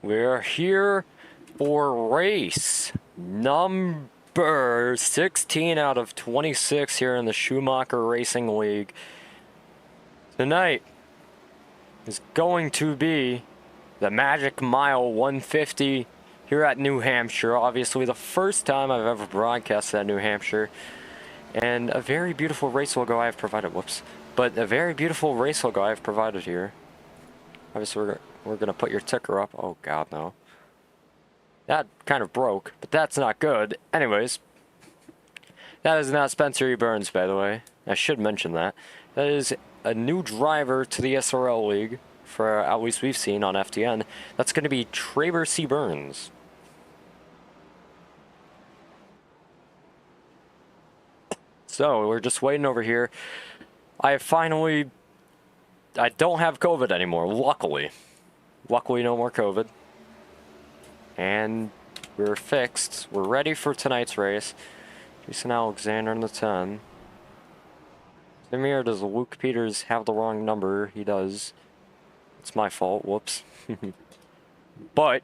We're here for race number 16 out of 26 here in the Schumacher Racing League. Tonight is going to be the Magic Mile 150 here at New Hampshire. Obviously the first time I've ever broadcasted at New Hampshire. And a very beautiful race logo I have provided. Whoops. But a very beautiful race logo I have provided here. Obviously we're going to put your ticker up. Oh god, no. That kind of broke, but that's not good. Anyways, that is not Spencer E. Burns, by the way. I should mention that. That is a new driver to the SRL League, for at least we've seen on FTN. That's going to be Traver C. Burns. So, we're just waiting over here. I don't have COVID anymore, luckily. Luckily, no more COVID. And we're fixed. We're ready for tonight's race. Jason Alexander in the 10. Samir, does Luke Peters have the wrong number? He does. It's my fault. Whoops. But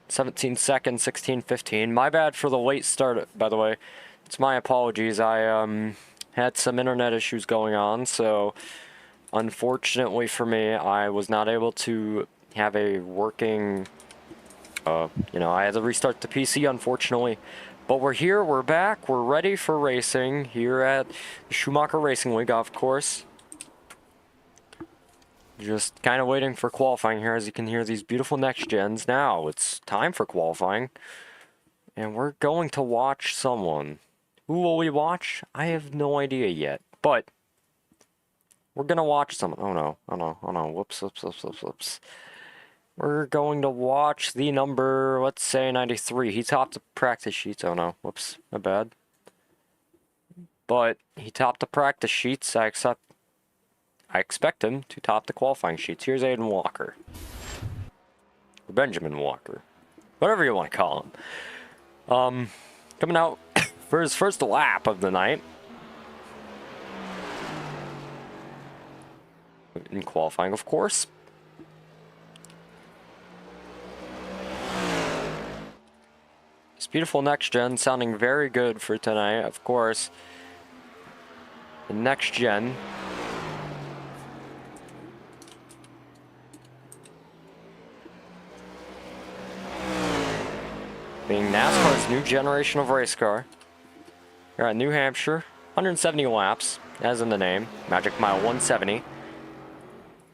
17 seconds, 16:15. My bad for the late start, by the way. It's my apologies. I had some internet issues going on, so unfortunately for me, I was not able to have a working... I had to restart the PC, unfortunately. But we're here, we're back, we're ready for racing here at the Schumacher Racing League, of course. Just kind of waiting for qualifying here, as you can hear these beautiful next gens. Now, it's time for qualifying. And we're going to watch someone. Who will we watch? I have no idea yet. But we're going to watch someone. Oh no. Whoops. We're going to watch the number, let's say 93. He topped the practice sheets. Oh no, whoops, my bad. But he topped the practice sheets. I expect him to top the qualifying sheets. Here's Aiden Walker. Or Benjamin Walker. Whatever you want to call him. Coming out for his first lap of the night. In qualifying, of course. This beautiful next gen sounding very good for tonight, of course. The next gen. Being NASCAR's new generation of race car. Here at New Hampshire, 170 laps, as in the name, Magic Mile 170.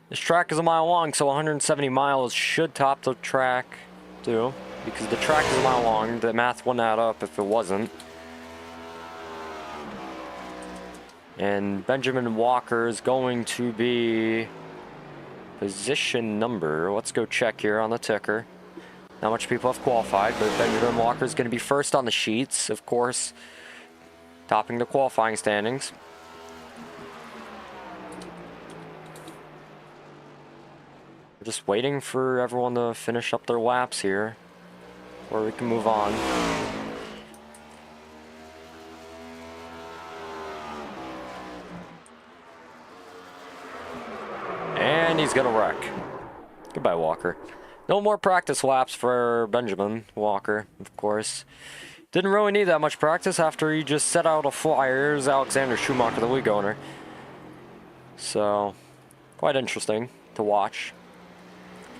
This track is a mile long, so 170 miles should top the track too. Because the track is a mile long, the math wouldn't add up if it wasn't. And Benjamin Walker is going to be position number. Let's go check here on the ticker. Not much people have qualified, but Benjamin Walker is going to be first on the sheets, of course, topping the qualifying standings. We're just waiting for everyone to finish up their laps here, or we can move on. And he's gonna wreck. Goodbye, Walker. No more practice laps for Benjamin Walker, of course. Didn't really need that much practice after he just set out a flyer. Here's Alexander Schumacher, the league owner. So, quite interesting to watch,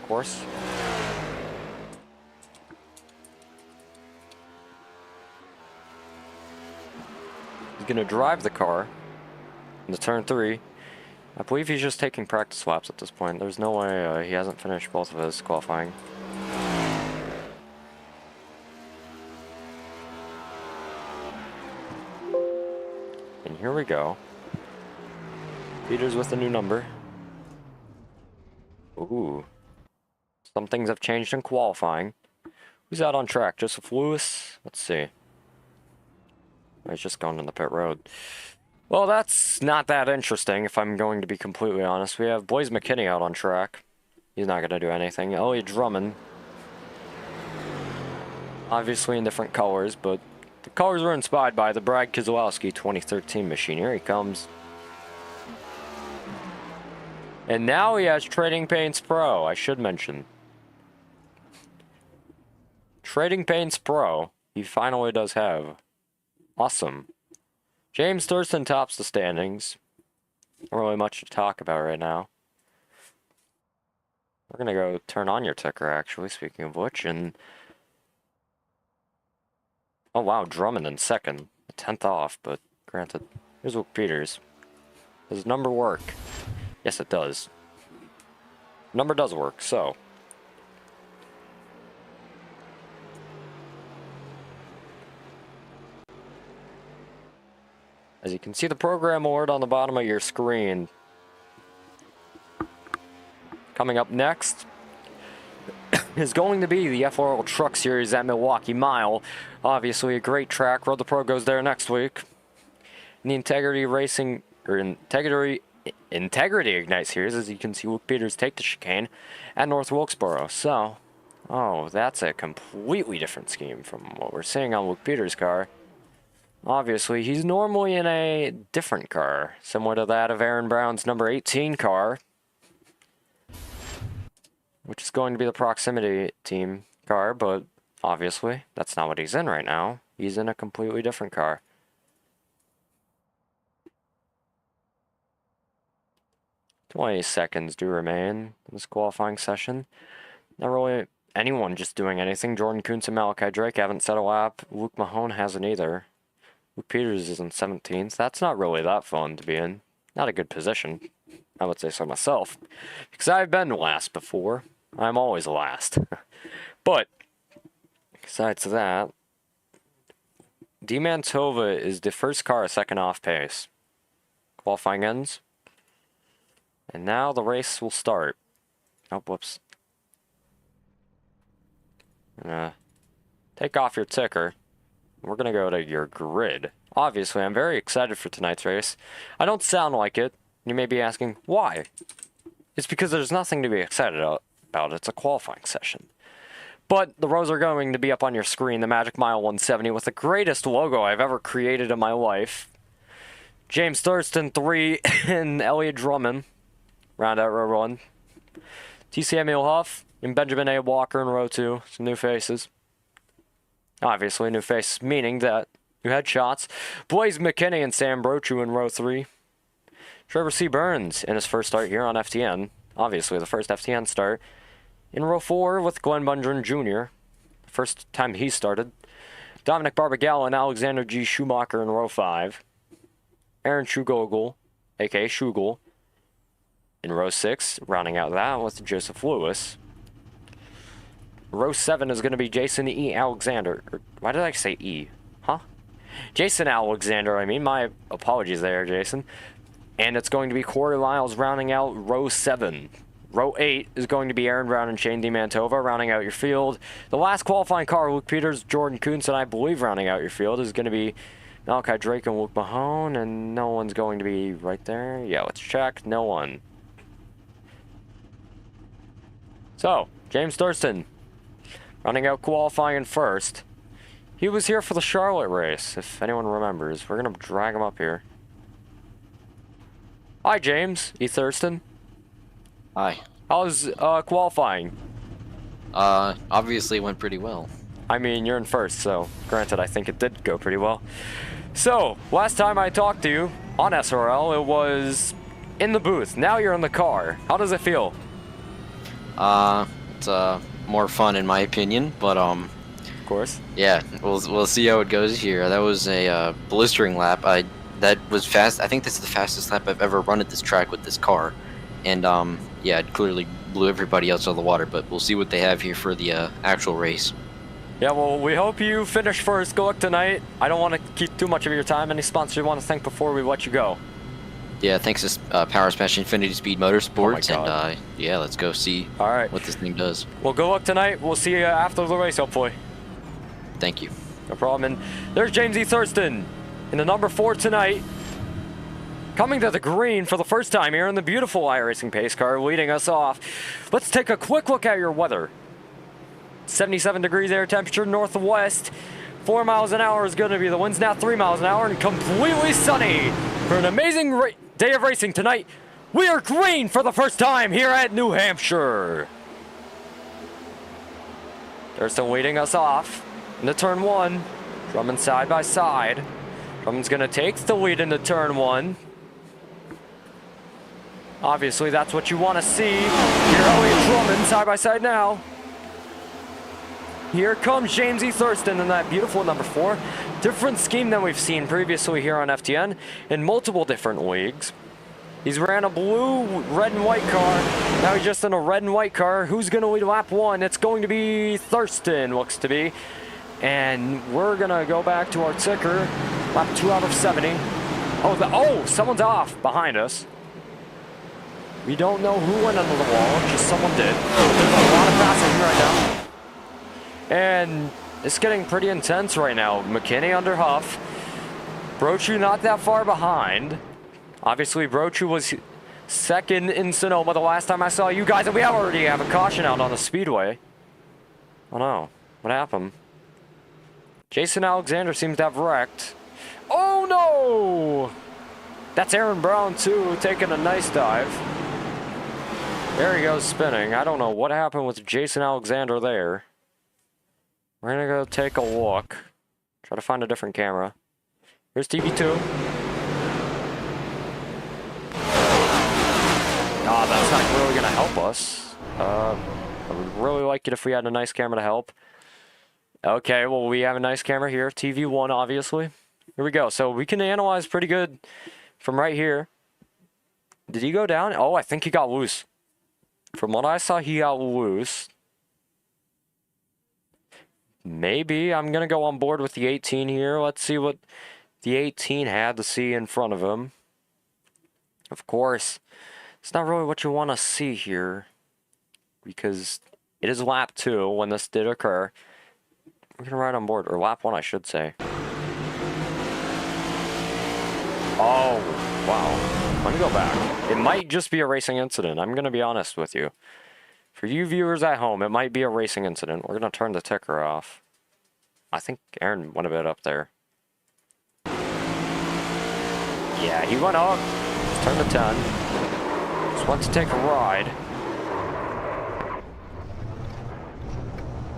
of course. He's going to drive the car into turn 3. I believe he's just taking practice laps at this point. There's no way he hasn't finished both of his qualifying. And here we go. Peters with a new number. Ooh. Some things have changed in qualifying. Who's out on track? Joseph Lewis? Let's see. He's just going on the pit road. Well, that's not that interesting, if I'm going to be completely honest. We have Blaze McKinney out on track. He's not going to do anything. Elliot Drummond. Obviously in different colors, but the colors were inspired by the Brad Keselowski 2013 machine. Here he comes. And now he has Trading Paints Pro, I should mention. Trading Paints Pro. He finally does have. Awesome. James Thurston tops the standings. Not really much to talk about right now. We're going to go turn on your ticker, actually, speaking of which, and... Oh, wow, Drummond in second. 10th off, but granted. Here's Luke Peters. Does his number work? Yes, it does. Number does work, so... As you can see the program alert on the bottom of your screen. Coming up next is going to be the FORL Truck Series at Milwaukee Mile. Obviously a great track. Road to Pro goes there next week. In the Integrity Racing, or Integrity Ignite Series, as you can see Luke Peters take the chicane at North Wilkesboro. So, oh, that's a completely different scheme from what we're seeing on Luke Peters' car. Obviously, he's normally in a different car, similar to that of Aaron Brown's number 18 car, which is going to be the proximity team car, but obviously, that's not what he's in right now. He's in a completely different car. "20 seconds do remain in this qualifying session. Not really anyone just doing anything. Jordan Kuntz and Malachi Drake haven't set a lap. Luke Mahone hasn't either. Luke Peters is in 17th. That's not really that fun to be in. Not a good position. I would say so myself. Because I've been last before. I'm always last. But, besides that, D. Mantova is the first car second off pace. Qualifying ends. And now the race will start. Oh, whoops. Take off your ticker. We're going to go to your grid. Obviously, I'm very excited for tonight's race. I don't sound like it. You may be asking, why? It's because there's nothing to be excited about. It's a qualifying session. But the rows are going to be up on your screen. The Magic Mile 170 with the greatest logo I've ever created in my life. James Thurston 3 and Elliott Drummond. Round out row 1. T.C. Emil Huff and Benjamin A. Walker in row 2. Some new faces. Obviously, new faces meaning that new headshots. Blaze McKinney and Sam Brochu in row 3. Trevor C. Burns in his first start here on FTN. Obviously, the first FTN start. In row 4 with Glenn Bundren Jr. The first time he started. Dominic Barbagallo and Alexander G. Schumacher in row 5. Aaron Schugogel, a.k.a. Schugel, in row 6, rounding out that with Joseph Lewis. Row 7 is going to be Jason E. Alexander. Why did I say E? Huh? Jason Alexander, I mean. My apologies there, Jason. And it's going to be Corey Lyles rounding out row 7. Row 8 is going to be Aaron Brown and Shane DiMantova rounding out your field. The last qualifying car, Luke Peters, Jordan Kuntz, and I believe rounding out your field is going to be Malachi Drake and Luke Mahone, and no one's going to be right there. Yeah, let's check. No one. So, James Thurston, running out qualifying in first. He was here for the Charlotte race, if anyone remembers. We're going to drag him up here. Hi, James E. Thurston. Hi. How's qualifying? Obviously it went pretty well. I mean, you're in first, so granted, I think it did go pretty well. So, last time I talked to you on SRL, it was in the booth. Now you're in the car. How does it feel? It's more fun in my opinion, but of course. Yeah, we'll see how it goes here. That was a blistering lap. That was fast. I think this is the fastest lap I've ever run at this track with this car, and yeah, it clearly blew everybody else out of the water. But we'll see what they have here for the actual race. Yeah, well, we hope you finish first. Good luck tonight. I don't want to keep too much of your time. Any sponsors you want to thank before we let you go? Yeah, thanks to Power Smash Infinity Speed Motorsports, and yeah, let's go see what this thing does. Well, good luck tonight. We'll see you after the race, hopefully. Thank you. No problem. And there's James E. Thurston in the number 4 tonight. Coming to the green for the first time here in the beautiful iRacing pace car, leading us off. Let's take a quick look at your weather. 77 degrees air temperature northwest. 4 miles an hour is going to be the winds, now 3 miles an hour, and completely sunny for an amazing day of racing tonight. We are green for the first time here at New Hampshire. Thurston leading us off into turn 1. Drummond side by side. Drummond's going to take the lead into turn 1. Obviously, that's what you want to see. Here, Elliott Drummond side by side now. Here comes James E. Thurston in that beautiful number 4. Different scheme than we've seen previously here on FTN in multiple different leagues. He's ran a blue, red, and white car. Now he's just in a red and white car. Who's going to lead lap 1? It's going to be Thurston, looks to be. And we're going to go back to our ticker. Lap 2 out of 70. Oh, someone's off behind us. We don't know who went under the wall, just someone did. There's a lot of passing right now. And it's getting pretty intense right now. McKinney under Huff. Brochu not that far behind. Obviously, Brochu was second in Sonoma the last time I saw you guys, and we already have a caution out on the speedway. Oh no, what happened? Jason Alexander seems to have wrecked. Oh no! That's Aaron Brown too, taking a nice dive. There he goes spinning. I don't know what happened with Jason Alexander there. We're gonna go take a look. Try to find a different camera. Here's TV2. Ah, that's not really gonna help us. I would really like it if we had a nice camera to help. Okay, well, we have a nice camera here. TV1, obviously. Here we go. So we can analyze pretty good from right here. Did he go down? Oh, I think he got loose. From what I saw, he got loose. Maybe I'm going to go on board with the 18 here. Let's see what the 18 had to see in front of him. Of course, it's not really what you want to see here, because it is lap 2 when this did occur. We're going to ride on board, or lap 1, I should say. Oh, wow. Let me go back. It might just be a racing incident. I'm going to be honest with you. For you viewers at home, it might be a racing incident. We're going to turn the ticker off. I think Aaron went a bit up there. Yeah, he went up. Let's turn to 10. Just wants to take a ride.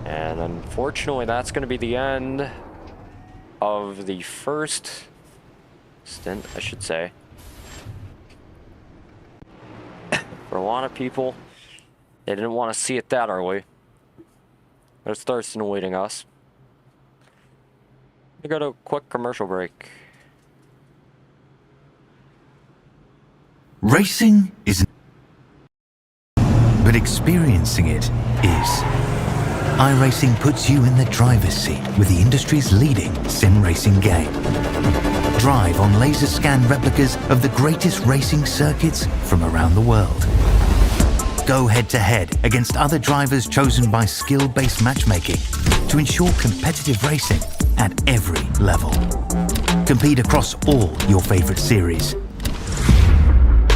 And unfortunately, that's going to be the end of the first stint, I should say. For a lot of people, they didn't want to see it that early. There's Thurston awaiting us. We go to a quick commercial break. Racing is, but experiencing it is. iRacing puts you in the driver's seat with the industry's leading sim racing game. Drive on laser scan replicas of the greatest racing circuits from around the world. Go head-to-head against other drivers chosen by skill-based matchmaking to ensure competitive racing at every level. Compete across all your favorite series.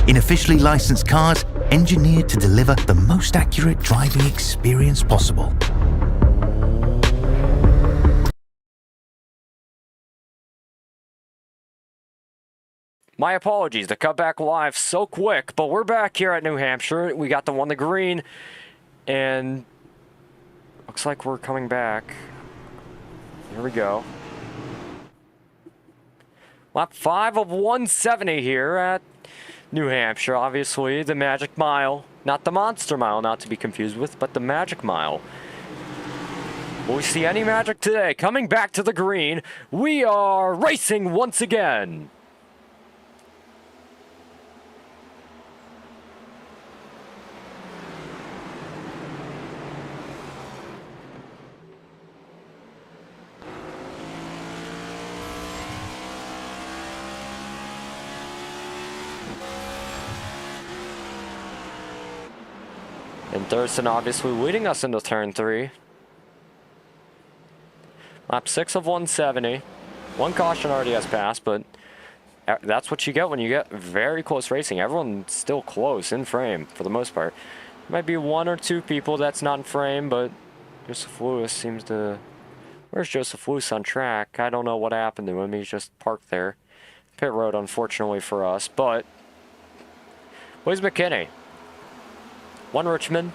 In officially licensed cars, engineered to deliver the most accurate driving experience possible. My apologies to cut back live so quick, but we're back here at New Hampshire. We got the one to green, and looks like we're coming back. Here we go. Lap 5 of 170 here at New Hampshire. Obviously, the Magic Mile. Not the Monster Mile, not to be confused with, but the Magic Mile. Will we see any magic today? Coming back to the green, we are racing once again. And Thurston obviously leading us into turn 3. Lap 6 of 170. One caution already has passed, but that's what you get when you get very close racing. Everyone's still close in frame for the most part. Might be 1 or 2 people that's not in frame, but Joseph Lewis seems to... Where's Joseph Lewis on track? I don't know what happened to him. He's just parked there. Pit road, unfortunately for us, but... Where's McKinney? Won Richmond.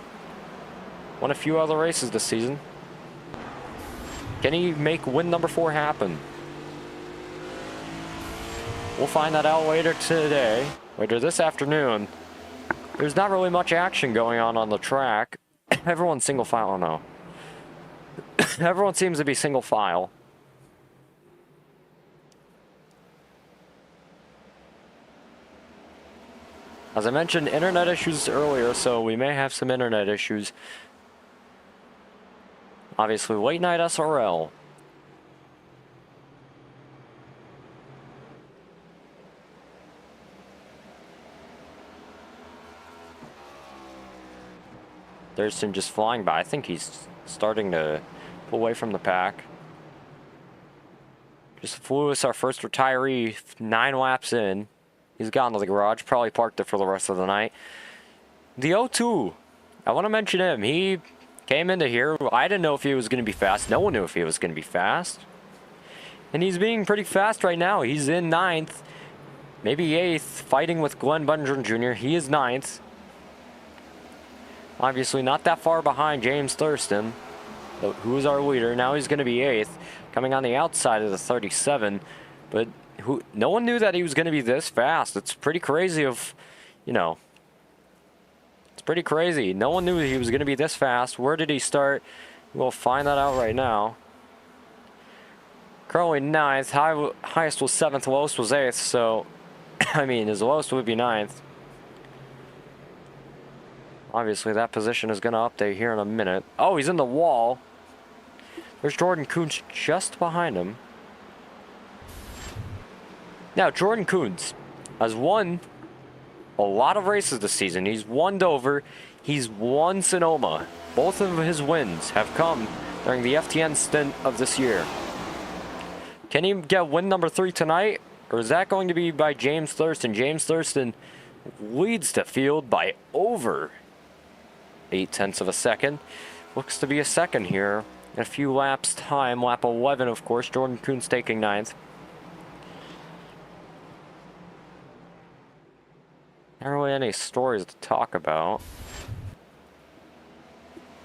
Won a few other races this season. Can he make win number 4 happen? We'll find that out later today, later this afternoon. There's not really much action going on the track. Everyone's single file, oh no. Everyone seems to be single file. As I mentioned, internet issues earlier, so we may have some internet issues. Obviously, late night SRL. Thurston just flying by. I think he's starting to pull away from the pack. Just flew us our first retiree 9 laps in. He's gone to the garage, probably parked it for the rest of the night. The O2, I want to mention him. He came into here. I didn't know if he was going to be fast. No one knew if he was going to be fast. And he's being pretty fast right now. He's in 9th, maybe 8th, fighting with Glenn Bundren Jr. He is 9th. Obviously not that far behind James Thurston, who is our leader. Now he's going to be 8th, coming on the outside of the 37. But no one knew that he was going to be this fast. It's pretty crazy it's pretty crazy. No one knew he was going to be this fast. Where did he start? We'll find that out right now. Currently 9th. Highest was 7th. Lowest was 8th. So, I mean, his lowest would be 9th. Obviously, that position is going to update here in a minute. Oh, he's in the wall. There's Jordan Coons just behind him. Now, Jordan Coons has won a lot of races this season. He's won Dover. He's won Sonoma. Both of his wins have come during the FTN stint of this year. Can he get win number 3 tonight? Or is that going to be by James Thurston? James Thurston leads the field by over 0.8 of a second. Looks to be a second here in a few laps time. Lap 11, of course. Jordan Coons taking 9th. Not really any stories to talk about.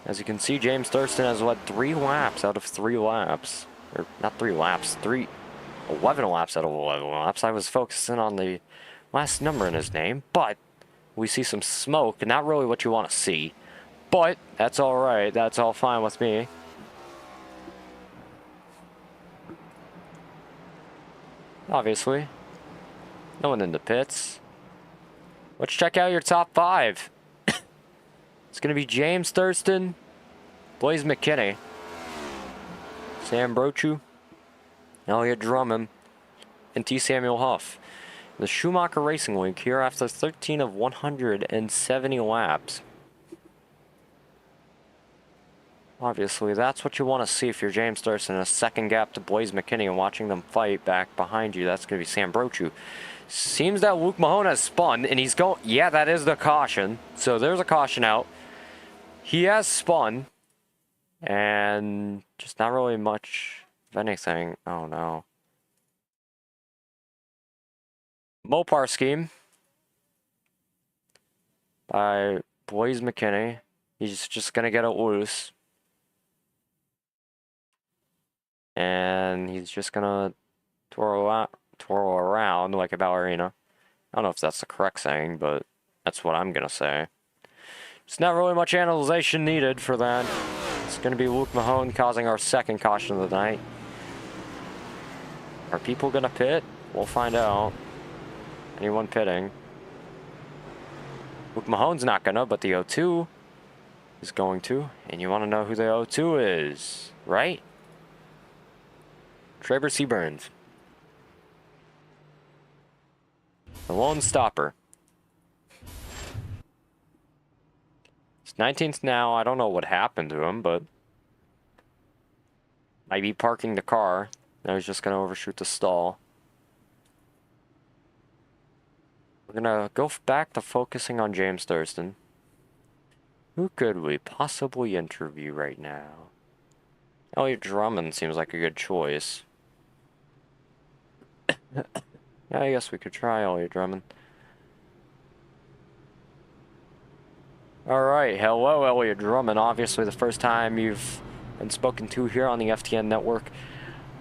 As you can see, James Thurston has led 3 laps out of 3 laps. Or not 3 laps, 11 laps out of 11 laps. I was focusing on the last number in his name, but we see some smoke, not really what you want to see. But that's all right. That's all fine with me. Obviously, no one in the pits. Let's check out your top 5. It's going to be James Thurston, Blaze McKinney, Sam Brochu, Elliott Drummond, and T. Samuel Huff. The Schumacher Racing League here after 13 of 170 laps. Obviously, that's what you want to see if you're James Thurston. A second gap to Blaze McKinney and watching them fight back behind you. That's going to be Sam Brochu. Seems that Luke Mahone has spun, and he's going... Yeah, that is the caution. So there's a caution out. He has spun. And just not really much of anything. Oh, no. Mopar scheme by Blaze McKinney. He's just going to get it loose. And he's just gonna twirl around like a ballerina. I don't know if that's the correct saying, but that's what I'm gonna say. It's not really much analyzation needed for that. It's gonna be Luke Mahone causing our second caution of the night. Are people gonna pit? We'll find out. Anyone pitting? Luke Mahone's not gonna, but the O2 is going to. And you wanna know who the O2 is, right? Trevor Seaburns. The lone stopper. He's 19th now. I don't know what happened to him, but might be parking the car. Now he's just going to overshoot the stall. We're going to go back to focusing on James Thurston. Who could we possibly interview right now? Elliott Drummond seems like a good choice. Yeah, I guess we could try Elliott Drummond. Alright, hello Elliott Drummond. Obviously the first time you've and spoken to here on the FTN network.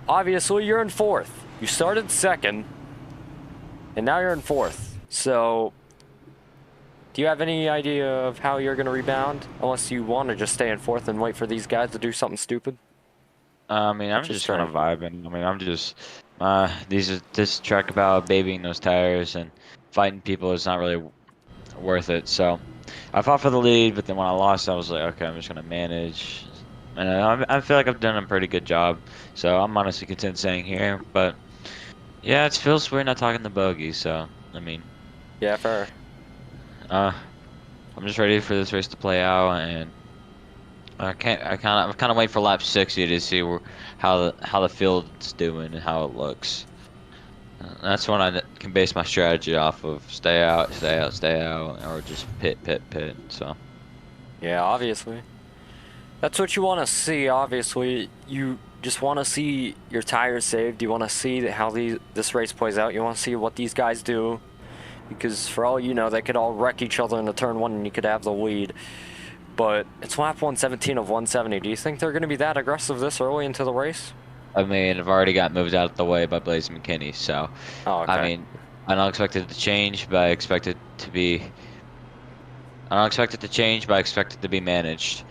Obviously, you're in 4th. You started 2nd, and now you're in 4th. So, do you have any idea of how you're going to rebound? Unless you want to just stay in 4th and wait for these guys to do something stupid? I mean, I'm just kind of vibing. I mean, I'm just this track about babying those tires and fighting people is not really worth it. So I fought for the lead, but then when I lost, I was like, okay, I'm just gonna manage. And I feel like I've done a pretty good job. So I'm honestly content staying here. But yeah, it feels weird not talking the bogey. So I mean, Yeah, fair. I'm just ready for this race to play out, and I kind of wait for lap 60 to see how the field's doing and how it looks. That's when I can base my strategy off of stay out, or just pit. So Yeah, obviously. That's what you want to see, obviously. You just want to see your tires saved. You want to see how this race plays out. You want to see what these guys do. Because for all you know, they could all wreck each other in the turn 1 and you could have the lead. But it's lap 117 of 170. Do you think they're going to be that aggressive this early into the race? I mean, I've already got moved out of the way by Blaze McKinney, so okay. I mean, I don't expect it to change, but I expect it to be. I don't expect it to change, but I expect it to be managed.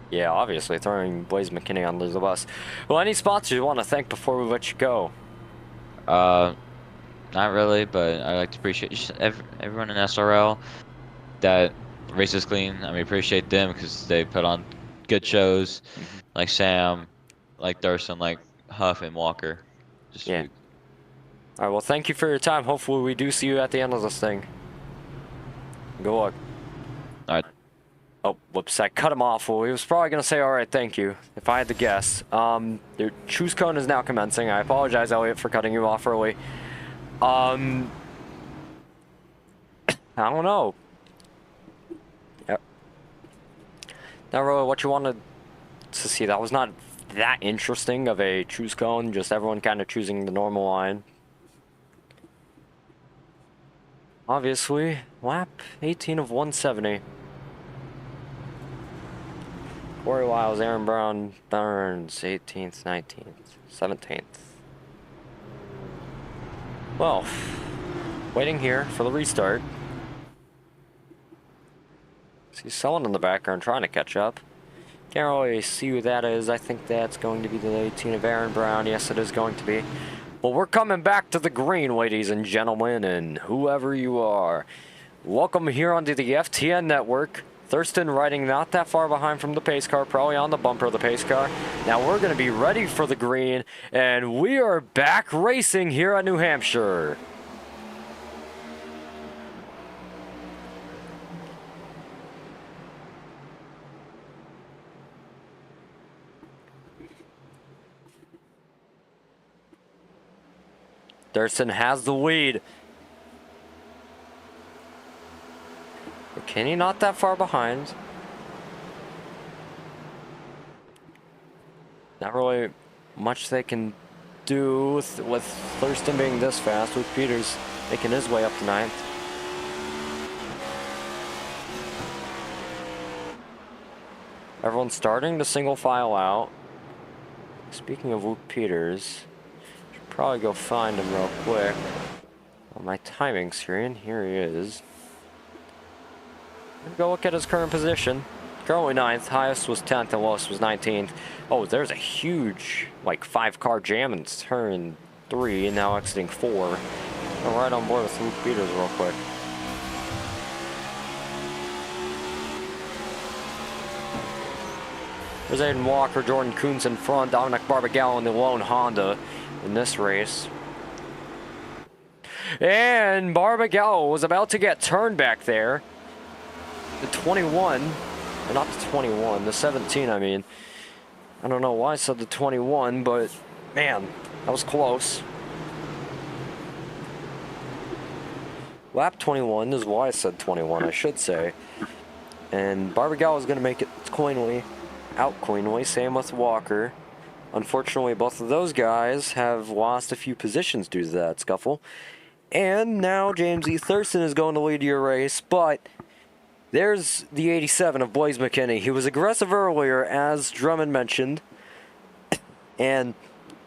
Yeah, obviously throwing Blaze McKinney under the bus. Well, any sponsors you want to thank before we let you go? Not really, but I like to appreciate everyone in SRL that races clean. I mean, appreciate them because they put on good shows, like Sam, like Thurston, like Huff and Walker. Yeah. All right. Well, thank you for your time. Hopefully, we do see you at the end of this thing. Good luck. All right. Oh, whoops! I cut him off. Well, he was probably gonna say, "All right, thank you," if I had to guess. Your choose cone is now commencing. I apologize, Elliot, for cutting you off early. I don't know. Yep. Not really what you wanted to see. That was not that interesting of a choose cone. Just everyone kind of choosing the normal line. Obviously, lap 18 of 170. Corey Wiles, Aaron Brown, Burns, 18th, 19th, 17th. Well, waiting here for the restart. See someone in the background trying to catch up. Can't really see who that is. I think that's going to be the 18 of Aaron Brown. Yes, it is going to be. Well, we're coming back to the green, ladies and gentlemen, and whoever you are. Welcome here onto the FTN network. Thurston riding not that far behind from the pace car, probably on the bumper of the pace car. Now we're going to be ready for the green, and we are back racing here at New Hampshire. Thurston has the lead. McKinney not that far behind. Not really much they can do with Thurston being this fast, with Peters making his way up to 9th. Everyone's starting to single file out. Speaking of Luke Peters, should probably go find him real quick. On my timing screen, here he is. Go look at his current position. Currently 9th, highest was 10th, and lowest was 19th. Oh, there's a huge, like, 5-car jam in turn 3, and now exiting 4. I'm right on board with Luke Peters real quick. There's Aiden Walker, Jordan Coons in front, Dominic Barbagallo in the lone Honda in this race. And Barbagallo was about to get turned back there. The 21, or not the 21, the 17, I mean. I don't know why I said the 21, but man, that was close. Lap 21 is why I said 21, I should say. And Barbagallo is going to make it cleanly, out cleanly, same with Walker. Unfortunately, both of those guys have lost a few positions due to that scuffle. And now James E. Thurston is going to lead your race, but There's the 87 of Blaze McKinney. He was aggressive earlier, as Drummond mentioned. And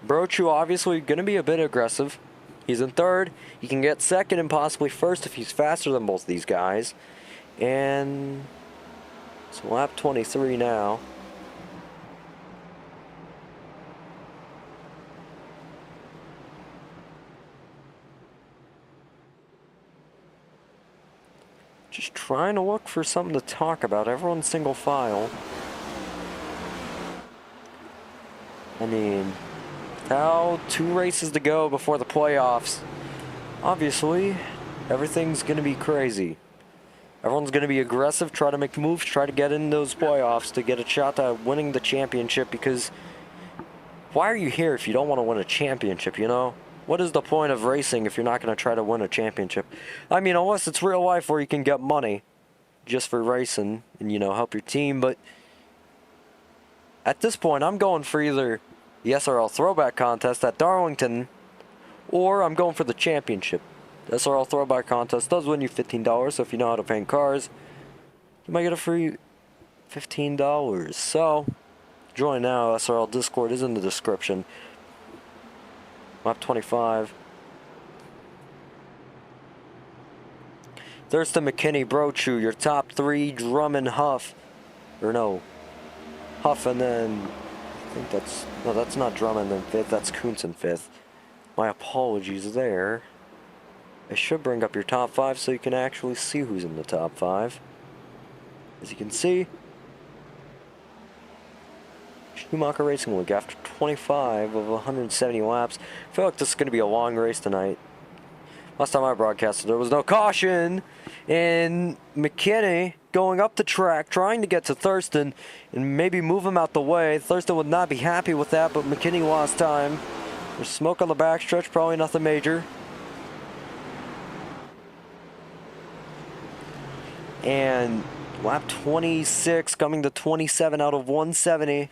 Brochu obviously going to be a bit aggressive. He's in third. He can get second and possibly first if he's faster than both these guys. And it's lap 23 now. Just trying to look for something to talk about. Everyone's single file. I mean, now 2 races to go before the playoffs. Obviously, everything's going to be crazy. Everyone's going to be aggressive, try to make moves, try to get in those playoffs to get a shot at winning the championship, because why are you here if you don't want to win a championship, you know? What is the point of racing if you're not going to try to win a championship? I mean, unless it's real life where you can get money just for racing and, you know, help your team. But at this point, I'm going for either the SRL Throwback Contest at Darlington, or I'm going for the championship. The SRL Throwback Contest does win you $15, so if you know how to paint cars, you might get a free $15. So, join now. SRL Discord is in the description. Lap 25. Thurston, McKinney, Brochu, your top 3, Drummond, Huff. Or no. Huff and then... I think that's... No, that's not Drummond in 5th. That's Kuntz in 5th. My apologies there. I should bring up your top 5 so you can actually see who's in the top 5. As you can see... Schumacher Racing League after 25 of 170 laps. I feel like this is going to be a long race tonight. Last time I broadcasted, there was no caution. And McKinney going up the track, trying to get to Thurston and maybe move him out the way. Thurston would not be happy with that, but McKinney lost time. There's smoke on the backstretch, probably nothing major. And lap 26 coming to 27 out of 170.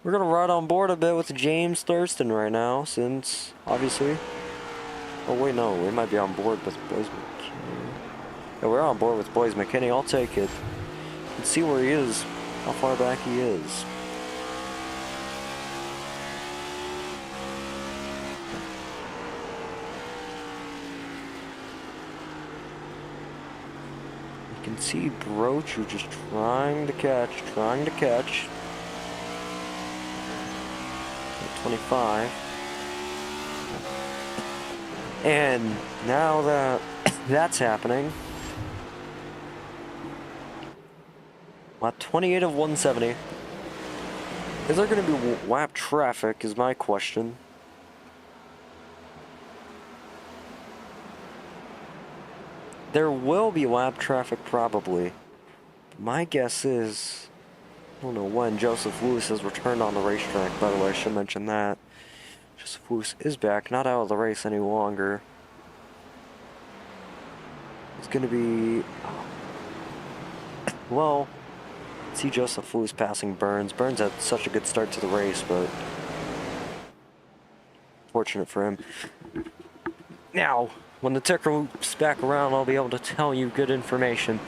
We're going to ride on board a bit with James Thurston right now, since, obviously... Oh, wait, no. We might be on board with Blaze McKinney. Yeah, we're on board with Blaze McKinney. I'll take it. Let's see where he is. How far back he is. You can see Brochu just trying to catch. 25. And now that that's happening, lap 28 of 170. Is there going to be lap traffic is my question. There will be lap traffic probably. My guess is... I don't know when Joseph Lewis has returned on the racetrack, by the way, I should mention that. Joseph Lewis is back, not out of the race any longer. It's going to be... Well, see Joseph Lewis passing Burns. Burns had such a good start to the race, but... Fortunate for him. Now, when the ticker loops back around, I'll be able to tell you good information.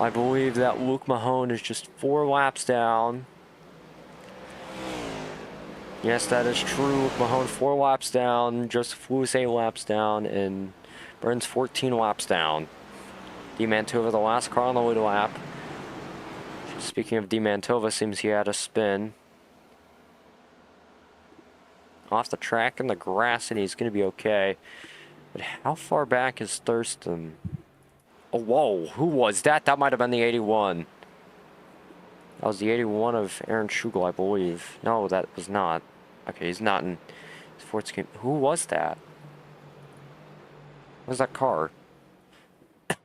I believe that Luke Mahone is just 4 laps down. Yes, that is true. Luke Mahone 4 laps down. Joseph Lewis 8 laps down. And Burns 14 laps down. Di Mantova the last car on the lead lap. Speaking of Di Mantova, seems he had a spin. Off the track in the grass, and he's going to be okay. But how far back is Thurston? Oh, whoa, who was that? That might have been the 81. That was the 81 of Aaron Schugel, I believe. No, that was not. Okay, he's not in sports game. Who was that? What was that car?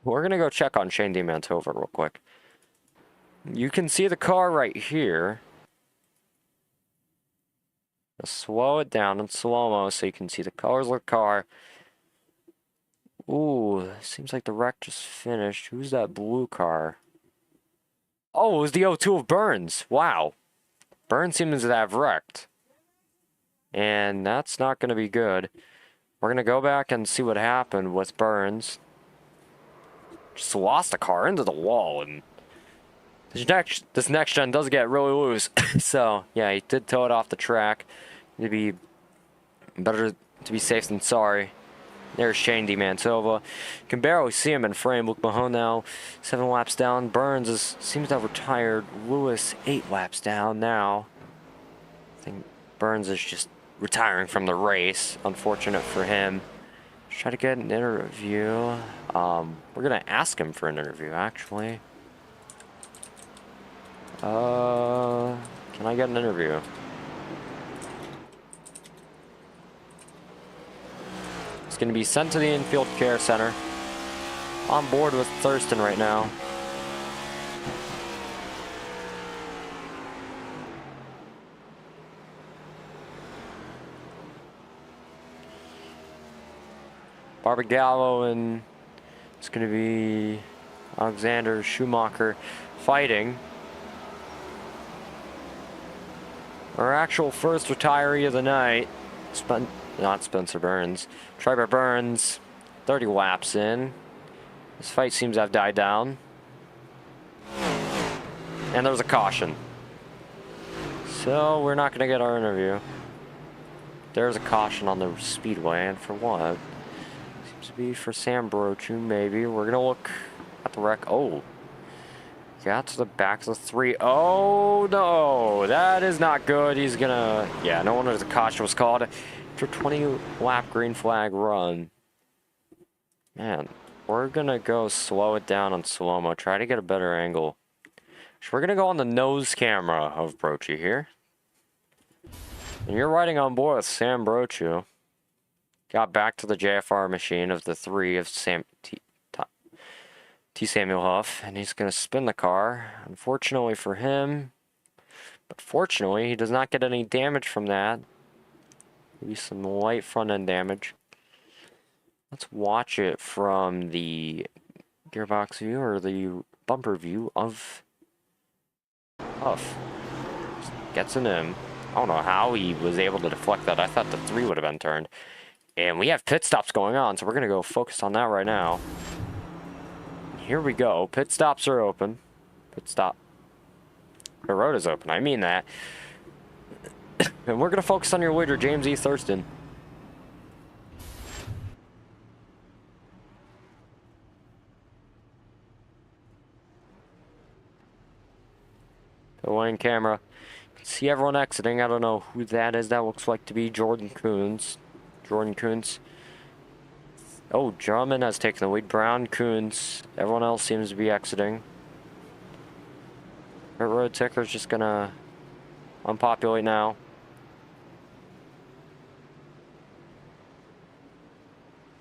We're going to go check on Shane Di Mantova real quick. You can see the car right here. Just slow it down in slow-mo so you can see the colors of the car. Ooh, seems like the wreck just finished. Who's that blue car? Oh, it was the O2 of Burns. Wow. Burns seems to have wrecked. And that's not going to be good. We're going to go back and see what happened with Burns. just lost a car into the wall, and this next gen does get really loose. So yeah, he did tow it off the track. It'd be better to be safe than sorry. There's Shane DiMantova. Can barely see him in frame. Luke Mahone now 7 laps down. Burns seems to have retired. Lewis 8 laps down now. I think Burns is just retiring from the race. Unfortunate for him. Let's try to get an interview. We're gonna ask him for an interview, actually. Can I get an interview? It's going to be sent to the infield care center. On board with Thurston right now. Barbagallo, and it's going to be Alexander Schumacher fighting. Our actual first retiree of the night, not Spencer Burns. Trevor Burns, 30 laps in. This fight seems to have died down. And there's a caution. So we're not going to get our interview. There's a caution on the speedway, and for what? Seems to be for Sam Brochu, maybe. We're going to look at the wreck. Oh. Got to the back of the 3. Oh, no. That is not good. He's going to... Yeah, no wonder the caution was called. After 20 lap green flag run. Man, we're going to go slow it down on slow-mo. Try to get a better angle. So we're going to go on the nose camera of Brochu here. And you're riding on board with Sam Brochu. Got back to the JFR machine of the 3 of T. Samuel Huff, and he's going to spin the car. Unfortunately for him, but fortunately, he does not get any damage from that. Maybe some light front end damage. Let's watch it from the gearbox view or the bumper view of Huff. Just gets in him. I don't know how he was able to deflect that. I thought the 3 would have been turned. And we have pit stops going on, so we're going to go focus on that right now. Here we go. Pit stops are open. Pit stop. The road is open. I mean that. And we're going to focus on your leader, James E. Thurston. The line camera. You can see everyone exiting. I don't know who that is. That looks like to be Jordan Coons. Jordan Coons. Oh, Drummond has taken the lead. Brown, Coons. Everyone else seems to be exiting. Our road ticker's just gonna unpopulate now.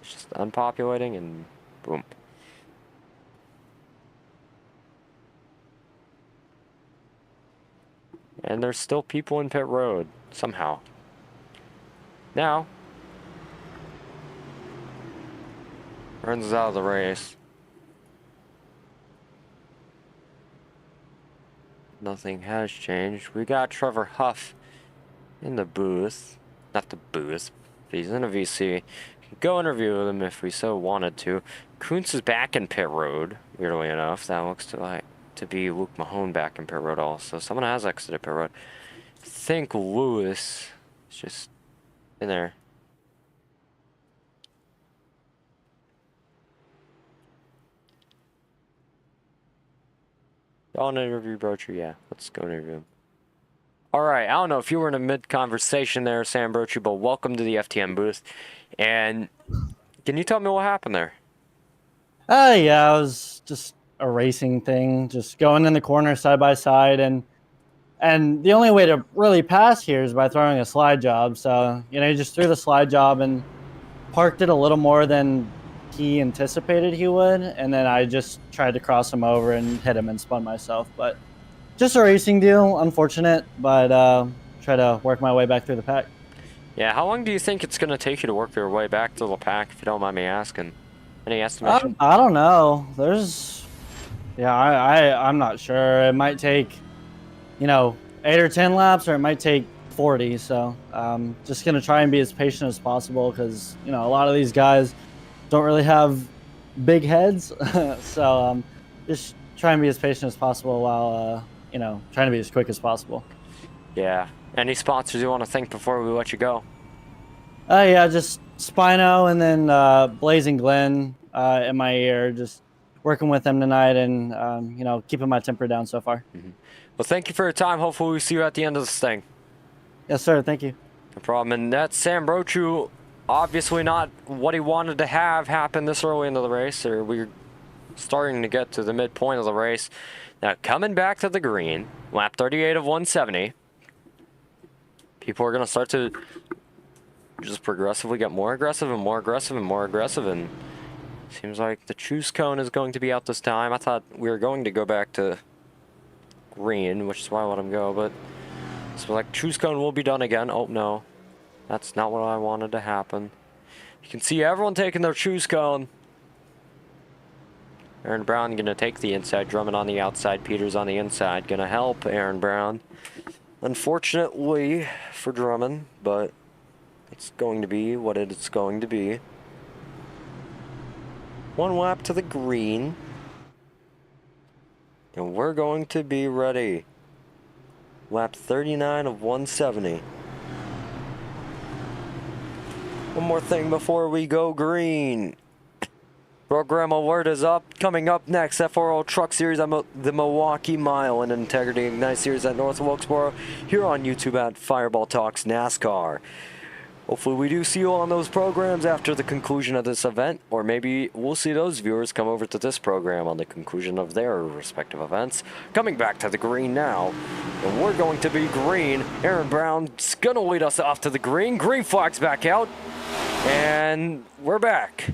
It's just unpopulating and boom. And there's still people in pit road somehow. Now, Burns is out of the race. Nothing has changed. We got Trevor Huff in the booth. Not the booth, but he's in a VC. Go interview with him if we so wanted to. Kuntz is back in pit road, weirdly enough. That looks to be Luke Mahone back in pit road also. Someone has exited pit road. I think Lewis is just in there. On interview Brochu, yeah. Let's go interview him. Alright, I don't know if you were in a mid-conversation there, Sam Brochu, but welcome to the FTN booth. And can you tell me what happened there? Yeah, it was just a racing thing, just going in the corner side by side, and the only way to really pass here is by throwing a slide job. So, you know, he just threw the slide job and parked it a little more than he anticipated he would, and then I just tried to cross him over and hit him and spun myself. But just a racing deal, unfortunate, but try to work my way back through the pack. Yeah, how long do you think it's going to take you to work your way back to the pack, if you don't mind me asking? Any estimation? I don't know. I'm not sure. It might take, 8 or 10 laps, or it might take 40. So just going to try and be as patient as possible because, a lot of these guys don't really have big heads. So just try and be as patient as possible while you know, trying to be as quick as possible. Yeah. Any sponsors you want to thank before we let you go? Yeah, just Spino and then Blazing Glen in my ear. Just working with them tonight and you know, keeping my temper down so far. Well, thank you for your time. Hopefully we see you at the end of this thing. Yes, sir. Thank you. No problem. And that's Sam Brochu. Obviously not what he wanted to have happen this early into the race, or we're starting to get to the midpoint of the race. Now, coming back to the green, lap 38 of 170. People are going to start to just progressively get more aggressive and more aggressive and more aggressive, and seems like the choose cone is going to be out this time. I thought we were going to go back to green, which is why I let him go, but so like choose cone will be done again. Oh no, that's not what I wanted to happen. You can see everyone taking their choose cone. Aaron Brown gonna take the inside, Drummond on the outside, Peters on the inside, gonna help Aaron Brown. Unfortunately for Drummond, but it's going to be what it's going to be. One lap to the green. And we're going to be ready. Lap 39 of 170. One more thing before we go green. Program alert is up. Coming up next, FORL Truck Series at the Milwaukee Mile and Integrity Ignite Series at North Wilkesboro. Here on YouTube at Fireball Talks NASCAR. Hopefully we do see you on those programs after the conclusion of this event, or maybe we'll see those viewers come over to this program on the conclusion of their respective events. Coming back to the green now, and we're going to be green. Aaron Brown's gonna lead us off to the green. Green flag's back out, and we're back.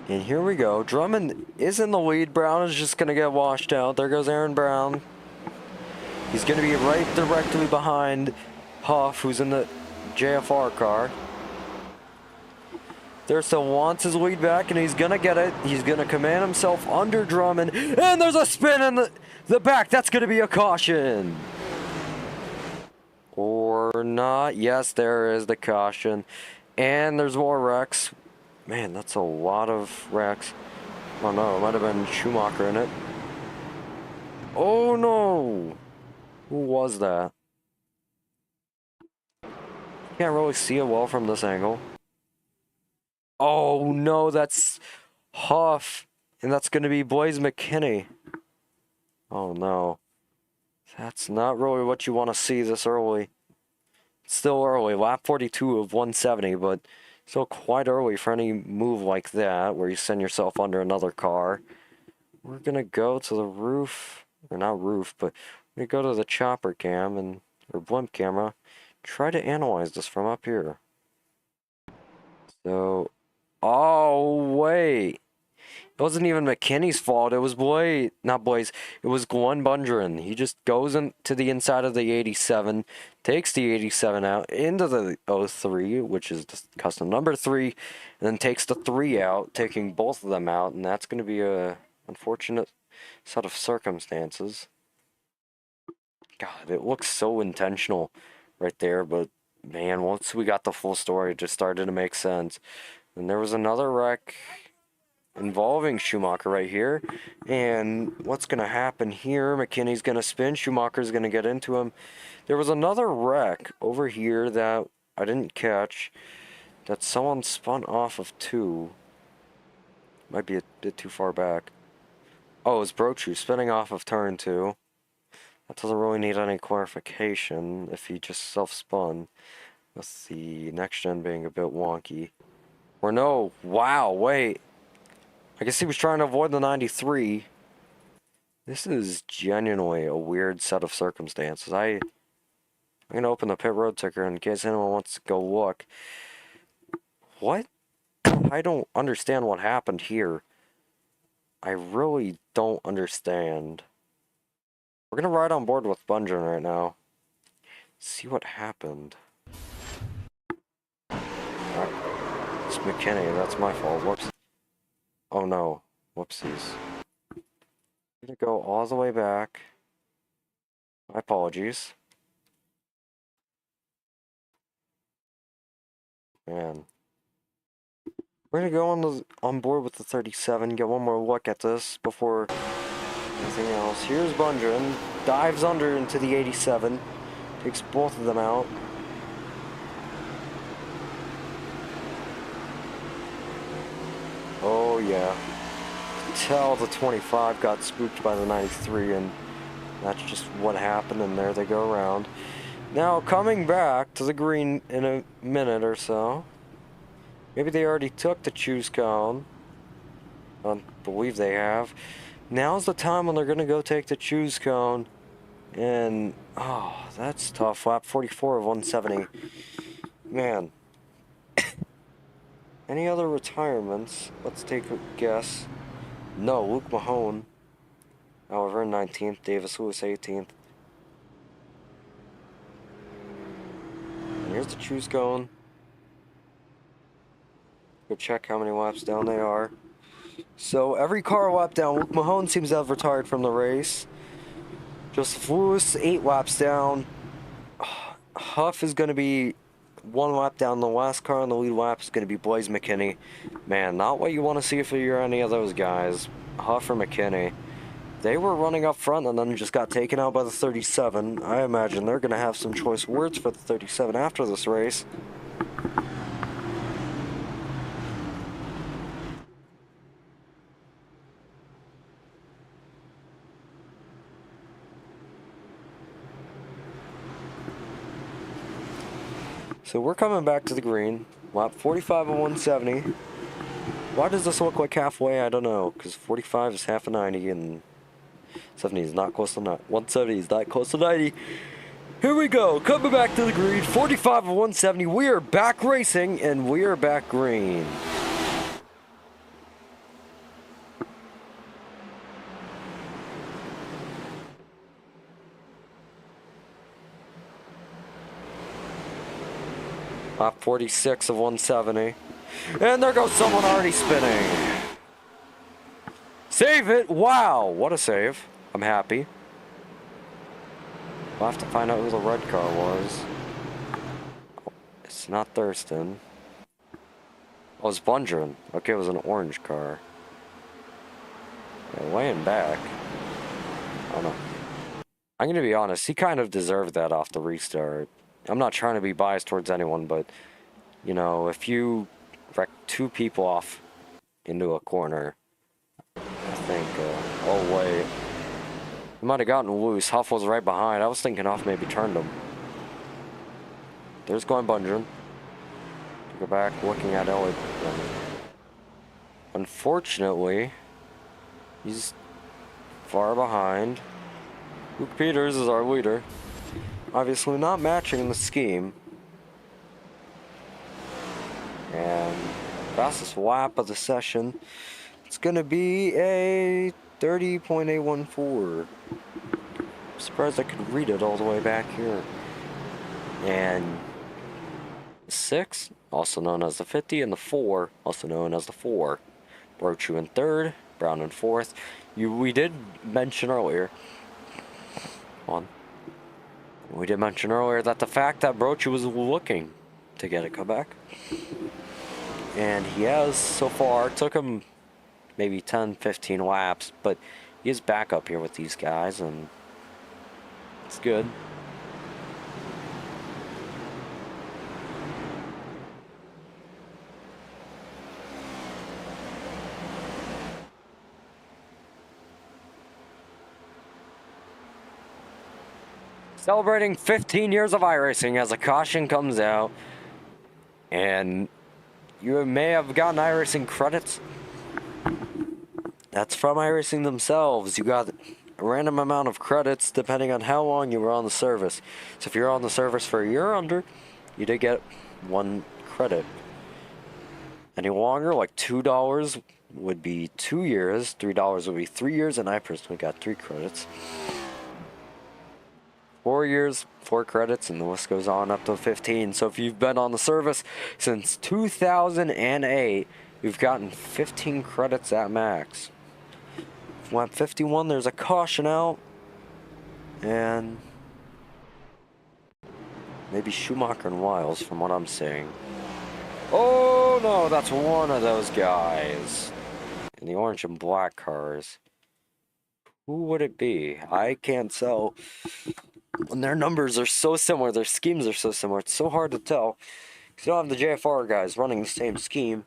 And here we go. Drummond is in the lead. Brown is just going to get washed out. There goes Aaron Brown. He's going to be right directly behind Huff, who's in the JFR car. There still wants his lead back, and he's going to get it. He's going to command himself under Drummond. And there's a spin in the back. That's going to be a caution. Or not. Yes, there is the caution. And there's more wrecks. Man, that's a lot of wrecks. Oh no, it might have been Schumacher in it. Oh no! Who was that? Can't really see it well from this angle. Oh no, that's Huff. And that's going to be Blaze McKinney. Oh no. That's not really what you want to see this early. It's still early, lap 42 of 170, but still quite early for any move like that, where you send yourself under another car. We're going to go to the roof, or not roof, but we're going to go to the chopper cam, or blimp camera, try to analyze this from up here. So, oh, wait. It wasn't even McKinney's fault. It was Blaze, not Blaze. It was Glenn Bundren. He just goes into the inside of the 87, takes the 87 out into the 03, which is just custom number 3, and then takes the 3 out, taking both of them out, and that's going to be a unfortunate set of circumstances. God, it looks so intentional right there, but man, once we got the full story, it just started to make sense. And there was another wreck involving Schumacher right here, and what's going to happen here, McKinney's going to spin, Schumacher's going to get into him. There was another wreck over here that I didn't catch, that someone spun off of 2. Might be a bit too far back. Oh, it's Brochu spinning off of turn 2. That doesn't really need any clarification if he just self-spun, with the next gen being a bit wonky. Or no, wow, wait. I guess he was trying to avoid the 93. This is genuinely a weird set of circumstances. I'm going to open the pit road ticker in case anyone wants to go look. What? I don't understand what happened here. I really don't understand. We're going to ride on board with Bundren right now. See what happened. past McKinney. That's my fault. Whoops. Oh no. Whoopsies. I'm gonna go all the way back. My apologies. Man. We're gonna go on board with the 37, get one more look at this before anything else. Here's Bundren, dives under into the 87, takes both of them out. Oh yeah. Tell the 25 got spooked by the 93, and that's just what happened, and there they go around. Now coming back to the green in a minute or so. Maybe they already took the choose cone. I believe they have. Now's the time when they're going to go take the choose cone. And, oh, that's tough. Lap 44 of 170. Man. Any other retirements? Let's take a guess. No, Luke Mahone. However, 19th. Davis Lewis, 18th. And here's the choose cone. Go check how many laps down they are. So every car lap down. Luke Mahone seems to have retired from the race. Joseph Lewis, 8 laps down. Huff is going to be 1 lap down. The last car on the lead lap is going to be Blaze McKinney. Man, not what you want to see if you're any of those guys. Huff or McKinney. They were running up front and then just got taken out by the 37. I imagine they're going to have some choice words for the 37 after this race. So we're coming back to the green. Lap 45 of 170. Why does this look like halfway? I don't know. Because 45 is half a 90 and 70 is not close to 90. 170 is not close to 90. Here we go. Coming back to the green. 45 of 170. We are back racing and we are back green. Lap 46 of 170. And there goes someone already spinning. Save it! Wow, what a save. I'm happy. We'll have to find out who the red car was. It's not Thurston. Oh, it's Bundren. Okay, it was an orange car. Okay, laying back. Oh no. I'm gonna be honest, he kind of deserved that off the restart. I'm not trying to be biased towards anyone, but, you know, if you wreck 2 people off into a corner, I think, oh wait, he might have gotten loose. Huff was right behind. I was thinking Huff maybe turned him. There's going Bundren. Go back, looking at Elliott. Unfortunately, he's far behind. Luke Peters is our leader. Obviously not matching in the scheme. And fastest lap of the session, it's gonna be a 30.814. I'm surprised I could read it all the way back here. And 6, also known as the 50, and the 4, also known as the 4. Brochu in 3rd, Brown in 4th. We did mention earlier. We did mention earlier that the fact that Brochu was looking to get a comeback, and he has so far. Took him maybe 10-15 laps, but he is back up here with these guys, and it's good. Celebrating 15 years of iRacing as a caution comes out. And you may have gotten iRacing credits. That's from iRacing themselves. You got a random amount of credits depending on how long you were on the service. So if you're on the service for a year or under, you did get 1 credit. Any longer, like $2 would be 2 years, $3 would be 3 years, and I personally got 3 credits. 4 years, 4 credits, and the list goes on up to 15. So if you've been on the service since 2008, you've gotten 15 credits at max. Lap 51, there's a caution out, and maybe Schumacher and Wiles from what I'm seeing. Oh no, that's one of those guys in the orange and black cars. Who would it be? I can't tell. When their numbers are so similar, their schemes are so similar, it's so hard to tell. Because you don't have the JFR guys running the same scheme,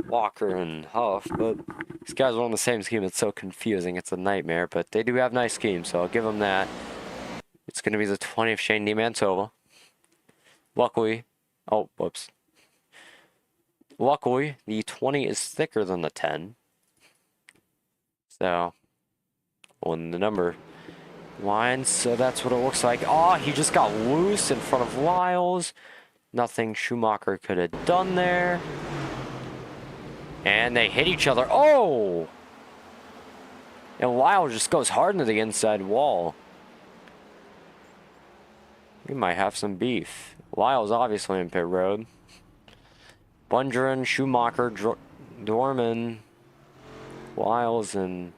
Walker and Huff, but these guys run the same scheme. It's so confusing. It's a nightmare, but they do have nice schemes, so I'll give them that. It's going to be the 20 of Shane DiMantova. Luckily, oh, whoops. Luckily, the 20 is thicker than the 10. So, when the number lines, so that's what it looks like. Oh, he just got loose in front of Wiles. Nothing Schumacher could have done there. And they hit each other. Oh! And Wiles just goes hard into the inside wall. We might have some beef. Wiles obviously in pit road. Bundren, Schumacher, Dorman, Wiles, and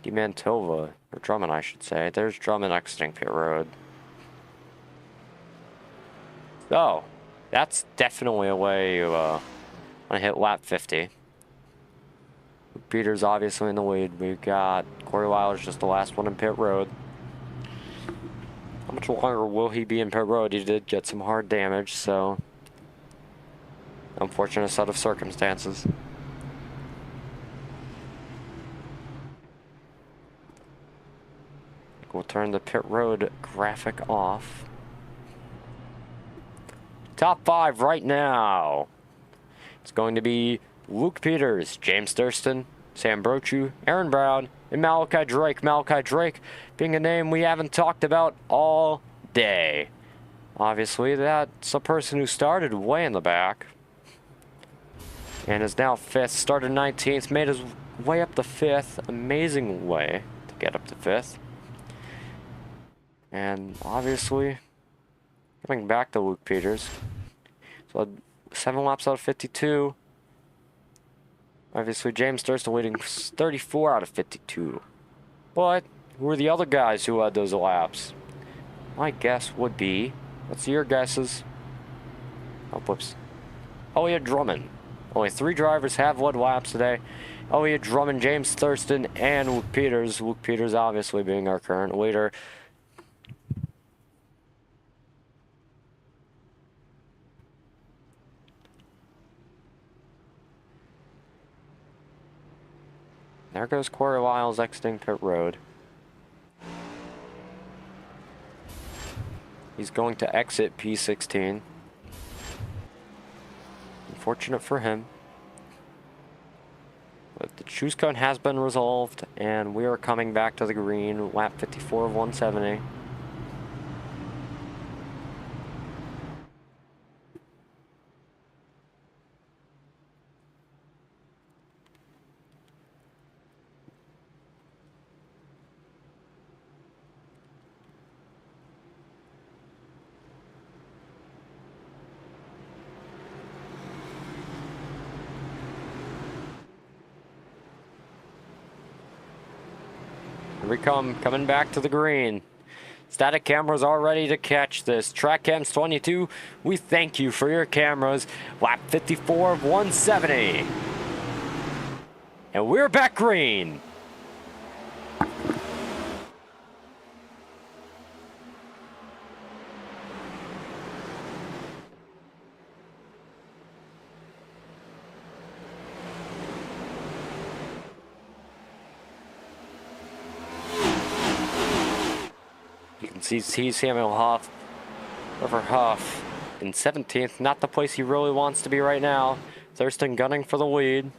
DiMantova, or Drummond, I should say. There's Drummond exiting pit road. So, that's definitely a way you want to hit lap 50. Peter's obviously in the lead. We've got Corey Wiles just the last one in pit road. How much longer will he be in pit road? He did get some hard damage, so unfortunate set of circumstances. We'll turn the pit road graphic off. Top 5 right now. It's going to be Luke Peters, James Thurston, Sam Brochu, Aaron Brown, and Malachi Drake. Malachi Drake being a name we haven't talked about all day. Obviously, that's a person who started way in the back and is now 5th. Started 19th, made his way up to 5th. Amazing way to get up to 5th. And obviously, coming back to Luke Peters. So 7 laps out of 52. Obviously, James Thurston leading 34 out of 52. But who are the other guys who had those laps? My guess would be, what's your guesses? Oh, whoops. Elliott Drummond. Only 3 drivers have led laps today. Elliott Drummond, James Thurston, and Luke Peters. Luke Peters obviously being our current leader. There goes Corey Wiles exiting pit road. He's going to exit P16. Unfortunate for him. But the choose cone has been resolved, and we are coming back to the green, lap 54 of 170. Here we come, coming back to the green. Static cameras are ready to catch this. Track cams 22, we thank you for your cameras. Lap 54 of 170. And we're back green. You can see Samuel Huff, River Huff in 17th. Not the place he really wants to be right now. Thurston gunning for the lead.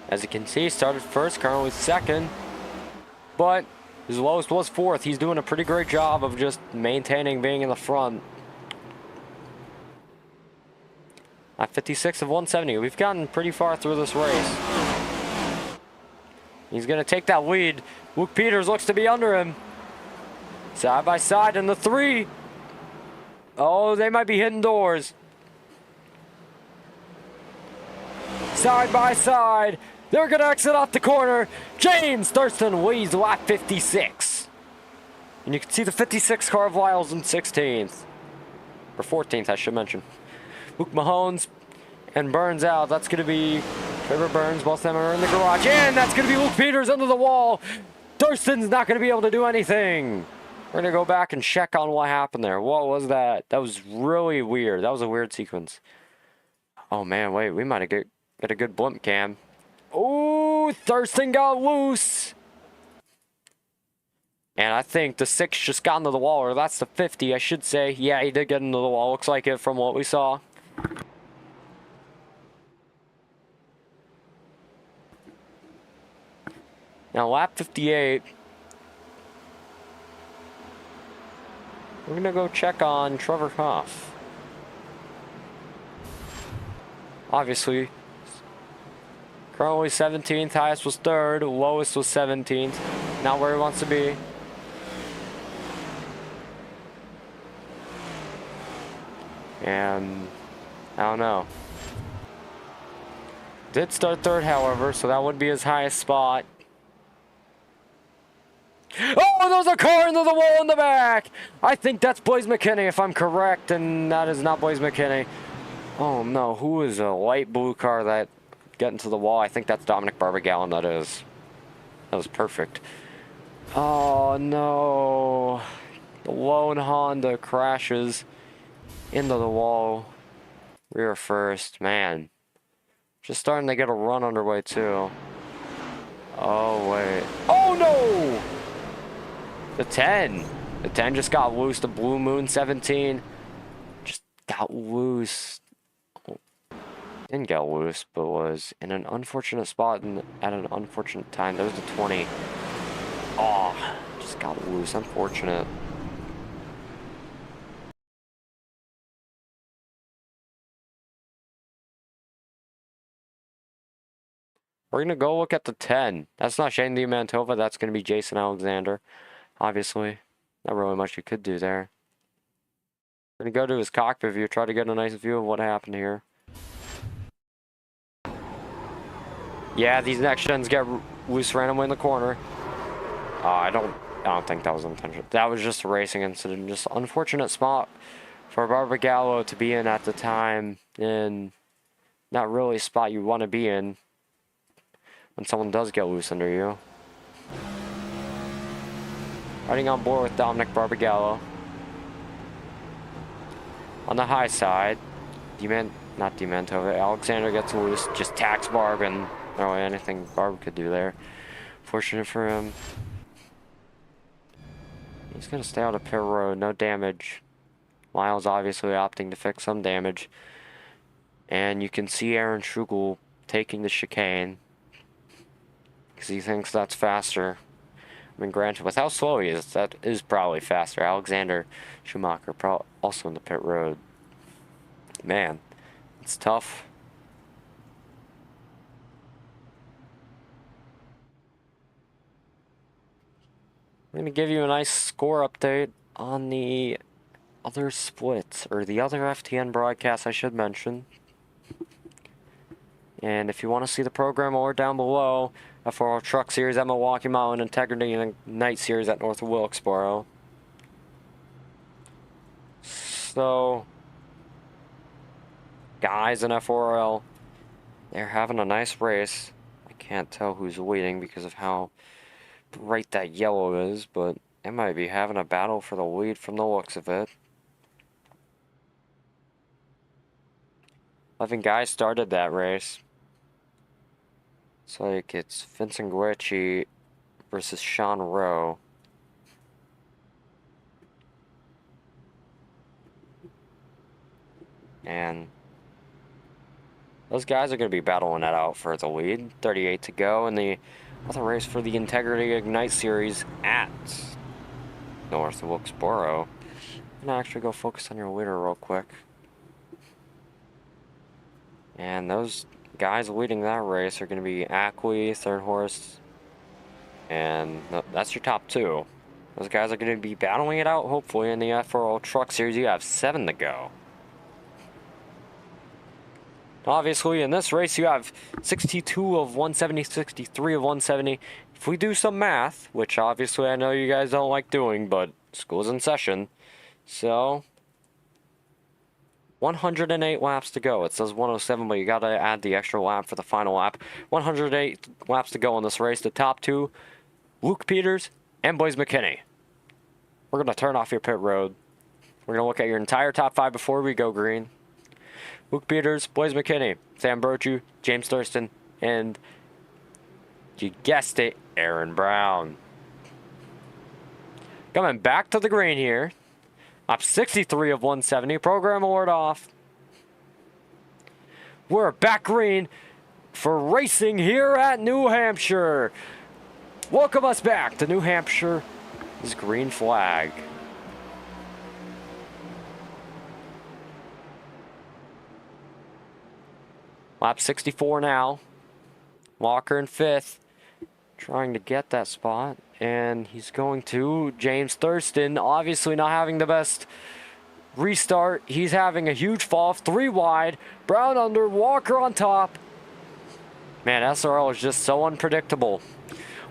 As you can see, started first, currently second. But his lowest was 4th. He's doing a pretty great job of just maintaining being in the front. At 56 of 170, we've gotten pretty far through this race. He's going to take that lead. Luke Peters looks to be under him. Side by side in the 3. Oh, they might be hitting doors. Side by side. They're going to exit off the corner. James Thurston leads lap 56. And you can see the 56 car of Lyles in 16th. Or 14th, I should mention. Luke Mahones and Burns out. That's going to be Trevor Burns. Both of them are in the garage. And that's going to be Luke Peters under the wall. Thurston's not going to be able to do anything. We're going to go back and check on what happened there. What was that? That was really weird. That was a weird sequence. Oh, man, wait. We might have got a good blimp cam. Oh, Thurston got loose. And I think the 6 just got into the wall, or that's the 50, I should say. Yeah, he did get into the wall. Looks like it from what we saw. Now, lap 58. We're going to go check on Trevor Huff. Obviously, currently 17th, highest was 3rd, lowest was 17th. Not where he wants to be. And I don't know. Did start 3rd, however, so that would be his highest spot. Oh, there's a car into the wall in the back. I think that's Blaze McKinney, if I'm correct, and that is not Blaze McKinney. Oh no, who is a light blue car that got into the wall? I think that's Dominic Barbagallon. That is. That was perfect. Oh no, the lone Honda crashes into the wall. Rear first, man. Just starting to get a run underway too. Oh wait. Oh no! The 10. The 10 just got loose. The Blue Moon 17 just got loose. Didn't get loose, but was in an unfortunate spot and at an unfortunate time. There was the 20. Oh, just got loose. Unfortunate. We're going to go look at the 10. That's not Shane DiMantova. That's going to be Jason Alexander. Obviously, not really much you could do there. We're going to go to his cockpit view, try to get a nice view of what happened here. Yeah, these next gens get loose randomly in the corner. I don't think that was intentional. That was just a racing incident. Just unfortunate spot for Barbagallo to be in at the time, and not really a spot you want to be in when someone does get loose under you. Riding on board with Dominic Barbagallo. On the high side, not Demantova, Alexander gets loose, just tacks Barb, and not really anything Barb could do there. Fortunate for him. He's going to stay out of pit road, no damage. Miles obviously opting to fix some damage. And you can see Aaron Schugel taking the chicane because he thinks that's faster. I mean, granted, with how slow he is, that is probably faster. Alexander Schumacher also in the pit road. Man, it's tough. I'm going to give you a nice score update on the other splits, or the other FTN broadcasts I should mention. And if you want to see the program or down below, FORL Truck Series at Milwaukee Mountain, Integrity and Night Series at North Wilkesboro. So, guys in FORL, they're having a nice race. I can't tell who's leading because of how bright that yellow is, but they might be having a battle for the lead from the looks of it. 11 guys started that race. It's like it's Vincent Guerci versus Sean Rowe. And those guys are going to be battling that out for the lead. 38 to go in the other race for the Integrity Ignite Series at North Wilkesboro. I'm going to actually go focus on your leader real quick. And those guys leading that race are going to be Ackley, third horse, And that's your top 2. Those guys are going to be battling it out, hopefully, in the FORL Truck Series. You have 7 to go. Obviously, in this race, you have 62 of 170, 63 of 170. If we do some math, which obviously I know you guys don't like doing, but school's in session. So, 108 laps to go. It says 107, but you got to add the extra lap for the final lap. 108 laps to go in this race. The top 2, Luke Peters and Blaze McKinney. We're going to turn off your pit road. We're going to look at your entire top 5 before we go green. Luke Peters, Blaze McKinney, Sam Brochu, James Thurston, and you guessed it, Aaron Brown. Coming back to the green here. Up 63 of 170. Program alert off. We're back green for racing here at New Hampshire. Welcome us back to New Hampshire's green flag. Lap 64 now. Walker in 5th. Trying to get that spot. And he's going to James Thurston, obviously not having the best restart. He's having a huge fall, 3 wide. Brown under, Walker on top. Man, SRL is just so unpredictable.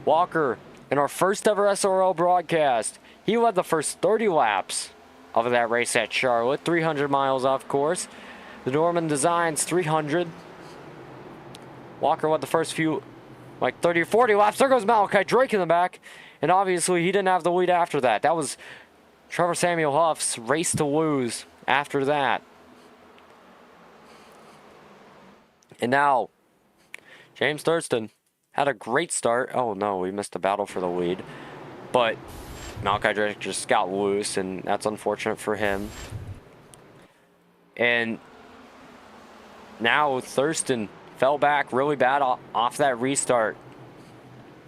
Walker, in our first ever SRL broadcast, he led the first 30 laps of that race at Charlotte. 300 miles off course. The Norman Designs 300. Walker led the first few, like 30 or 40 laps. There goes Malachi Drake in the back. And obviously, he didn't have the lead after that. That was Trevor Samuel Huff's race to lose after that. And now, James Thurston had a great start. Oh no, we missed the battle for the lead. But Malachi Drake just got loose, and that's unfortunate for him. And now Thurston fell back really bad off that restart.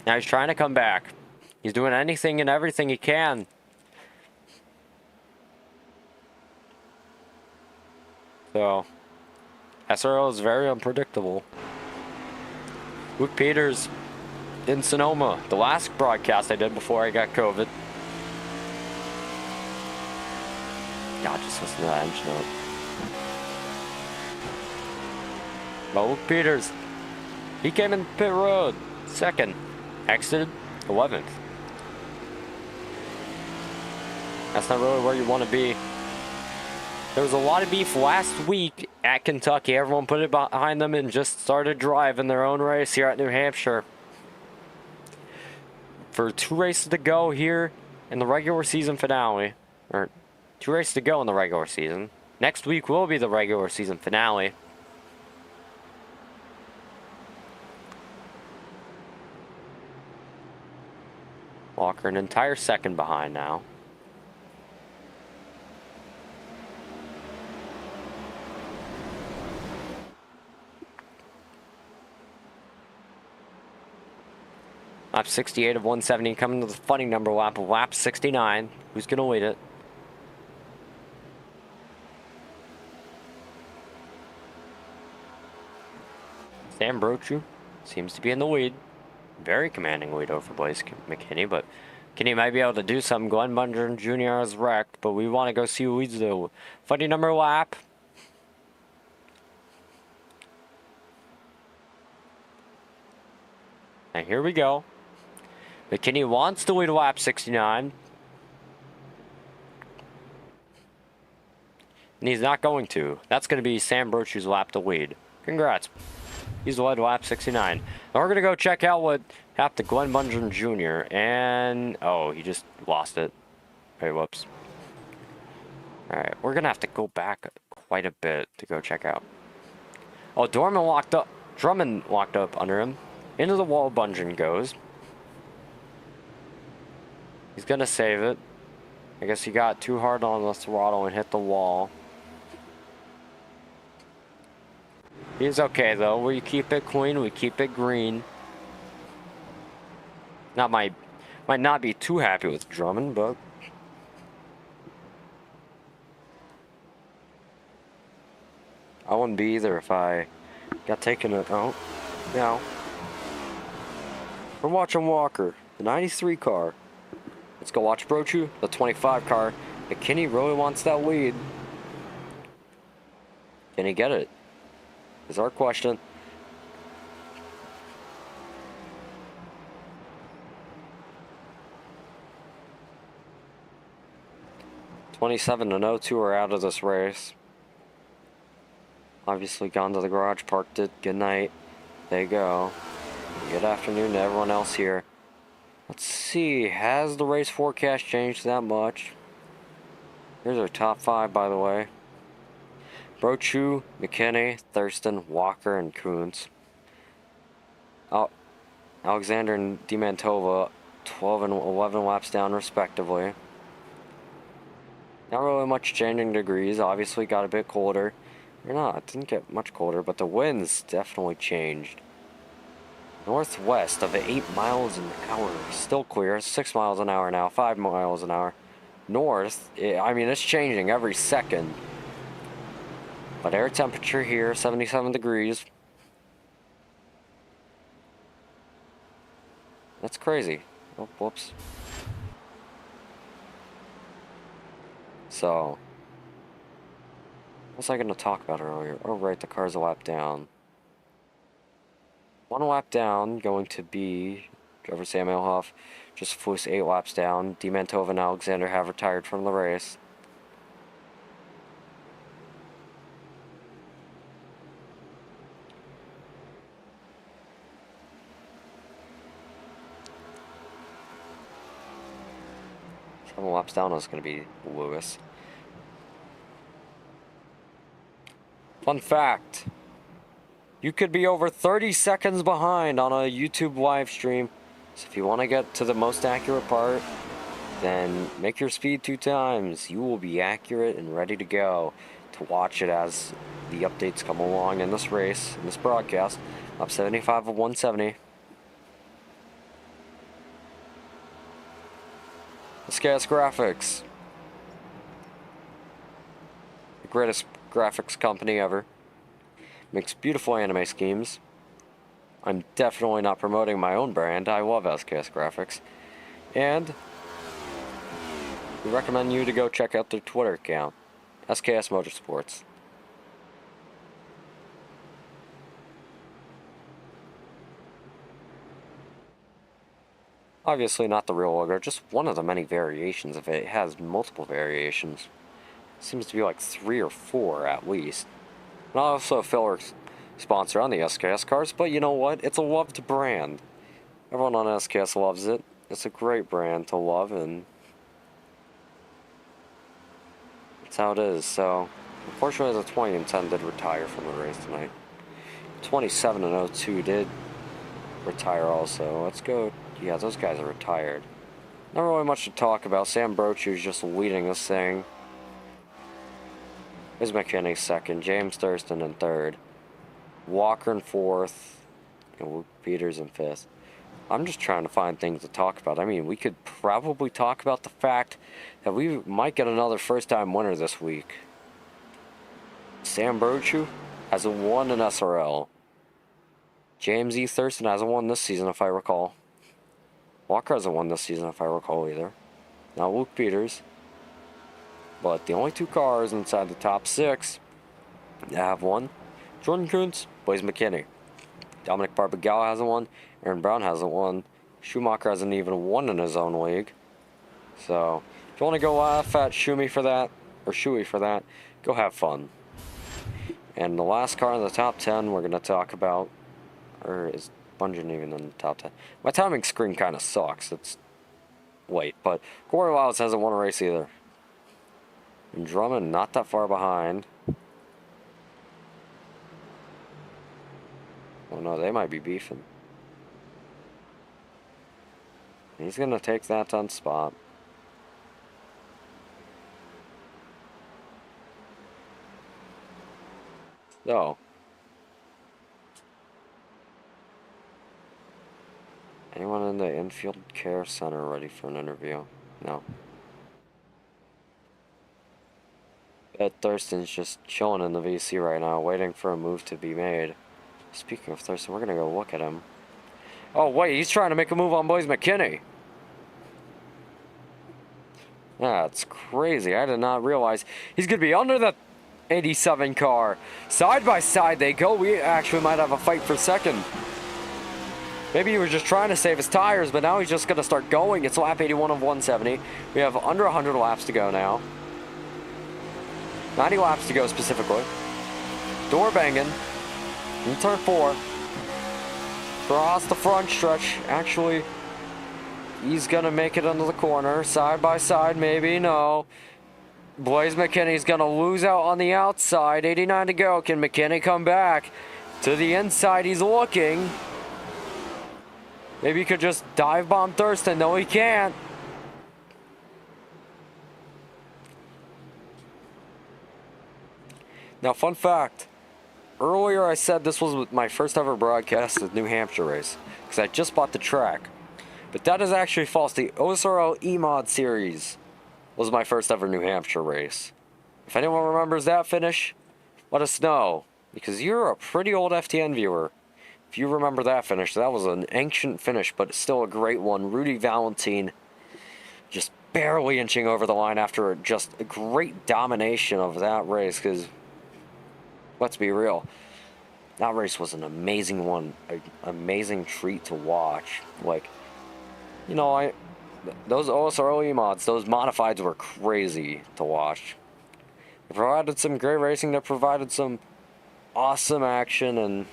Now he's trying to come back. He's doing anything and everything he can. So, SRL is very unpredictable. Luke Peters in Sonoma, the last broadcast I did before I got COVID. God, just listen to that engine note. But Luke Peters, he came in pit road, 2nd, exited 11th. That's not really where you want to be. There was a lot of beef last week at Kentucky. Everyone put it behind them and just started driving their own race here at New Hampshire. For 2 races to go here in the regular season finale, or 2 races to go in the regular season. Next week will be the regular season finale. Walker an entire 2nd behind now. Lap 68 of 170 coming to the funny number lap of lap 69. Who's going to lead it? Sam Brochu seems to be in the lead. Very commanding lead over Blaze McKinney, but McKinney might be able to do something. Glenn Bungeon Jr. is wrecked, but we want to go see who leads the funny number lap. And here we go. McKinney wants to lead lap 69. And he's not going to. That's going to be Sam Brochu's lap to lead. Congrats. He's led lap 69. Now we're going to go check out what happened to Glenn Bungeon Jr. And, oh, he just lost it. Hey, whoops. Alright, we're going to have to go back quite a bit to go check out. Oh, Drummond locked up under him. Into the wall, Bungeon goes. He's going to save it. I guess he got too hard on the throttle and hit the wall. He's okay though. We keep it clean. We keep it green. Might not be too happy with Drummond, but I wouldn't be either if I got taken out. Now we're watching Walker. the 93 car. Let's go watch Brochu, the 25 car. McKinney really wants that lead. Can he get it? Is our question. '27 and 02 are out of this race. Obviously gone to the garage, parked it. Good night. There you go. Good afternoon to everyone else here. Let's see, has the race forecast changed that much? Here's our top 5, by the way. Brochu, McKinney, Thurston, Walker, and Kuntz. Alexander and Demantova, 12 and 11 laps down respectively. Not really much changing degrees, obviously got a bit colder. Or not, it didn't get much colder, but the winds definitely changed. Northwest of 8 miles an hour, still clear, 6 miles an hour now, 5 miles an hour. North, I mean, it's changing every second. But air temperature here, 77 degrees. That's crazy. Oh, whoops. So, what was I going to talk about earlier? Oh, right, the car's a lap down. 1 lap down, going to be driver Sam Ilhoff. Just Foose 8 laps down. Demantova and Alexander have retired from the race. Seven laps down is going to be Lewis. Fun fact. You could be over 30 seconds behind on a YouTube live stream. So if you want to get to the most accurate part, then make your speed 2 times. You will be accurate and ready to go to watch it as the updates come along in this race, in this broadcast. Up 75 of 170. SKS Graphics. The greatest graphics company ever. Makes beautiful anime schemes. I'm definitely not promoting my own brand. I love SKS Graphics. And we recommend you to go check out their Twitter account, SKS Motorsports. Obviously not the real logo, just one of the many variations of it. It has multiple variations. Seems to be like 3 or 4 at least. And also a filler sponsor on the SKS cars, but you know what? It's a loved brand. Everyone on SKS loves it. It's a great brand to love, and that's how it is. So, unfortunately, the 20 and 10 did retire from the race tonight. 27 and 02 did retire also. Let's go. Yeah, those guys are retired. Not really much to talk about. Sam Brochu's just leading this thing. There's McKinney second, James Thurston in third, Walker in fourth, and Luke Peters in fifth. I'm just trying to find things to talk about. I mean, we could probably talk about the fact that we might get another first-time winner this week. Sam Brochu hasn't won an SRL. James E. Thurston hasn't won this season, if I recall. Walker hasn't won this season, if I recall, either. Now Luke Peters. But the only 2 cars inside the top 6 that have won, Jordan Kuntz, Blaze McKinney. Dominic Barbagallo hasn't won. Aaron Brown hasn't won. Schumacher hasn't even won in his own league. So, if you want to go laugh at Shumi for that, or Shui for that, go have fun. And the last car in the top 10 we're going to talk about, or is Bungeon even in the top 10? My timing screen kind of sucks. It's late, but Corey Wiles hasn't won a race either. And Drummond not that far behind. Oh no, they might be beefing. He's gonna take that 10th spot. So, anyone in the infield care center ready for an interview? No. Ed Thurston's just chilling in the VC right now, waiting for a move to be made. Speaking of Thurston, we're gonna go look at him. Oh wait, he's trying to make a move on Blaze McKinney. That's crazy. I did not realize he's going to be under the 87 car. Side by side they go. We actually might have a fight for second. Maybe he was just trying to save his tires, but now he's just going to start going. It's lap 81 of 170. We have under 100 laps to go now. 90 laps to go specifically. Door banging. In turn 4. Across the front stretch. Actually, he's going to make it into the corner. Side by side, maybe. No. Blaze McKinney's going to lose out on the outside. 89 to go. Can McKinney come back? To the inside, he's looking. Maybe he could just dive bomb Thurston. No, he can't. Now, fun fact. Earlier I said this was my first ever broadcast of New Hampshire race. Because I just bought the track. But that is actually false. The OSRL E-Mod series was my first ever New Hampshire race. If anyone remembers that finish, let us know. Because you're a pretty old FTN viewer. If you remember that finish, that was an ancient finish, but still a great one. Rudy Valentine just barely inching over the line after just a great domination of that race. Because, let's be real, that race was an amazing one. An amazing treat to watch. Like, you know, those OSRL mods, those modifieds were crazy to watch. They provided some great racing. They provided some awesome action, and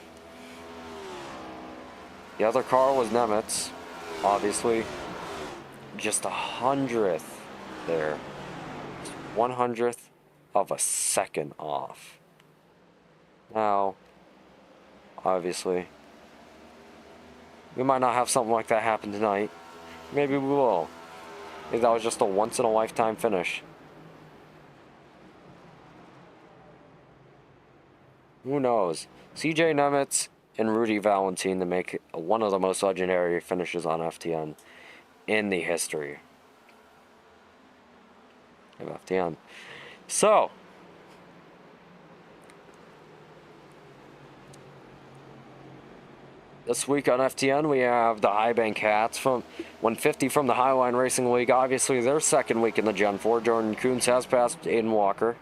the other car was Nemitz, obviously. Just 100th there. 100th of a second off. Now, obviously, we might not have something like that happen tonight. Maybe we will. Maybe that was just a once-in-a-lifetime finish. Who knows? CJ Nemitz and Rudy Valentine to make one of the most legendary finishes on FTN in the history of FTN. So, this week on FTN we have the High Bank Hats from 150 from the Highline Racing League. Obviously their second week in the Gen 4. Jordan Coons has passed Aiden Walker.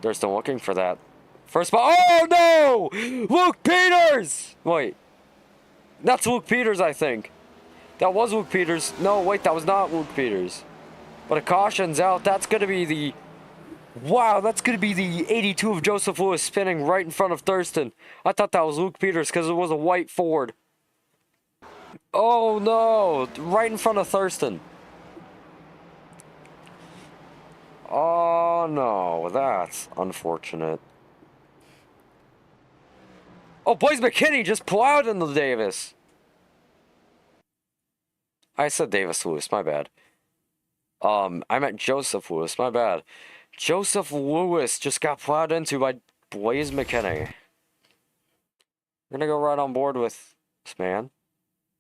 They're still looking for that first spot. Oh no! Luke Peters! Wait. That's Luke Peters, I think. That was Luke Peters. No, wait, that was not Luke Peters. But a caution's out. That's going to be the... Wow, that's going to be the 82 of Joseph Lewis spinning right in front of Thurston. I thought that was Luke Peters because it was a white Ford. Oh no! Right in front of Thurston. Oh no, that's unfortunate. Oh, Blaze McKinney just plowed into Davis. I said Davis Lewis, my bad. I meant Joseph Lewis, my bad. Joseph Lewis just got plowed into by Blaze McKinney. We're gonna go right on board with this man.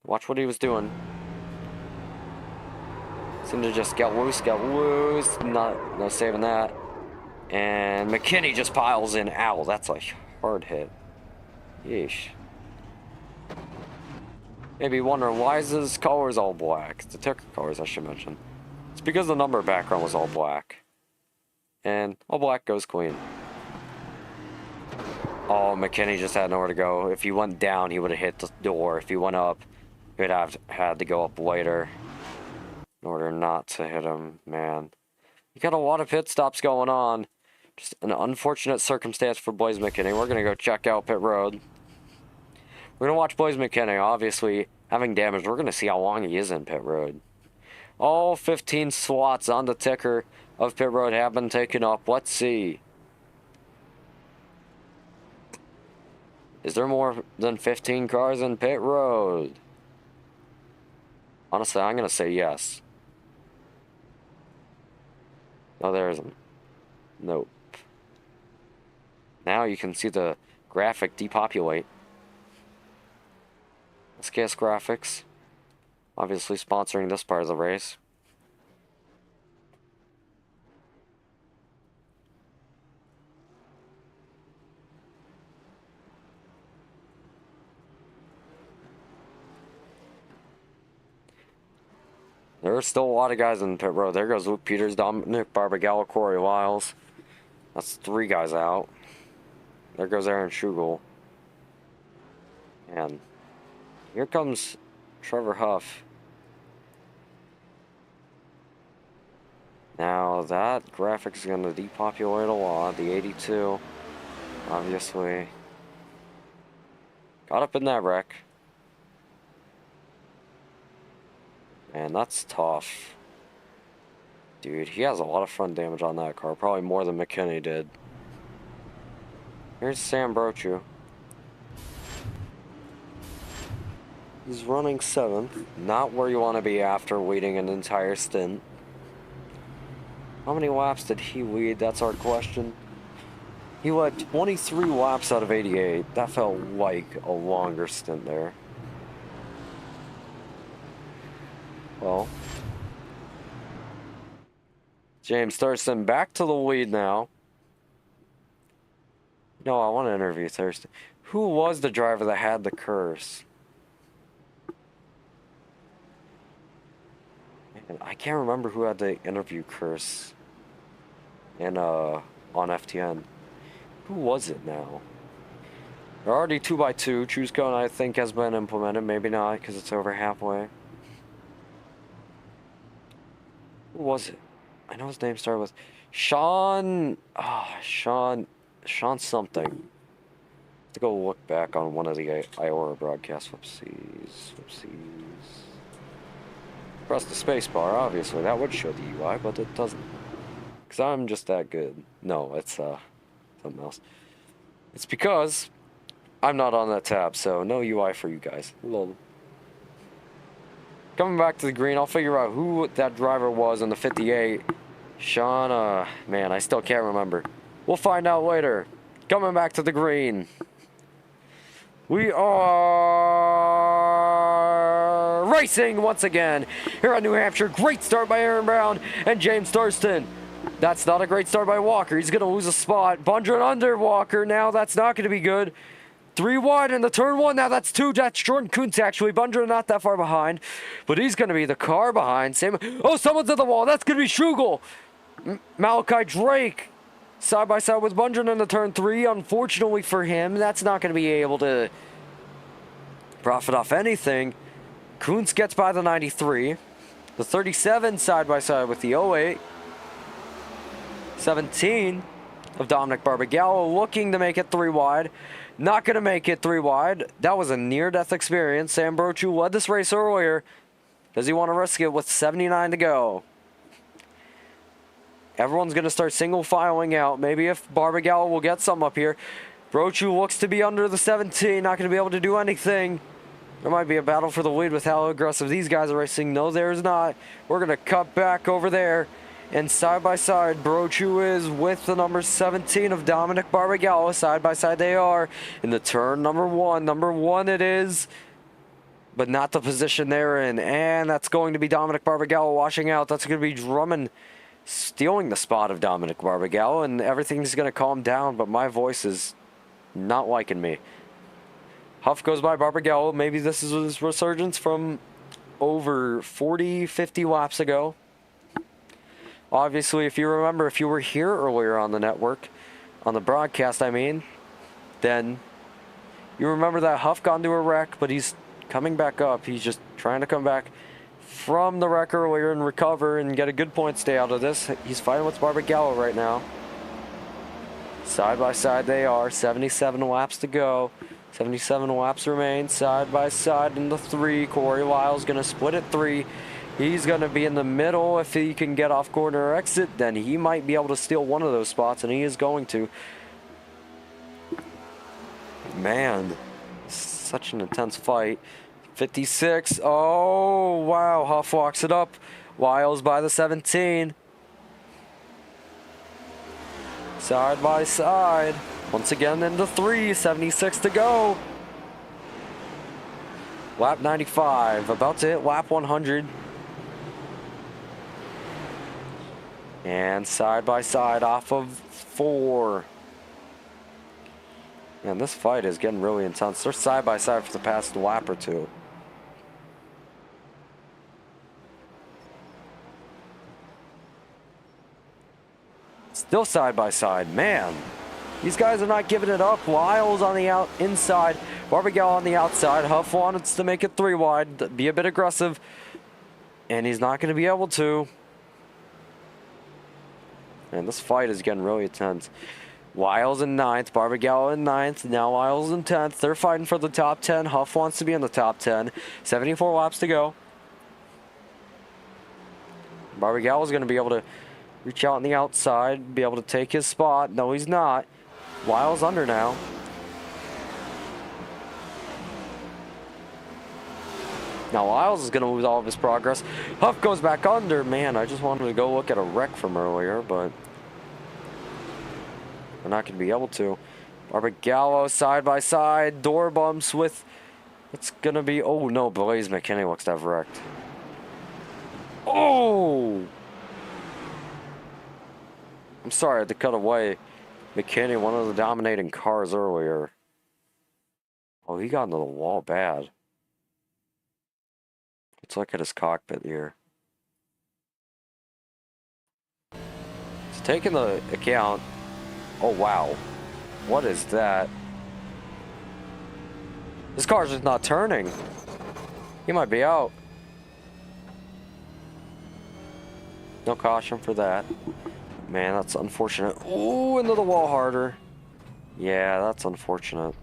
Watch what he was doing. Seemed to just get loose. No saving that. And McKinney just piles in. Ow, that's a hard hit. Yeesh. Maybe wondering why is his colors all black? The ticker colors, I should mention. It's because the number background was all black. And all black goes clean. Oh, McKinney just had nowhere to go. If he went down, he would have hit the door. If he went up, he would have had to go up later in order not to hit him. Man, you got a lot of pit stops going on. Just an unfortunate circumstance for Blaze McKinney. We're going to go check out pit road. We're going to watch Blaze McKinney, obviously, having damage. We're going to see how long he is in pit road. All 15 slots on the ticker of pit road have been taken up. Let's see. Is there more than 15 cars in pit road? Honestly, I'm going to say yes. No, there isn't. Nope. Now you can see the graphic depopulate. SKS Graphics, obviously sponsoring this part of the race. There are still a lot of guys in the pit road. There goes Luke Peters, Dominic Barbagallo, Corey Wiles. That's 3 guys out. There goes Aaron Schugel. And here comes Trevor Huff. Now that graphic is going to depopulate a lot. The 82, obviously, got up in that wreck. Man, that's tough. Dude, he has a lot of front damage on that car. Probably more than McKinney did. Here's Sam Brochu. He's running 7th. Not where you want to be after leading an entire stint. How many laps did he lead? That's our question. He led 23 laps out of 88. That felt like a longer stint there. Well, James Thurston back to the lead now. No, I want to interview Thurston. Who was the driver that had the curse? Man, I can't remember who had the interview curse in on FTN. Who was it now? They're already 2x2. Choose cone, I think, has been implemented. Maybe not, because it's over halfway. Who was it? I know his name started with Sean. Sean something. To go look back on one of the IORA broadcasts. Whoopsies. Press the space bar, obviously. That would show the UI, but it doesn't. Because I'm just that good. No, it's something else. It's because I'm not on that tab, so no UI for you guys. Lol. Coming back to the green, I'll figure out who that driver was in the 58. Sean, man, I still can't remember. We'll find out later. Coming back to the green. We are racing once again here on New Hampshire. Great start by Aaron Brown and James Thurston. That's not a great start by Walker. He's going to lose a spot. Bundren under Walker. Now that's not going to be good. 3 wide in the turn 1. Now that's 2. That's Jordan Kuntz, actually. Bundren not that far behind. But he's going to be the car behind. Same. Oh, someone's at the wall. That's going to be Schugel. Malachi Drake. Side by side with Bundren in the turn 3. Unfortunately for him, that's not going to be able to profit off anything. Kuntz gets by the 93. The 37 side by side with the 08. 17 of Dominic Barbagallo looking to make it 3 wide. Not going to make it 3 wide. That was a near-death experience. Sam Brochu led this race earlier. Does he want to risk it with 79 to go? Everyone's going to start single filing out. Maybe if Barbagallo will get some up here. Brochu looks to be under the 17. Not going to be able to do anything. There might be a battle for the lead with how aggressive these guys are racing. No, there's not. We're going to cut back over there. And side by side, Brochu is with the number 17 of Dominic Barbagallo. Side by side they are in the turn number 1. Number 1 it is, but not the position they're in. And that's going to be Dominic Barbagallo washing out. That's going to be Drummond stealing the spot of Dominic Barbagallo, and everything's going to calm down, but my voice is not liking me. Huff goes by Barbagallo. Maybe this is his resurgence from over 40, 50 laps ago. Obviously, if you remember, if you were here earlier on the network, on the broadcast, I mean, then you remember that Huff got into a wreck, but he's coming back up. He's just trying to come back from the wreck earlier and recover and get a good point stay out of this. He's fighting with Barbagallo right now. Side by side they are. 77 laps to go. 77 laps remain. Side by side in the 3. Corey Lyle's going to split at 3. He's going to be in the middle. If he can get off corner or exit, then he might be able to steal one of those spots, and he is going to. Man, such an intense fight. 56. Oh, wow. Huff walks it up. Wiles by the 17. Side by side. Once again into 3. 76 to go. Lap 95. About to hit lap 100. And side by side off of 4. Man, this fight is getting really intense. They're side by side for the past lap or 2. Still side by side. Man, these guys are not giving it up. Lyles on the inside. Barbagallo on the outside. Huff wanted to make it 3 wide. Be a bit aggressive. And he's not going to be able to. And this fight is getting really intense. Lyles in 9th, Barbagallo in 9th, now Lyles in 10th. They're fighting for the top 10. Huff wants to be in the top 10. 74 laps to go. Barbagallo's going to be able to reach out on the outside, be able to take his spot. No, he's not. Lyles under now. Now Lyles is going to lose all of his progress. Huff goes back under. Man, I just wanted to go look at a wreck from earlier, but we're not going to be able to. Barbagallo side by side. Door bumps with... It's going to be... Oh, no. Blaze McKinney looks to have wrecked. Oh! I'm sorry, I had to cut away. McKinney, one of the dominating cars earlier. Oh, he got into the wall bad. Let's look at his cockpit here. It's taking the account. Oh, wow. What is that? This car's just not turning. He might be out. No caution for that. Man, that's unfortunate. Ooh, into the wall harder. Yeah, that's unfortunate.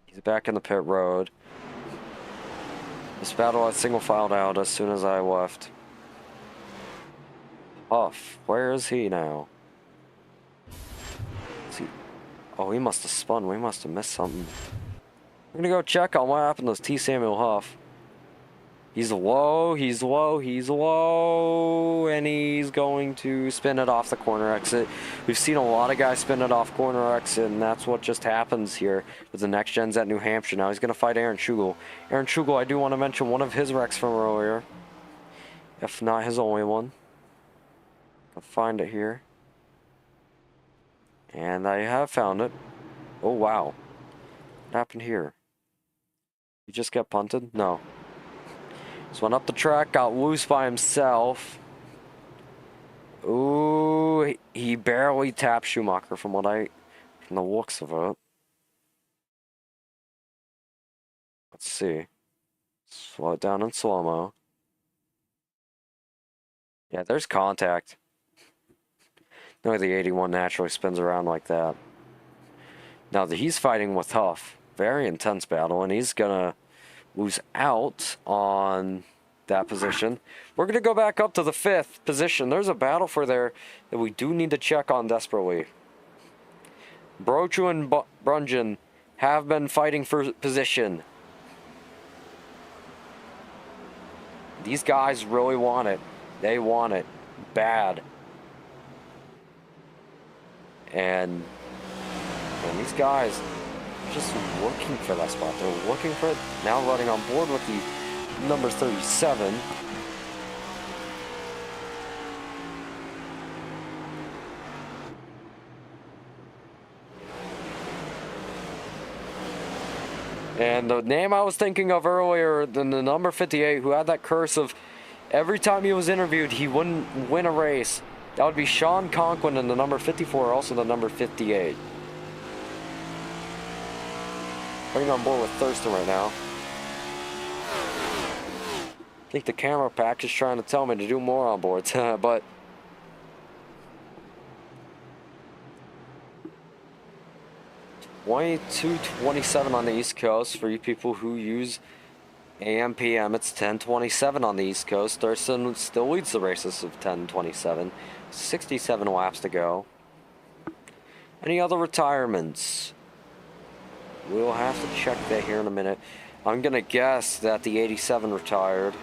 He's back in the pit road. This battle I single filed out as soon as I left. Huff, where is he now? Is he... Oh, he must have spun. We must have missed something. We're gonna go check on what happened to T. Samuel Huff. He's low, he's low, he's low, and he's going to spin it off the corner exit. We've seen a lot of guys spin it off corner exit, and that's what just happens here with the next gens at New Hampshire. Now he's going to fight Aaron Schugel. Aaron Schugel, I do want to mention one of his wrecks from earlier, if not his only one. I'll find it here. And I have found it. Oh, wow. What happened here? He just got punted? No. Just went up the track, got loose by himself. Ooh, he barely tapped Schumacher from the looks of it. Let's see. Slow it down in slow-mo. Yeah, there's contact. No, the 81 naturally spins around like that. Now, he's fighting with Huff. Very intense battle, and he's gonna lose out on that position. We're going to go back up to the 5th position. There's a battle for there that we do need to check on desperately. Brochu and Brunjan have been fighting for position. These guys really want it. They want it bad. And these guys just looking for that spot. They're looking for it. Now running on board with the number 37. And the name I was thinking of earlier than the number 58, who had that curse of every time he was interviewed, he wouldn't win a race. That would be Sean Conklin, and the number 54, also the number 58. Bring on board with Thurston right now. I think the camera pack is trying to tell me to do more on board, but (22:27) on the East Coast for you people who use AM PM. It's 10:27 on the East Coast. Thurston still leads the races of 10:27. 67 laps to go. Any other retirements? We'll have to check that here in a minute. I'm gonna guess that the 87 retired.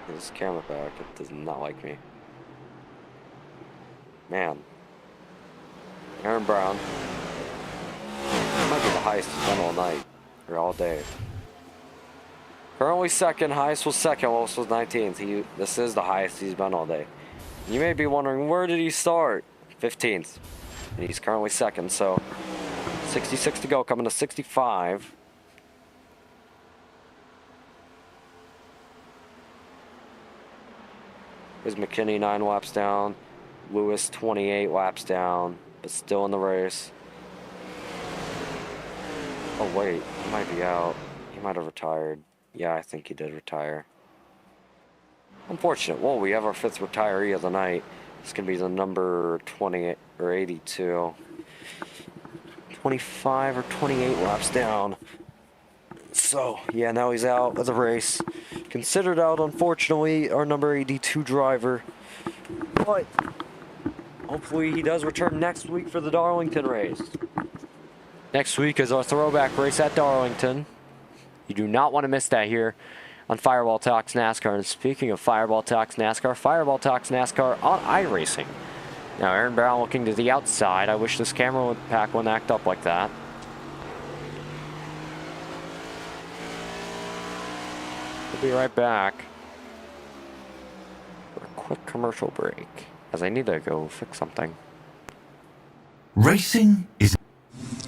This camera back, it does not like me. Man. Aaron Brown. Might be the highest he's been all night. Or all day. Currently second, highest was second, lowest was 19th. This is the highest he's been all day. You may be wondering, where did he start? 15th. And he's currently second, so 66 to go, coming to 65. Is McKinney 9 laps down. Lewis 28 laps down, but still in the race. Oh wait, he might be out. He might have retired. Yeah, I think he did retire. Unfortunate. Well, we have our 5th retiree of the night. It's going to be the number 20 or 82. 25 or 28 laps down. So, yeah, now he's out of the race. Considered out, unfortunately, our number 82 driver. But hopefully he does return next week for the Darlington race. Next week is our throwback race at Darlington. You do not want to miss that here on Fireball Talks NASCAR. And speaking of Fireball Talks NASCAR, Fireball Talks NASCAR on iRacing. Now, Aaron Brown looking to the outside. I wish this camera pack wouldn't act up like that. We'll be right back for a quick commercial break, as I need to go fix something. Racing is...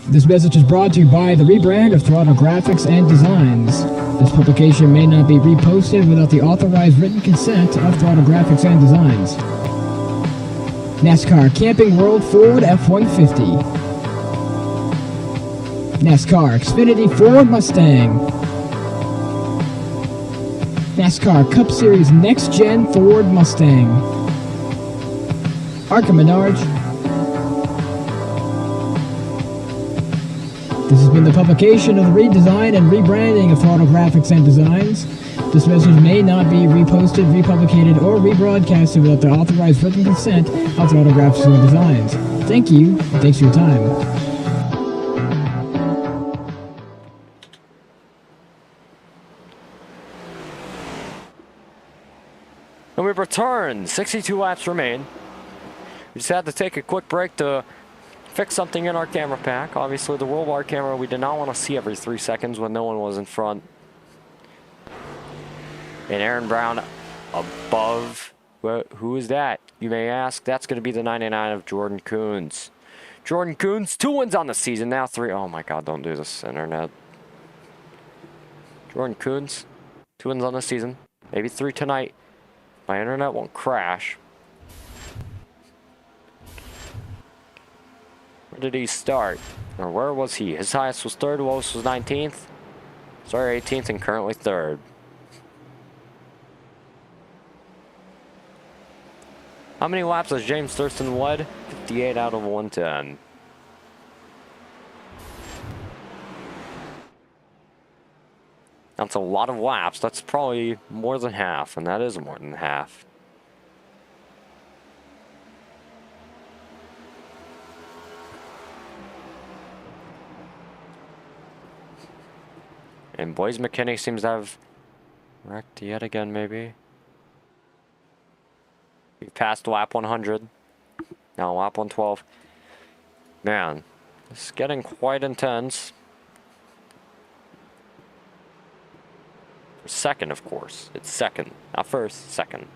This message is brought to you by the rebrand of Throttle Graphics and Designs. This publication may not be reposted without the authorized written consent of Throttle Graphics and Designs. NASCAR Camping World Ford F-150. NASCAR Xfinity Ford Mustang. NASCAR Cup Series Next-Gen Ford Mustang. Arca Menards. This has been the publication of the redesign and rebranding of Throttle Graphics and Designs. This message may not be reposted, republicated, or rebroadcasted without the authorized written consent of Throttle Graphics and Designs. Thank you, and thanks for your time. And we return. 62 laps remain. We just had to take a quick break to fix something in our camera pack. Obviously, the roll bar camera we did not want to see every 3 seconds when no one was in front. And Aaron Brown above. Who is that? You may ask. That's going to be the 99 of Jordan Coons. Jordan Coons, 2 wins on the season. Now 3. Oh my God, don't do this, internet. Jordan Coons, 2 wins on the season. Maybe 3 tonight. My internet won't crash. Where did he start? Or where was he? His highest was 3rd, lowest was 19th. Sorry, 18th, and currently 3rd. How many laps has James Thurston led? 58 out of 110. That's a lot of laps. That's probably more than half, and that is more than half. And Blaze McKinney seems to have wrecked yet again, maybe. We passed lap 100. Now lap 112. Man, it's getting quite intense. Second, of course. It's second. Not first, second.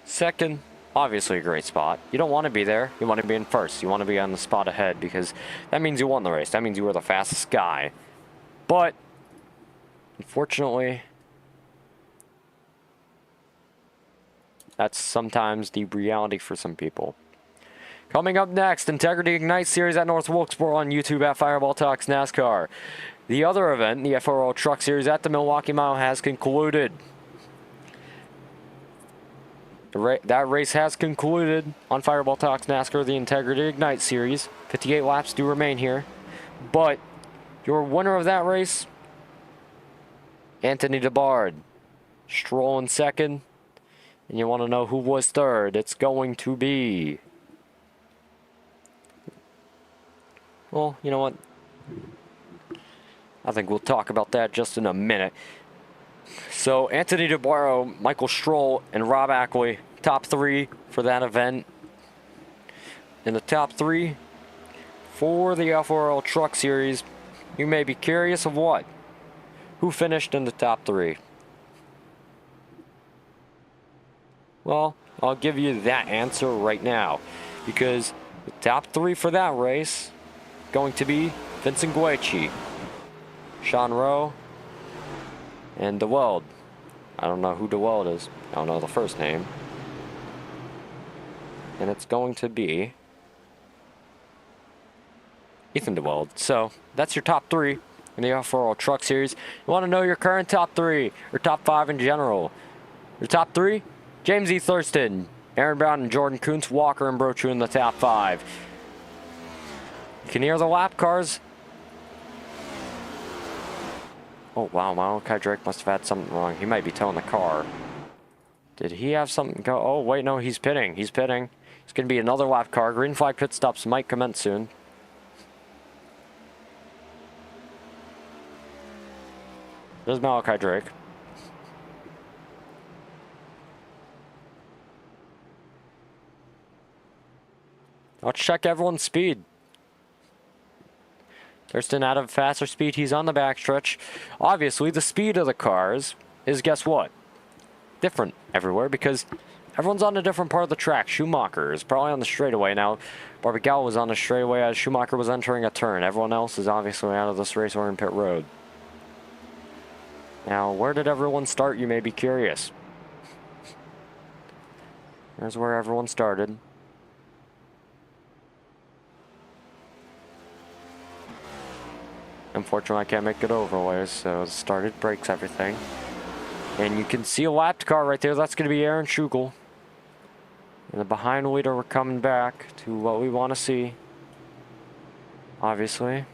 Second, obviously a great spot. You don't want to be there. You want to be in first. You want to be on the spot ahead because that means you won the race. That means you were the fastest guy. But, unfortunately, that's sometimes the reality for some people. Coming up next, Integrity Ignite Series at North Wilkesboro on YouTube at Fireball Talks NASCAR. The other event, the FORL Truck Series at the Milwaukee Mile, has concluded. That race has concluded on Fireball Talks NASCAR, the Integrity Ignite Series. 58 laps do remain here. But your winner of that race, Anthony DeBard. Stroll in second. And you want to know who was third? It's going to be... Well, you know what? I think we'll talk about that just in a minute. So, Anthony DeBarro, Michael Stroll, and Rob Ackley, top 3 for that event. In the top 3 for the FORL Truck Series, you may be curious of what? Who finished in the top 3? Well, I'll give you that answer right now. Because the top 3 for that race going to be Vincent Guici, Sean Rowe, and DeWeld. I don't know who DeWeld is. I don't know the first name. And it's going to be Ethan DeWeld. So that's your top 3 in the FORL Truck Series. You want to know your current top 3 or top 5 in general? Your top 3: James E. Thurston, Aaron Brown, and Jordan Kuntz, Walker, and Brochu in the top 5. You can hear the lap cars. Oh wow, Malachi Drake must have had something wrong. He might be towing the car. Did he have something go? Oh wait, no, he's pitting. He's pitting. It's going to be another lap car. Green flag pit stops might commence soon. There's Malachi Drake. Let's check everyone's speed. Thurston out of faster speed. He's on the backstretch. Obviously, the speed of the cars is, guess what? Different everywhere because everyone's on a different part of the track. Schumacher is probably on the straightaway now. Barbagallo was on the straightaway as Schumacher was entering a turn. Everyone else is obviously out of this race or in pit road. Now, where did everyone start? You may be curious. Here's where everyone started. Unfortunately, I can't make good overlays, so it started, breaks everything. And you can see a lapped car right there. That's going to be Aaron Schugel. And the behind leader, we're coming back to what we want to see. Obviously.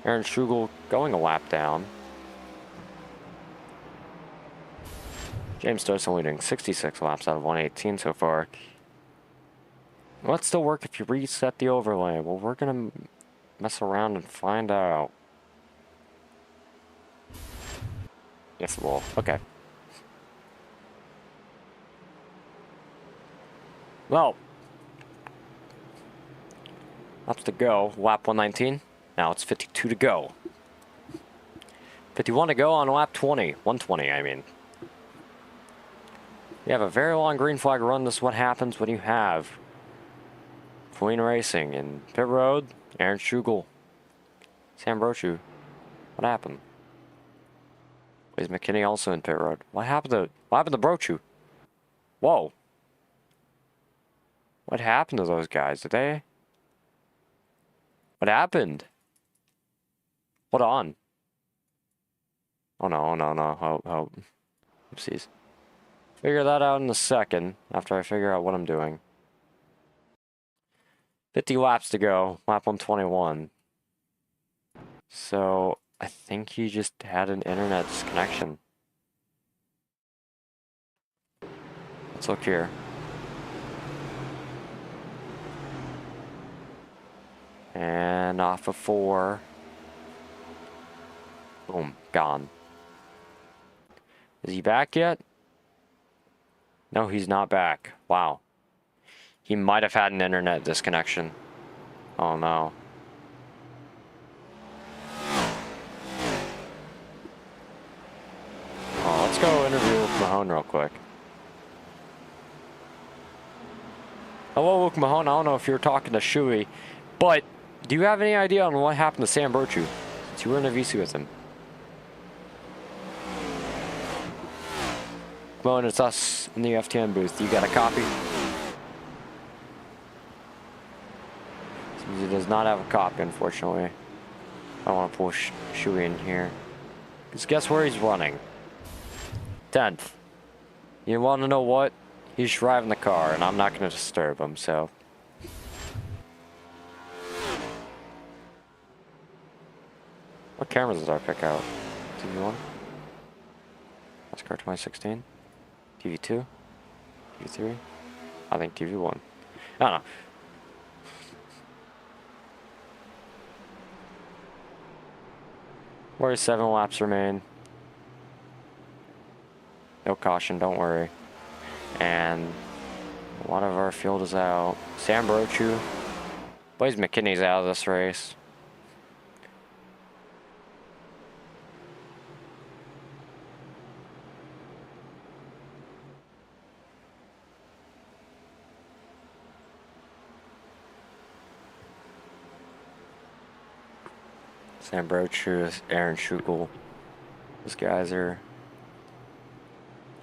Aaron Schugel going a lap down. James Thurston leading 66 laps out of 118 so far. Will it still work if you reset the overlay? Well, we're going to mess around and find out. Yes, it will. Okay. Well. Laps to go. Lap 119. Now it's 52 to go. 51 to go on lap 20. 120, I mean. You have a very long green flag run. This is what happens when you have FTN Racing in pit road. Aaron Schugel, Sam Brochu. What happened? Is McKinney also in pit road? What happened to Brochu? Whoa. What happened to those guys? Did they? What happened? Hold on. Oh no, oh no, no. Oh. Oopsies. Figure that out in a second after I figure out what I'm doing. 50 laps to go, lap 121. So, I think he just had an internet disconnection. Let's look here. And off of 4. Boom, gone. Is he back yet? No, he's not back. Wow. He might have had an internet disconnection. Oh no. Oh, let's go interview Luke Mahone real quick. Hello, Luke Mahone. I don't know if you're talking to Shuey, but do you have any idea on what happened to Sam Brochu since you were in a VC with him? Mahone, it's us in the FTN booth. You got a copy? He does not have a copy, unfortunately. I don't want to pull Shuey in here. Because guess where he's running? 10th. You want to know what? He's driving the car, and I'm not going to disturb him, so. What cameras did I pick out? TV1? NASCAR 2016? TV2? TV3? I think TV1. I don't know. Where 7 laps remain. No caution, don't worry. And a lot of our field is out. Sam Brochu. Blaze McKinney's out of this race. Sam Brochu, Aaron Schukel. Those guys are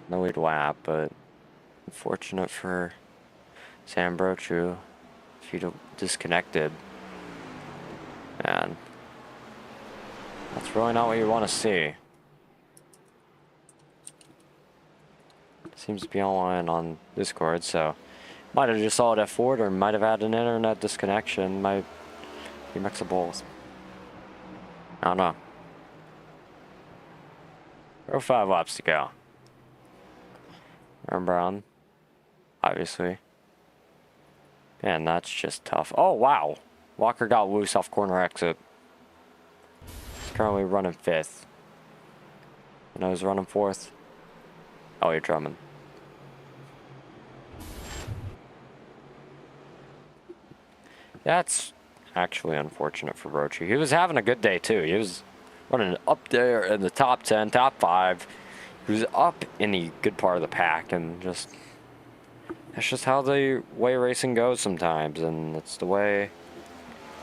no lead lap, but unfortunate for Sam Brochu if he disconnected. And that's really not what you want to see. Seems to be online on Discord, so might have just saw it at Ford or might have had an internet disconnection. Might be mix of both. I don't know. There are 5 laps to go. Aaron Brown, obviously. And that's just tough. Oh, wow. Walker got loose off corner exit. He's currently running 5th. And I was running 4th. Elliott Drummond. That's actually unfortunate for Brochu. He was having a good day too. He was running up there in the top 10, top 5. He was up in the good part of the pack, and just that's just how the way racing goes sometimes, and it's the way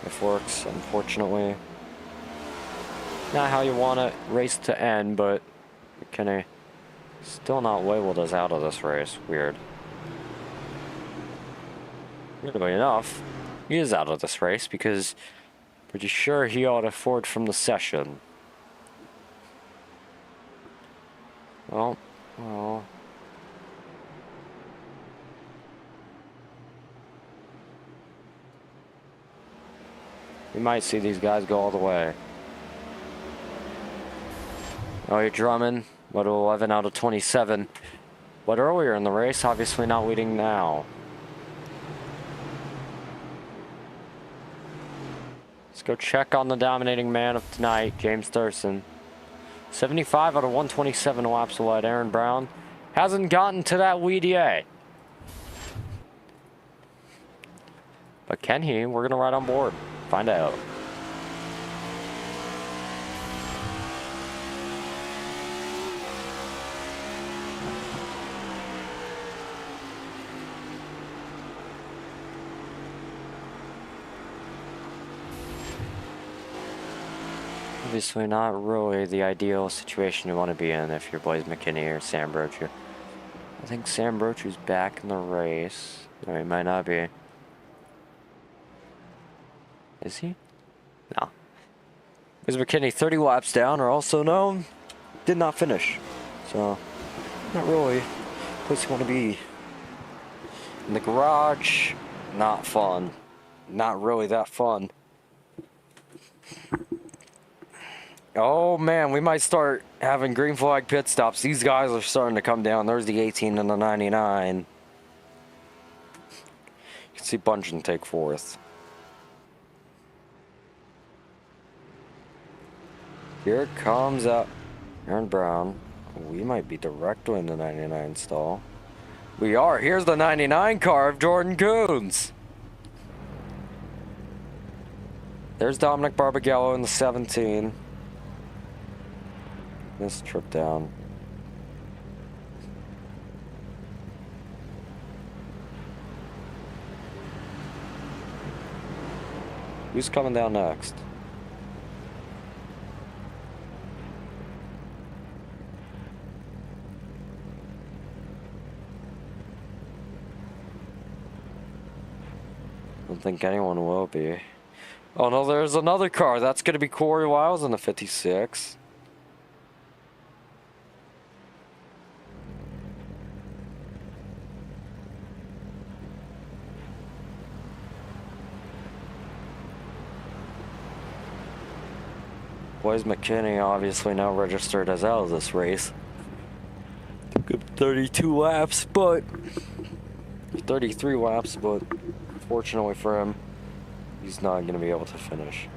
it works, unfortunately. Not how you want a race to end, but McKinney still not labeled as out of this race. Weird. Weirdly enough, he is out of this race because pretty sure he ought to forward from the session. Well. We might see these guys go all the way. Elliott Drummond, what 11 out of 27. But earlier in the race, obviously not leading now. Let's go check on the dominating man of tonight, James Thurston. 75 out of 127 laps led. Aaron Brown hasn't gotten to that lead yet. But can he? We're going to ride on board. Find out. Obviously not really the ideal situation you want to be in if you're Blaze McKinney or Sam Brochu. I think Sam Brochu's back in the race. No, he might not be. Is he? No. Blaze McKinney 30 laps down, or also known, did not finish. So, not really the place you want to be. In the garage, not fun. Not really that fun. Oh man, we might start having green flag pit stops. These guys are starting to come down. There's the 18 and the 99. You can see Bunchen take 4th. Here comes up Aaron Brown. We might be directly in the 99 stall. We are. Here's the 99 car of Jordan Coons. There's Dominic Barbagallo in the 17. This trip down. Who's coming down next? I don't think anyone will be. Oh no, there's another car. That's going to be Corey Wiles in the 56. Blaze McKinney obviously now registered as out of this race. Took him 32 laps, but 33 laps, but fortunately for him, he's not going to be able to finish.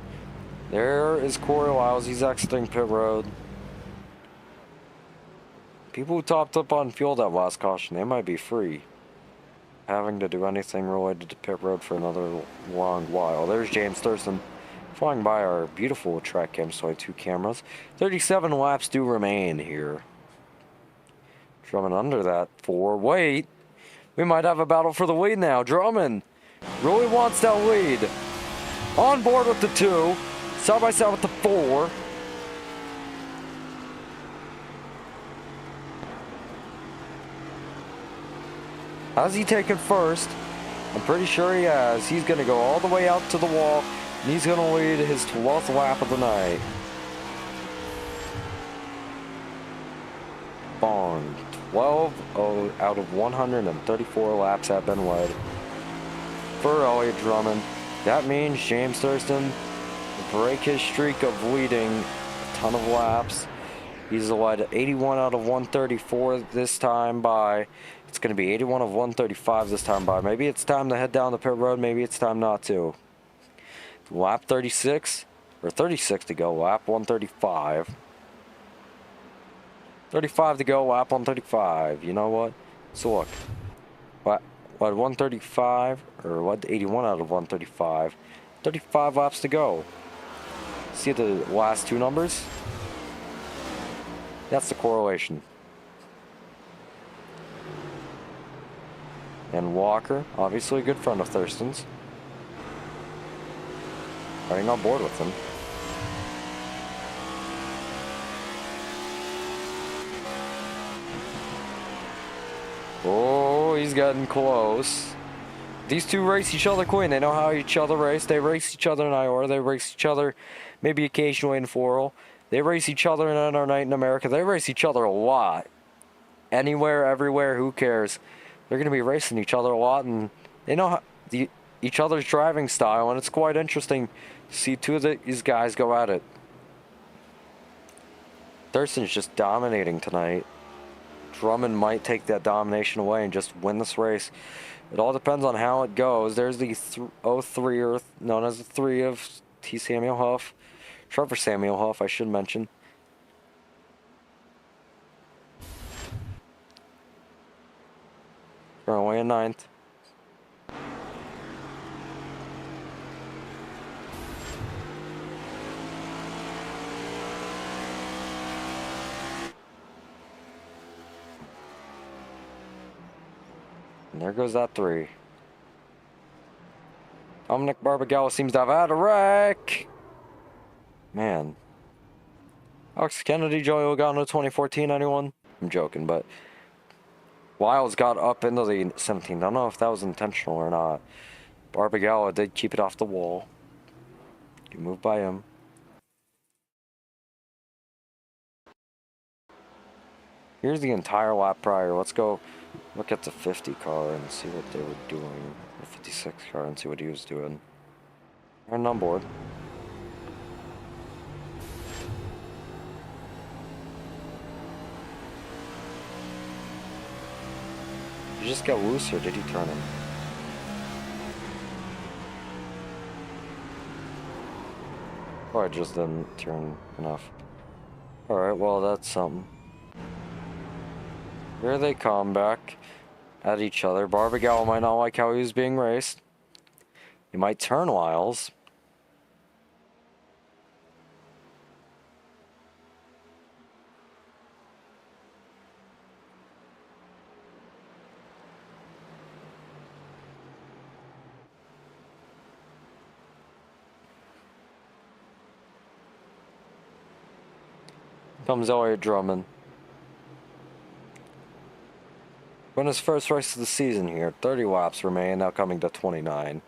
There is Corey Wiles. He's exiting pit road. People who topped up on fuel that last caution, they might be free. Having to do anything related to pit road for another long while. There's James Thurston flying by our beautiful track cam, so 2 cameras. 37 laps do remain here. Drummond under that 4. Wait, we might have a battle for the lead now. Drummond really wants that lead. On board with the 2. Side by side with the 4. How's he taken first? I'm pretty sure he has. He's going to go all the way out to the wall, and he's going to lead his 12th lap of the night. Bong. 12 out of 134 laps have been led for Elliott Drummond. That means James Thurston will break his streak of leading a ton of laps. He's led 81 out of 134 this time by. It's going to be 81 of 135 this time by. Maybe it's time to head down the pit road. Maybe it's time not to. Lap 36, or 36 to go. Lap 135. 35 to go. Lap 135. You know what? So look. What 135, or what 81 out of 135. 35 laps to go. See the last two numbers? That's the correlation. And Walker, obviously a good friend of Thurston's. Riding on board with him. Oh, he's getting close. These two race each other clean. They know how each other race. They race each other in IORA. They race each other maybe occasionally in FORL. They race each other in NR Night in America. They race each other a lot. Anywhere, everywhere, who cares? They're going to be racing each other a lot, and they know how each other's driving style, and it's quite interesting to see two of these guys go at it. Thurston's just dominating tonight. Drummond might take that domination away and just win this race. It all depends on how it goes. There's the 03, or known as the 3 of T. Samuel Huff. Trevor Samuel Huff, I should mention. Away in 9th. And there goes that 3. Dominic Barbagallo seems to have had a wreck. Man. Alex Kennedy, Joey Logano, 2014, anyone? I'm joking, but Wiles got up into the 17th. I don't know if that was intentional or not. Barbagallo did keep it off the wall. You move by him. Here's the entire lap prior. Let's go look at the 50 car and see what they were doing. The 56 car and see what he was doing. And on board. Did he just get loose, or did he turn him? Or I just didn't turn enough. Alright, well that's something. Here they come back at each other. Barbagallo might not like how he was being raced. He might turn Wiles. Comes Elliott Drummond. Won his first race of the season here. 30 laps remain, now coming to 29.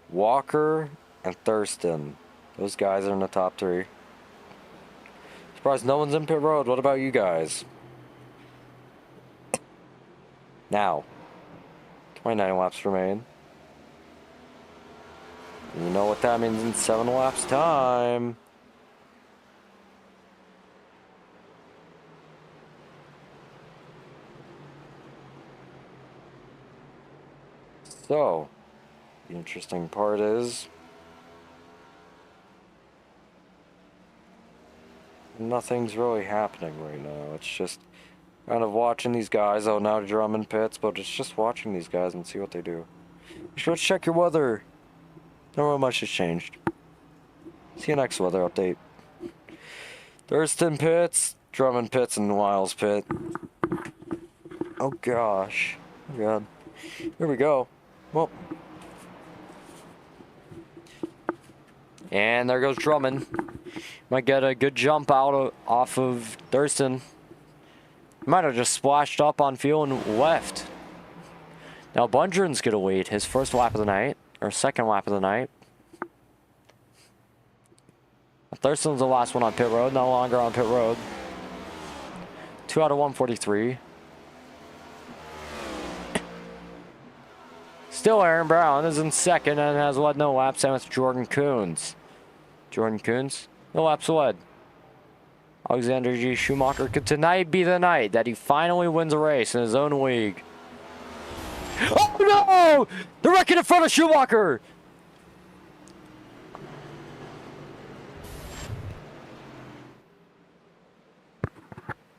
Walker and Thurston. Those guys are in the top 3. Surprised no one's in pit road. What about you guys? Now. 29 laps remain. And you know what that means in 7 laps time. So, the interesting part is nothing's really happening right now. It's just kind of watching these guys. Oh, now Drummond pits, but it's just watching these guys and see what they do. You should check your weather. Not really much has changed. See you next weather update. Thurston pits, Drummond pits, and Wiles pit. Oh gosh. Oh god. Here we go. Well, And there goes Drummond. Might get a good jump off of Thurston. Might have just splashed up on fuel and left. Now Bundren's gonna lead his first lap of the night, or second lap of the night. Thurston's the last one on pit road, no longer on pit road. 2 out of 143. Still Aaron Brown is in second and has led no laps, and with Jordan Coons. Jordan Coons, no laps led. Alexander G. Schumacher could tonight be the night that he finally wins a race in his own league. Oh no! They're wrecking in front of Schumacher!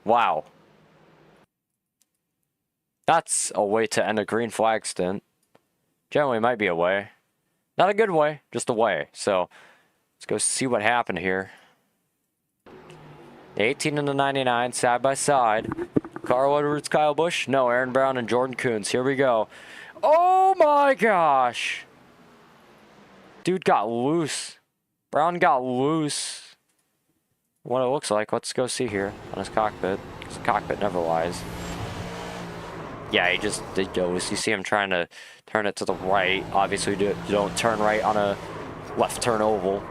Wow. That's a way to end a green flag stint. Generally might be a way. Not a good way, just a way. So, let's go see what happened here. The 18 and the 99, side by side. Carl Edwards, Kyle Busch. No, Aaron Brown and Jordan Coons. Here we go. Oh my gosh. Dude got loose. Brown got loose. What it looks like. Let's go see here on his cockpit. His cockpit never lies. Yeah, he just did go loose. You see him trying to turn it to the right. Obviously, you don't turn right on a left turn oval.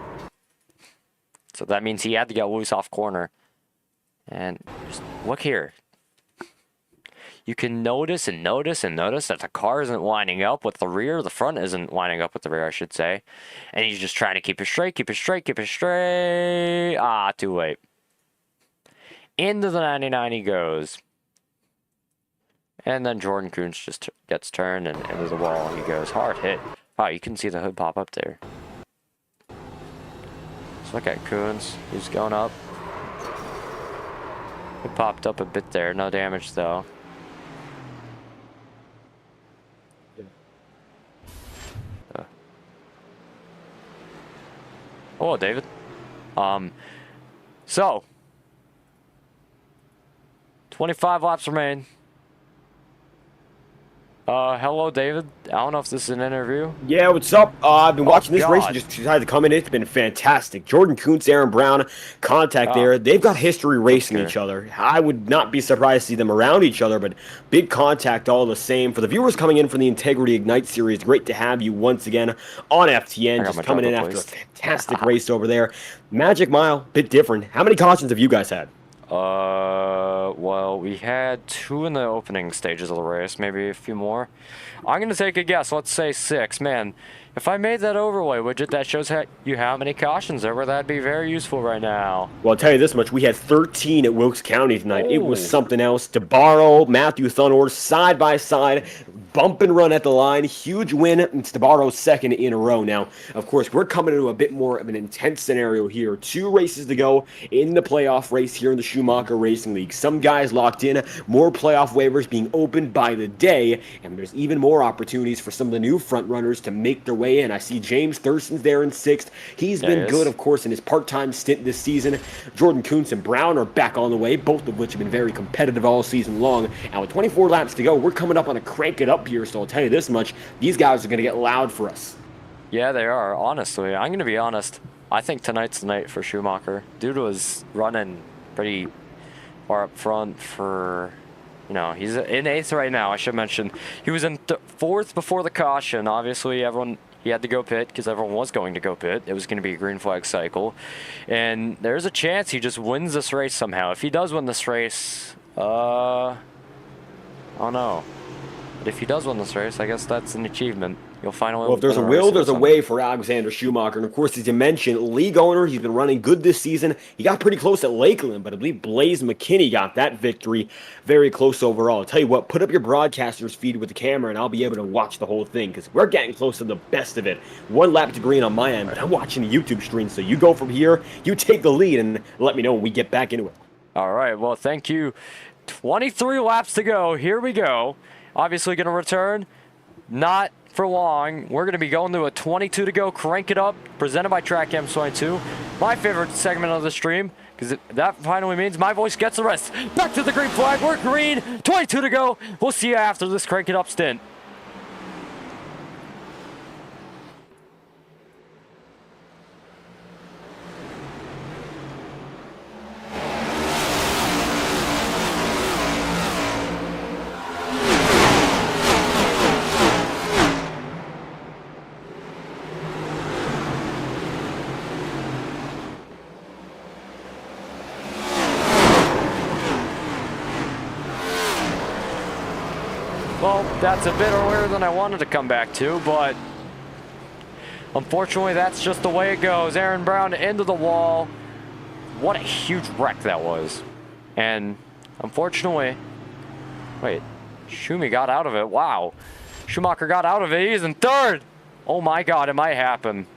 So that means he had to get loose off corner. And just look here. You can notice and notice and notice that the car isn't lining up with the rear. The front isn't lining up with the rear, I should say. And he's just trying to keep it straight, keep it straight, keep it straight. Ah, too late. Into the 99 he goes. And then Jordan Coons just gets turned and into the wall. He goes hard hit. Wow, you can see the hood pop up there. Let's look at Coons. He's going up. It popped up a bit there. No damage though. Hello, David. So 25 laps remain. Hello, David. I don't know if this is an interview. Yeah, what's up? I've been watching this race and God. just decided to come in. It's been fantastic. Jordan Kuntz, Aaron Brown, contact there. They've got history racing each other. I would not be surprised to see them around each other, but big contact all the same. For the viewers coming in from the Integrity Ignite series, great to have you once again on FTN. Just coming in after a fantastic race over there. Magic Mile, bit different. How many cautions have you guys had? Well, we had 2 in the opening stages of the race, maybe a few more. I'm gonna take a guess, let's say 6. Man, if I made that overlay widget that shows you how many cautions there were, that'd be very useful right now. Well, I'll tell you this much, we had 13 at Wilkes County tonight. It was something else. DeBarro, Matthew Thunor, side by side, bump and run at the line. Huge win. It's DeBarro's second in a row. Now, of course, we're coming into a bit more of an intense scenario here. 2 races to go in the playoff race here in the Schumacher Racing League. Some guys locked in, more playoff waivers being opened by the day, and there's even more opportunities for some of the new front runners to make their way in. I see James Thurston's there in 6th. He's been good, of course, in his part-time stint this season. Jordan Kuntz and Brown are back on the way, both of which have been very competitive all season long. And with 24 laps to go, we're coming up on a crank it up here, so I'll tell you this much, these guys are going to get loud for us. Yeah, they are, honestly. I'm going to be honest. I think tonight's the night for Schumacher. Dude was running pretty far up front for... You know, he's in 8th right now, I should mention. He was in 4th before the caution. Obviously, he had to go pit because everyone was going to go pit. It was going to be a green flag cycle. And there's a chance he just wins this race somehow. If he does win this race, I don't know. But if he does win this race, I guess that's an achievement. You'll finally. Well, if there's a will, there's a way for Alexander Schumacher. And of course, as you mentioned, league owner, he's been running good this season. He got pretty close at Lakeland, but I believe Blaze McKinney got that victory very close overall. I'll tell you what, put up your broadcaster's feed with the camera, and I'll be able to watch the whole thing because we're getting close to the best of it. 1 lap to green on my end, but I'm watching the YouTube stream, so you go from here, you take the lead, and let me know when we get back into it. All right, well, thank you. 23 laps to go. Here we go. Obviously going to return. Not for long. We're going to be going to a 22 to go, crank it up, presented by Track M22. My favorite segment of the stream, because that finally means my voice gets the rest. Back to the green flag. We're green. 22 to go. We'll see you after this crank it up stint. That's a bit earlier than I wanted to come back to, but unfortunately, that's just the way it goes. Aaron Brown into the wall. What a huge wreck that was. And unfortunately, wait, Schumi got out of it. Wow. Schumacher got out of it. He's in third. Oh my God, it might happen.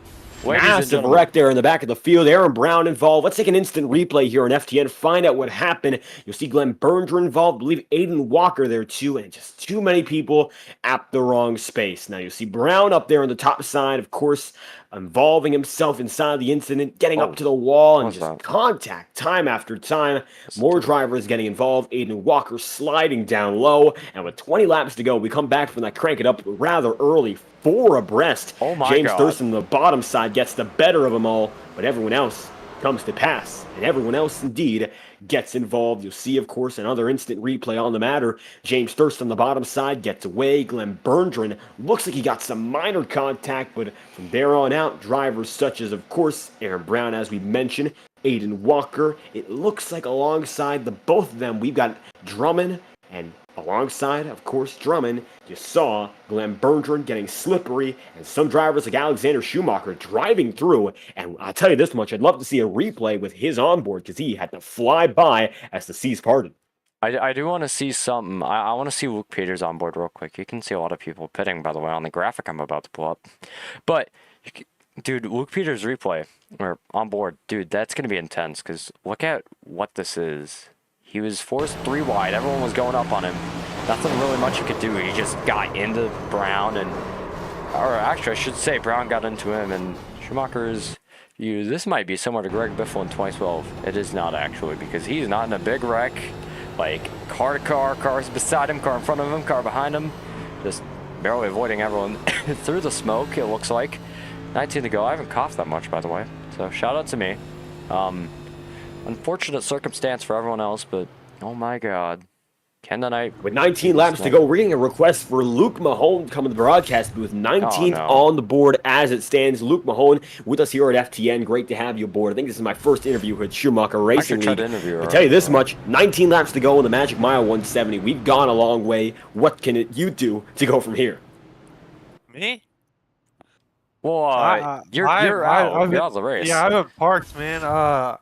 Massive wreck there in the back of the field. Aaron Brown involved. Let's take an instant replay here on FTN. Find out what happened. You'll see Glenn Berger involved. I believe Aiden Walker there too. And just too many people at the wrong space. Now you'll see Brown up there on the top side, of course, involving himself inside the incident, getting up to the wall and just contact time after time. More drivers getting involved. Aiden Walker sliding down low. And with 20 laps to go, we come back from that crank it up rather early. 4 abreast. Oh my James God. Thurston on the bottom side gets the better of them all, but everyone else comes to pass, and everyone else indeed gets involved. You'll see, of course, another instant replay on the matter. James Thurston on the bottom side gets away. Glenn Berger looks like he got some minor contact, but from there on out, drivers such as, of course, Aaron Brown, as we mentioned, Aiden Walker, it looks like alongside the both of them, we've got Drummond, and alongside, of course, Drummond, you saw Glenn Berger getting slippery, and some drivers like Alexander Schumacher driving through. And I'll tell you this much, I'd love to see a replay with his onboard because he had to fly by as the seas parted. I do want to see something. I want to see Luke Peters on board real quick. You can see a lot of people pitting, by the way, on the graphic I'm about to pull up. But, dude, Luke Peters replay, or on board, dude, that's going to be intense because look at what this is. He was forced 3 wide. Everyone was going up on him. Nothing really much he could do. He just got into Brown and, or actually I should say Brown got into him, and Schumacher's view. This might be similar to Greg Biffle in 2012. It is not actually, because he's not in a big wreck. Like car to car, cars beside him, car in front of him, car behind him. Just barely avoiding everyone through the smoke, it looks like. 19 to go. I haven't coughed that much, by the way. So shout out to me. Unfortunate circumstance for everyone else, but oh my God. Can the night... With 19 laps to go, we're getting a request for Luke Mahone to come to the broadcast booth. 19th on the board as it stands. Luke Mahone with us here at FTN. Great to have you aboard. I think this is my first interview with Schumacher Racing League. I'll tell you this much, 19 laps to go in the Magic Mile 170. We've gone a long way. What can you do to go from here? Me? Well, you're out of the race. Yeah, I've been parked, man.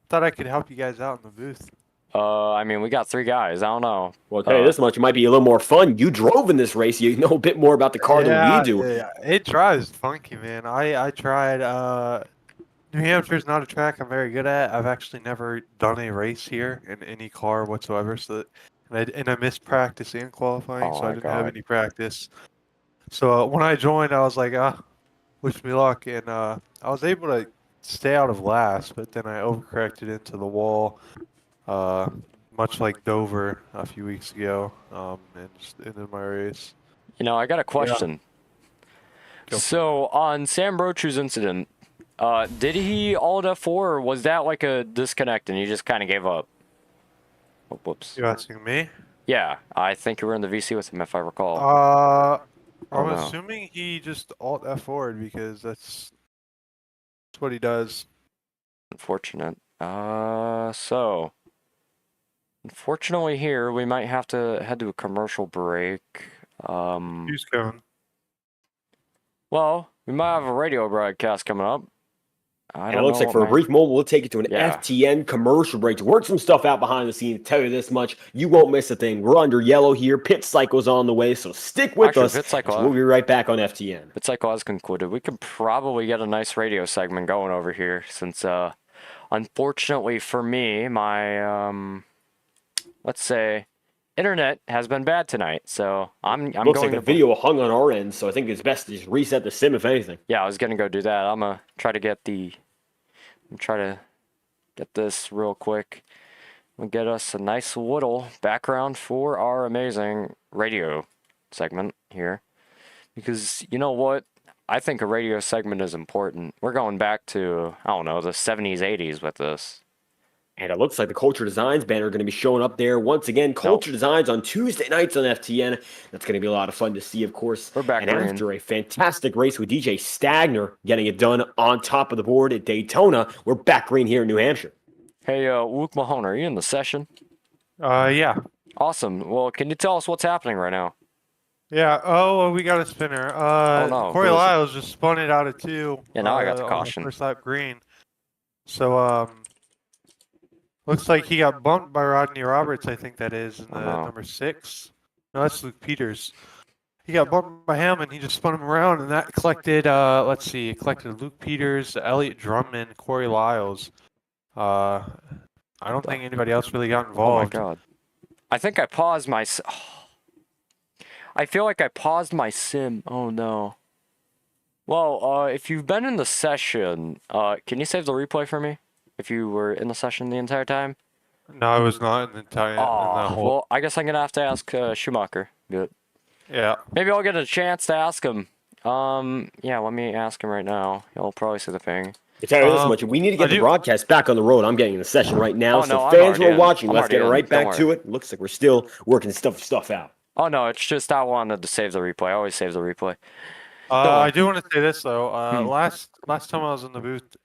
Thought I could help you guys out in the booth. I mean, we got 3 guys. I don't know. Well, I'll tell you this much, it might be a little more fun. You drove in this race. You know a bit more about the car than we do. Yeah, it drives funky, man. I tried. New Hampshire's not a track I'm very good at. I've actually never done a race here in any car whatsoever. So, and I missed practice and qualifying, so I didn't have any practice. So when I joined, I was like, wish me luck. And I was able to stay out of last, but then I overcorrected into the wall, much like Dover a few weeks ago, and just ended my race. You know, I got a question. Yeah. So on Sam Brochu's incident, did he all at F4, or was that like a disconnect and he just kind of gave up? Oh, whoops. You asking me? Yeah, I think you were in the VC with him, if I recall. I'm assuming he just alt F4'd because that's what he does. Unfortunate. So unfortunately here we might have to head to a commercial break. Who's coming? Well, we might have a radio broadcast coming up. And it looks like for a brief moment, we'll take you to an FTN commercial break to work some stuff out behind the scenes. Tell you this much, you won't miss a thing. We're under yellow here. Pit Cycle's on the way, so stick with us. We'll be right back on FTN. Pit Cycle has concluded. We could probably get a nice radio segment going over here since, unfortunately for me, my, let's say, internet has been bad tonight. So I'm looks going like the video hung on our end, so I think it's best to just reset the sim if anything. Yeah, I was gonna go do that. I'm gonna try to get this real quick. We'll get us a nice little background for our amazing radio segment here. Because you know what? I think a radio segment is important. We're going back to, I don't know, the 70s, 80s with this. And it looks like the Culture Designs banner are going to be showing up there once again. Culture Designs on Tuesday nights on FTN. That's going to be a lot of fun to see, of course. We're back. And after a fantastic race with DJ Stagner getting it done on top of the board at Daytona, we're back green here in New Hampshire. Hey, Luke Mahone, are you in the session? Yeah. Awesome. Well, can you tell us what's happening right now? Yeah. Oh, we got a spinner. Oh, no, Corey who is it? Lyles just spun it out of 2. Yeah, now I got the on caution. first lap green. So looks like he got bumped by Rodney Roberts. I think that is in the number 6. No, that's Luke Peters. He got bumped by him, and he just spun him around, and that collected. Let's see, it collected Luke Peters, Elliott Drummond, Corey Lyles. I don't think anybody else really got involved. Oh my god. I think I paused my... I feel like I paused my sim. Oh no. Well, if you've been in the session, can you save the replay for me? If you were in the session the entire time? No, I was not in the entire. Well, I guess I'm gonna have to ask Schumacher. Good. Yeah. Maybe I'll get a chance to ask him. Yeah, let me ask him right now. He'll probably say the thing. I tell you this much, we need to get the broadcast back on the road. I'm getting in the session right now, Oh, so no, I'm fans who already are in. watching, I'm let's get already right in. back Don't to worry. it. Looks like we're still working stuff out. Oh no, it's just I wanted to save the replay. I always save the replay. I do want to say this though. Last time I was in the booth,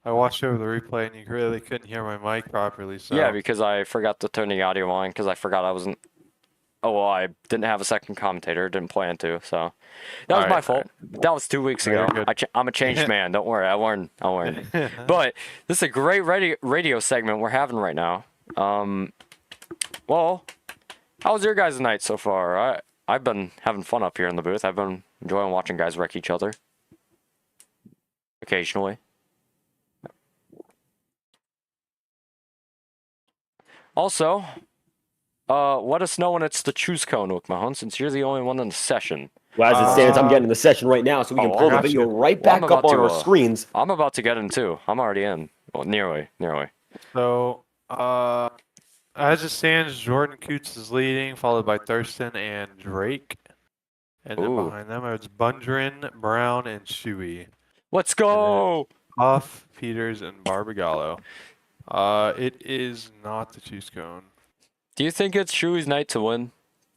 I watched over the replay, and you really couldn't hear my mic properly. So Yeah, because I forgot to turn the audio on because I forgot I wasn't. Oh well, I didn't have a second commentator. Didn't plan to, so that was my fault. That was 2 weeks ago. I'm a changed man. Don't worry, I learned. But this is a great radio segment we're having right now. Well, how was your guys' night so far? I've been having fun up here in the booth. I've been enjoying watching guys wreck each other. Occasionally. Also, let us know when it's the choose cone, Mahon, since you're the only one in the session. Well, as it stands, I'm getting in the session right now, so we can pull the video right back up on our screens. I'm about to get in too. I'm already in. Well, nearly. So, as it stands, Jordan Coots is leading, followed by Thurston and Drake. And then behind them, it's Bundren, Brown, and Shuey. Let's go! Huff, Peters, and Barbagallo. It is not the choose cone. Do you think it's Shuey's night to win?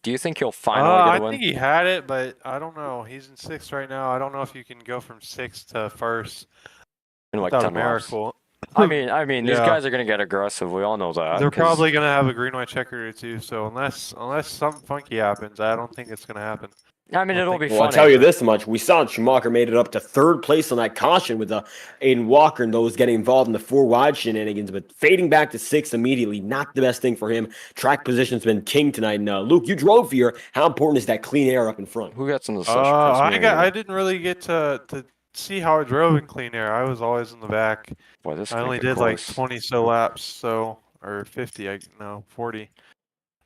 Do you think he'll finally get a win? I think he had it, but I don't know. He's in 6th right now. I don't know if you can go from 6th to 1st in like without 10 a miracle. I mean, these guys are gonna get aggressive. We all know that. They're probably gonna have a green white checker or two. So unless something funky happens, I don't think it's gonna happen. I mean, it'll be fun. Well, I'll tell you this much. We saw Schumacher made it up to 3rd place on that caution with Aiden Walker and those getting involved in the 4-wide shenanigans, but fading back to 6th immediately, not the best thing for him. Track position's been king tonight. And Luke, you drove here. How important is that clean air up in front? Who gets in the session? I didn't really get to see how I drove in clean air. I was always in the back. Boy, this I only did like 20 so laps, or 50. 40. I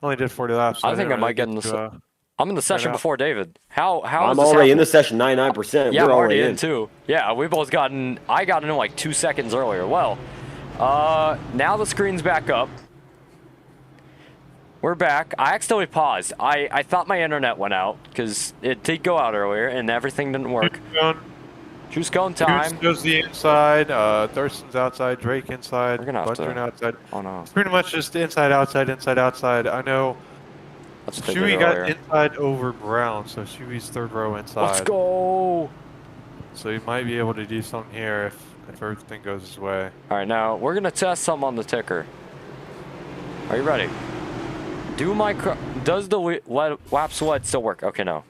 only did 40 laps. So I think I might get in the. I'm in the session before David. How I'm already in the session 99%. Yeah, We're I'm already in too. Yeah, we both gotten. I got in like 2 seconds earlier. Well, now the screen's back up. We're back. I accidentally paused. I thought my internet went out because it did go out earlier and everything didn't work. Choose cone time. Coots goes the inside. Thurston's outside. Drake inside. We're gonna have to. Outside. Oh no. It's pretty much just inside, outside, inside, outside. I know. Shuey got inside over Brown, so Shuey's 3rd row inside. Let's go. So he might be able to do something here if everything goes his way. All right, now we're gonna test something on the ticker. Are you ready? Does the lap select still work? Okay, no.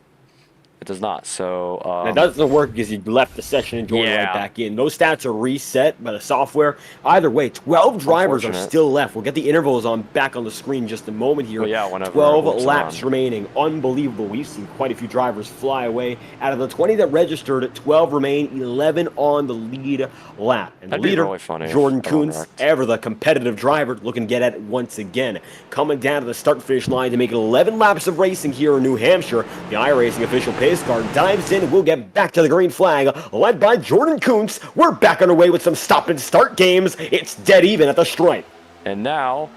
It does not, so... That doesn't work because you left the session and joined right back in. Those stats are reset by the software. Either way, 12 drivers are still left. We'll get the intervals back on the screen just a moment here. Well, yeah, whenever 12 laps remaining. Unbelievable. We've seen quite a few drivers fly away. Out of the 20 that registered, 12 remain, 11 on the lead lap. And the leader, really funny Jordan Kuntz, ever the competitive driver, looking to get at it once again. Coming down to the start-finish line to make it 11 laps of racing here in New Hampshire. The iRacing official pace car dives in. We'll get back to the green flag, led by Jordan Kuntz. We're back underway with some stop and start games. It's dead even at the stripe. And now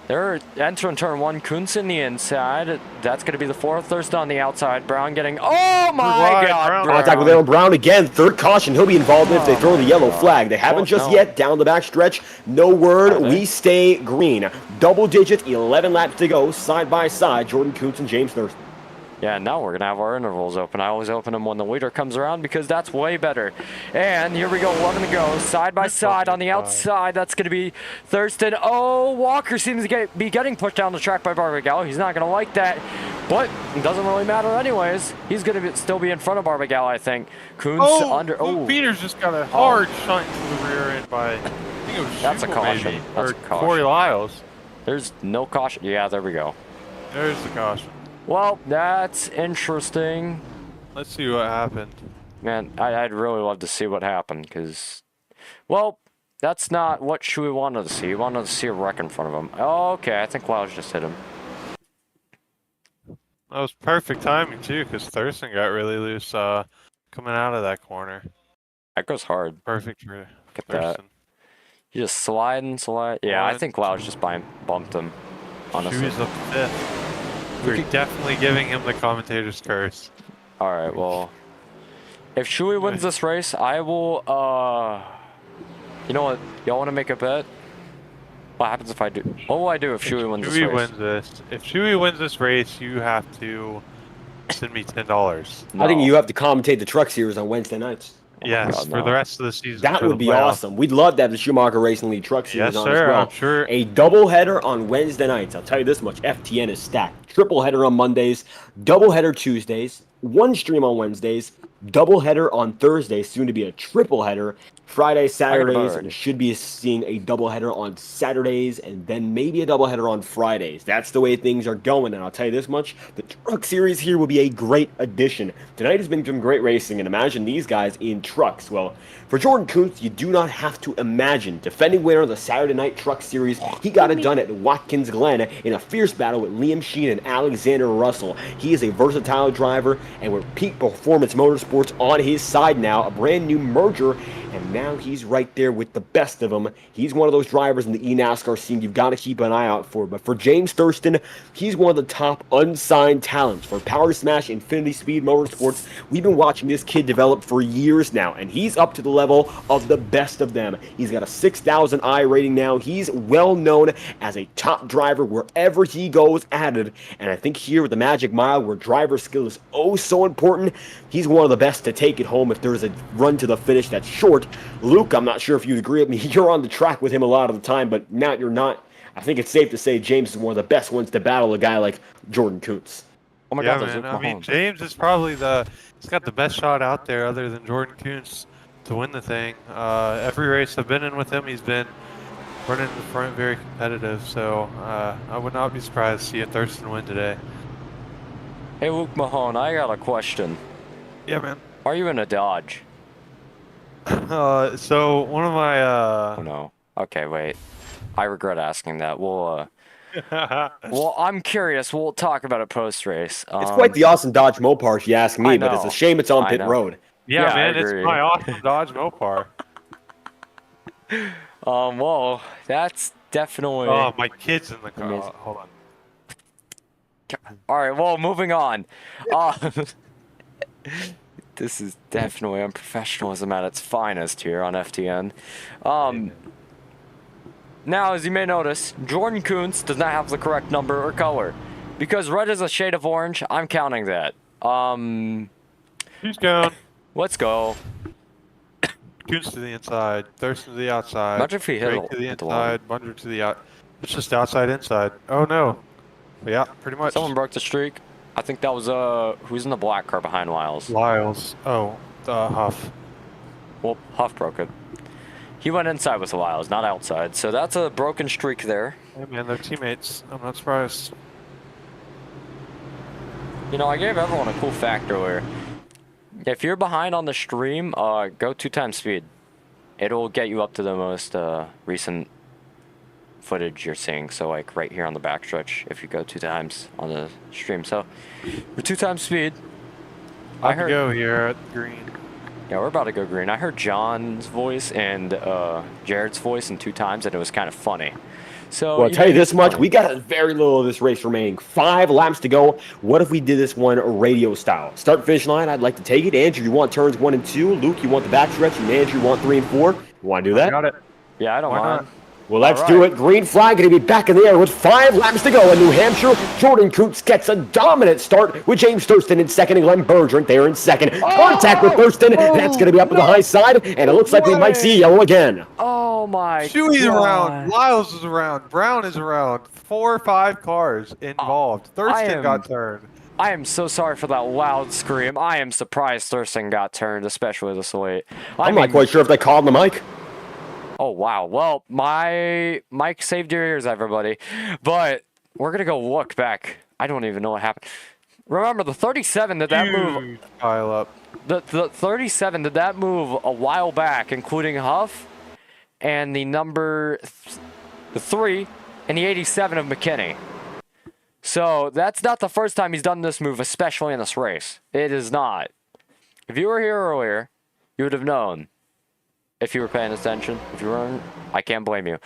they're entering turn 1. Kuntz in the inside. That's going to be the 4th. Thurston on the outside. Brown getting. Oh my God! Contact with Aaron Brown again. 3rd caution. He'll be involved if they throw the yellow flag. They haven't just yet. Down the back stretch. No word. We stay green. Double digit. 11 laps to go. Side by side. Jordan Kuntz and James Thurston. Yeah, now we're going to have our intervals open. I always open them when the leader comes around because that's way better. And here we go, 11 to go. Side by side on the outside. That's going to be Thurston. Oh, Walker seems to be getting pushed down the track by Barbagallo. He's not going to like that, but it doesn't really matter anyways. He's going to still be in front of Barbagallo, I think. Kuntz under. Oh, Peters just got a hard shunt to the rear end by, I think it was That's a caution. maybe, That's or a caution. Corey Lyles. There's no caution. Yeah, there we go. There's the caution. Well, that's interesting. Let's see what happened. Man, I'd really love to see what happened, because, well, that's not what Shui wanted to see. He wanted to see a wreck in front of him. Okay, I think Lyles just hit him. That was perfect timing, too, because Thurston got really loose coming out of that corner. That goes hard. Perfect for Look at Thurston. that. You just slide and slide. Yeah, I think Lyles just bumped him, honestly. Shui's up to 5th. We're definitely giving him the commentator's curse. All right, well, if Shui wins this race, I will, you know what, y'all want to make a bet? What happens if I do? What will I do if Shui wins this race? If Shui wins this race, you have to send me $10. No. I think you have to commentate the Truck Series on Wednesday nights. Yes, God, for no. the rest of the season. That for would the be playoffs. awesome. We'd love to have the Schumacher Racing League Truck Series Yes, on sir. as well. I'm sure. A doubleheader on Wednesday nights. I'll tell you this much: FTN is stacked. Triple header on Mondays, doubleheader Tuesdays, one stream on Wednesdays, doubleheader on Thursdays, soon to be a triple header. Friday, Saturdays, and should be seeing a doubleheader on Saturdays, and then maybe a doubleheader on Fridays. That's the way things are going, and I'll tell you this much: the Truck Series here will be a great addition. Tonight has been some great racing, and imagine these guys in trucks. Well, for Jordan Kuntz, you do not have to imagine. Defending winner of the Saturday Night Truck Series, he got it done at Watkins Glen in a fierce battle with Liam Sheen and Alexander Russell. He is a versatile driver, and with Peak Performance Motorsports on his side now, a brand new merger, and now he's right there with the best of them. He's one of those drivers in the eNASCAR scene you've got to keep an eye out for. But for James Thurston, he's one of the top unsigned talents for Power Smash Infinity Speed Motorsports. We've been watching this kid develop for years now, and he's up to the level of the best of them. He's got a 6,000 I rating now. He's well known as a top driver wherever he goes added. And I think here with the Magic Mile, where driver skill is oh so important, he's one of the best to take it home if there's a run to the finish that's short. Luke, I'm not sure if you'd agree with me. You're on the track with him a lot of the time, but now you're not. I think it's safe to say James is one of the best ones to battle a guy like Jordan Kuntz. Oh my Yeah, God, man. I mean, James is probably he's got the best shot out there other than Jordan Kuntz to win the thing. Every race I've been in with him, he's been running in the front, very competitive. So I would not be surprised to see a Thurston win today. Hey, Luke Mahone, I got a question. Yeah, man. Are you in a Dodge? So one of my Oh no. Okay, wait. I regret asking that. We'll well, I'm curious. We'll talk about it post race. It's quite the awesome Dodge Mopar, if you ask me, but it's a shame it's on I pit know. road. yeah, I man, it's agree. my awesome Dodge Mopar. Well, that's definitely. Oh, my kid's in the car. Amazing. Hold on. All right. Well, moving on. This is definitely unprofessionalism at its finest here on FTN. Now, as you may notice, Jordan Kuntz does not have the correct number or color. Because red is a shade of orange, I'm counting that. Who's going? Let's go. Kuntz to the inside, Thurston to the outside. Imagine if he hit Drake to the hit the wall. inside, Bunder to the out. It's just outside, inside. Oh no. Yeah, pretty much. Someone broke the streak. I think that was, who's in the black car behind Lyles? Lyles. Oh, Huff. Well, Huff broke it. He went inside with Lyles, not outside. So that's a broken streak there. Hey man, they're teammates. I'm not surprised. You know, I gave everyone a cool fact earlier. If you're behind on the stream, go 2 times speed. It'll get you up to the most recent footage you're seeing. So like right here on the backstretch, if you go 2 times on the stream. So we're 2 times speed. I heard go here at green. Yeah, we're about to go green. I heard John's voice and Jared's voice in 2 times, and it was kind of funny. So Well, I'll tell you this much: we got very little of this race remaining. 5 laps to go. What if we did this one radio style? Start finish line. I'd like to take it. Andrew, you want turns 1 and 2? Luke, you want the backstretch? And Andrew, you want 3 and 4? You want to do that? Got it. Yeah, I don't Why mind. Well, let's do it. Green flag going to be back in the air with 5 laps to go in New Hampshire. Jordan Kuntz gets a dominant start with James Thurston in second and Glenn Bergeron there in second. Contact with Thurston. That's going to be up to the high side, and it looks like we might see yellow again. Oh my Chewy's God. around. Lyles is around. Brown is around. 4 or 5 cars involved. Thurston got turned. I am so sorry for that loud scream. I am surprised Thurston got turned, especially this late. I'm not quite sure if they called the mic. Oh, wow. Well, my mic saved your ears, everybody. But we're going to go look back. I don't even know what happened. Remember, the 37 did that move. Pile up. The 37 did that move a while back, including Huff and the number 3 and the 87 of McKinney. So that's not the first time he's done this move, especially in this race. It is not. If you were here earlier, you would have known. If you were paying attention. If you weren't, I can't blame you.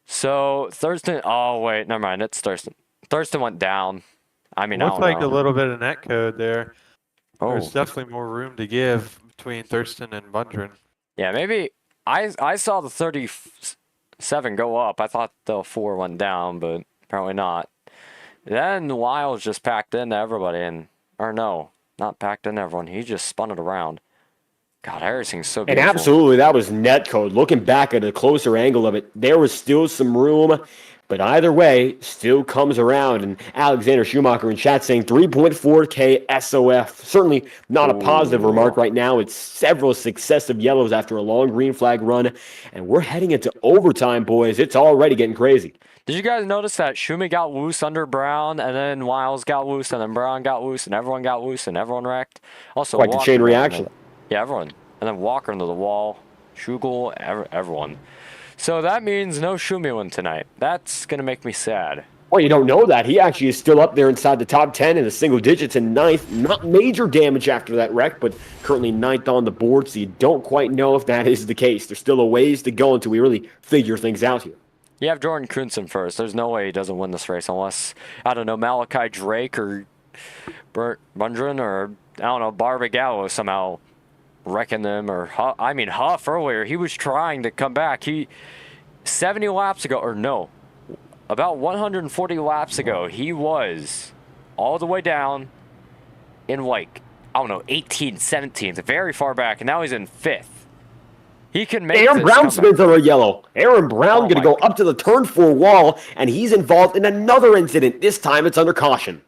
So Thurston. Oh wait, never mind. It's Thurston. Thurston went down. I mean, Looks like a little bit of net code there. Oh, There's definitely more room to give between Thurston and Bundren. yeah. Maybe I saw the 37 go up. I thought the 4 went down, but apparently not. Then Lyles just packed into everybody, or no, not packed into everyone. He just spun it around. God, iRacing's so beautiful. And absolutely, that was net code. Looking back at a closer angle of it, there was still some room, but either way, still comes around. And Alexander Schumacher in chat saying 3.4K SOF. Certainly not a positive remark right now. It's several successive yellows after a long green flag run, and we're heading into overtime, boys. It's already getting crazy. Did you guys notice that Schumi got loose under Brown, and then Lyles got loose, and then Brown got loose, and everyone got loose, and everyone wrecked? Also, Quite the chain reaction. Yeah, everyone. And then Walker into the wall, Schugel, everyone. So that means no Schumi tonight. That's going to make me sad. Well, you don't know that. He actually is still up there inside the top 10 in the single digits and 9th. Not major damage after that wreck, but currently 9th on the board, so you don't quite know if that is the case. There's still a ways to go until we really figure things out here. You have Jordan Kuntz in first. There's no way he doesn't win this race unless, I don't know, Malachi Drake or Bundren or, I don't know, Barbagallo somehow wrecking them, or Huff earlier, he was trying to come back. 70 laps ago, or no, about 140 laps ago, he was all the way down in like, I don't know, 18th, 17th, very far back, and now he's in 5th. He can make Aaron Brown spins on a yellow. Aaron Brown going to go up to the turn 4 wall, and he's involved in another incident. This time it's under caution.